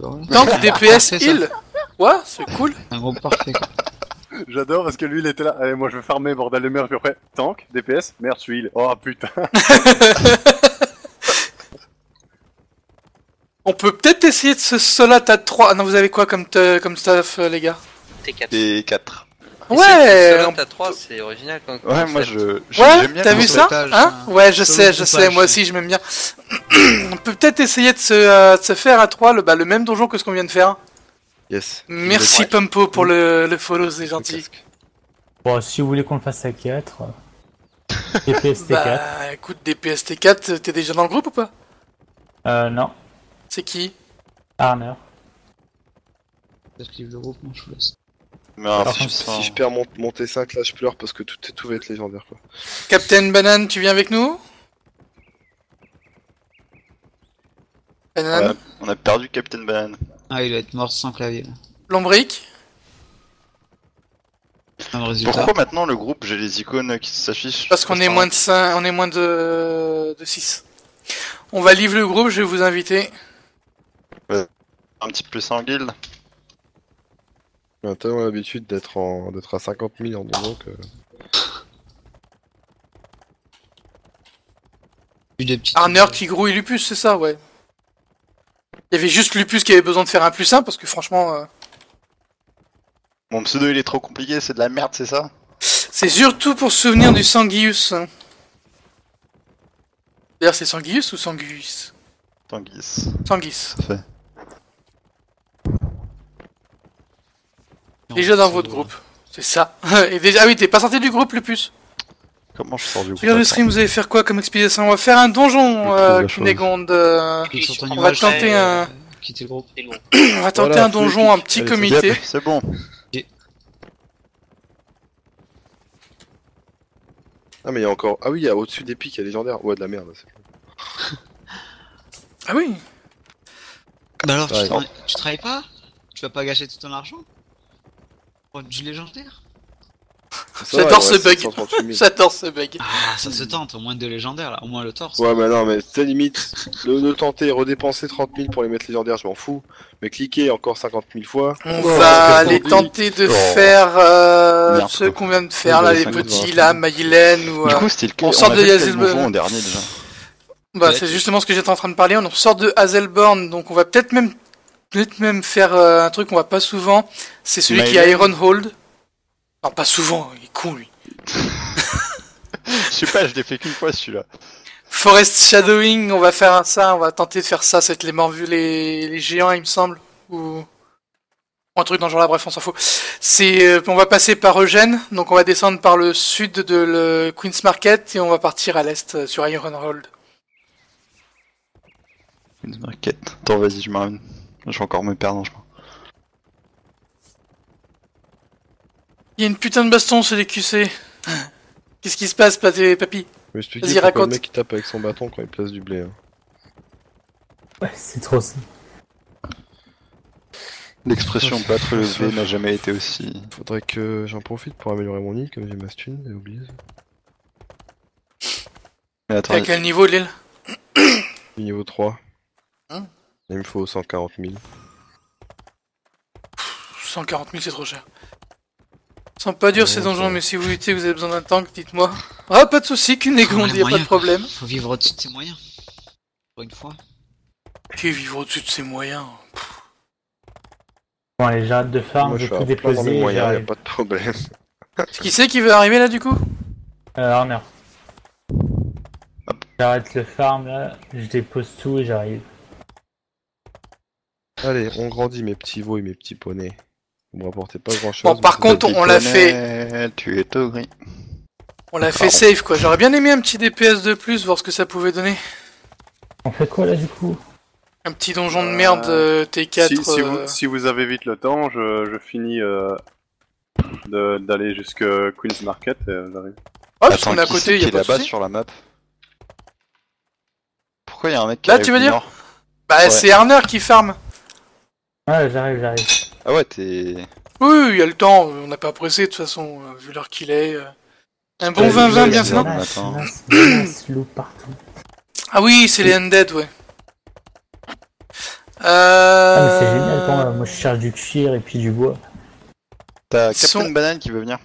Tank, DPS, heal. Ouais, c'est cool. Un gros parfait, quoi. J'adore parce que lui il était là, allez moi je vais farmer bordel de merde, puis après, tank, DPS, merde je suis heal. Oh putain. On peut peut-être essayer de se solat à 3. Ah non, vous avez quoi comme stuff, les gars? T4. T4. Ouais! Solo à 3, c'est original quand Ouais, moi Ouais, j'aime bien t'as vu ça? Hein? Ouais, je sais, moi aussi je m'aime bien. On peut peut-être essayer de se faire à 3 le même donjon que ce qu'on vient de faire. Yes. Merci Pumpo pour le follow, c'est gentil. Bon, si vous voulez qu'on le fasse à 4, DPS T4. Bah écoute, DPS T4, t'es déjà dans le groupe ou pas? Non. C'est qui? Arner. J'active le groupe, mon choulesse. Mais Alors, si je perds mon T5 là, je pleure parce que tout va être légendaire quoi. Captain Banane, tu viens avec nous? Banane? On a perdu Captain Banane. Ah, il doit être mort sans clavier. Là. Lombric? Pourquoi maintenant le groupe, j'ai les icônes qui s'affichent? Parce qu'on est moins de 5, on est moins de 6. On va livre le groupe, je vais vous inviter. Ouais. Un petit peu plus en guilde. On a tellement l'habitude d'être à 50 000 en donjon que... Arner qui grouille Lupus, c'est ça, ouais. Il y avait juste Lupus qui avait besoin de faire un plus 1 parce que franchement... Mon pseudo il est trop compliqué, c'est de la merde, c'est ça? C'est surtout pour se souvenir du Sanguius. D'ailleurs, c'est Sanguius ou Sanguius? Sanguis. Sanguis. Fait. Déjà dans votre groupe. C'est ça. Et déjà... Ah oui, t'es pas sorti du groupe, Lupus? Comment je sors du groupe? Regarde le stream, vous allez faire quoi comme expédition? On va faire un donjon, Cunégonde. On va tenter un... Quitter le groupe. On va tenter un donjon, un petit comité. C'est bon. Ah mais il y a encore... Ah oui, il y a au-dessus des pics, il y a légendaire. Ouais, de la merde. Ah oui. Bah alors, tu travailles pas? Tu vas pas gâcher tout ton argent? Pour du légendaire? J'adore ce bug. J'adore ce bug. Ah, ça se tente, au moins 2 légendaires là, au moins le torse. Ouais, mais non, mais c'est limite. Le tenter, redépenser 30 000 pour les mettre légendaires, je m'en fous. Mais cliquer encore 50 000 fois. On va aller tenter de faire ceux qu'on vient de faire là, les petits là, Maïlen ou. Du coup, c'était on sort de Hazelborn en dernier déjà. Bah, c'est justement ce que j'étais en train de parler. On sort de Hazelborn, donc on va peut-être même faire un truc qu'on va pas souvent. C'est celui qui a Ironhold. Non, pas souvent, il est con lui. Je sais pas, je l'ai fait qu'une fois celui-là. Forest Shadowing, on va faire ça, on va tenter de faire ça, c'est les morts vus, les géants, il me semble. Ou un truc dans ce genre là, bref, on s'en fout. On va passer par Eugène, donc on va descendre par le sud de le Queen's Market et on va partir à l'est sur Ironhold. Queen's Market. Attends, vas-y, je m'arrête. Je vais encore me perdre, je crois. Il y a une putain de baston chez les QC. Qu'est-ce qui se passe, papy? Vas-y, raconte. Le mec qui tape avec son bâton quand il place du blé. Hein. Ouais, c'est trop ça. L'expression battre le blé n'a jamais été aussi... Faudrait que j'en profite pour améliorer mon nid, comme j'ai ma stun, j'ai oublié. Mais attends, à quel niveau, l'île? Niveau 3. Il me faut 140 000. 140 000, c'est trop cher. Sans pas dur ces donjons, mais si vous luttez, vous avez besoin d'un tank, dites-moi. Ah, pas de soucis, Cunégonde, y'a pas de problème. Faut vivre au-dessus de ses moyens. Pour une fois. Qui vivre au-dessus de ses moyens? Bon, allez, j'arrête de farm, je vais tout déposer. Y'a pas de problème. Qui c'est qui veut arriver là du coup? Arner. J'arrête le farm là, je dépose tout et j'arrive. Allez, on grandit mes petits veaux et mes petits poneys. Vous me rapportez pas grand chose. Bon, par contre, on l'a fait. Tu es tout gris. On l'a fait safe quoi. J'aurais bien aimé un petit DPS de plus, voir ce que ça pouvait donner. On fait quoi là du coup? Un petit donjon de merde T4. Si vous avez vite le temps, je finis d'aller jusque Queen's Market et j'arrive. Oh, parce qu'on est à côté, il y a pas de soucis. Sur la map. Pourquoi il y a un mec qui là, tu veux dire? Bah, ouais. C'est Arner qui farm. Ouais, j'arrive. Ah ouais, t'es... Oui, il y a le temps, on n'a pas pressé de toute façon, vu l'heure qu'il est. Un bon 20-20 bien sinon. Loup partout. Ah oui, c'est les undead, ouais. Ah mais c'est génial quand même, moi je cherche du cuir et puis du bois. T'as Captain Banane qui veut venir.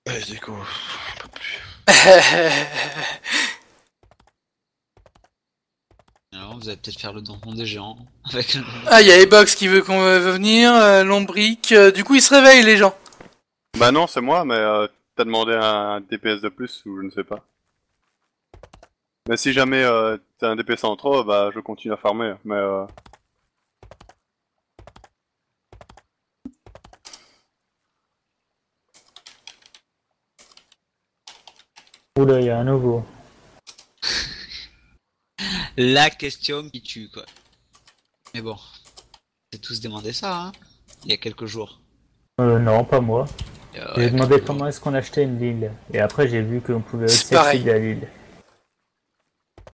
Ouais, je découvre. Pas plus. Alors, vous allez peut-être faire le donjon des géants. Avec le... Ah, il y a Ebox qui veut qu'on veut venir, Lombric. Du coup, ils se réveillent, les gens. Bah non, c'est moi, mais t'as demandé un DPS de plus ou je ne sais pas. Mais si jamais t'as un DPS en trop, bah je continue à farmer. Mais Oula, il y a un nouveau. La question qui tue, quoi. Mais bon, j'ai tous demandé ça, hein, il y a quelques jours. Non, pas moi. Ouais, J'ai demandé comment est-ce qu'on achetait une Lille. Et après, j'ai vu qu'on pouvait aussi pareil. accéder à Lille.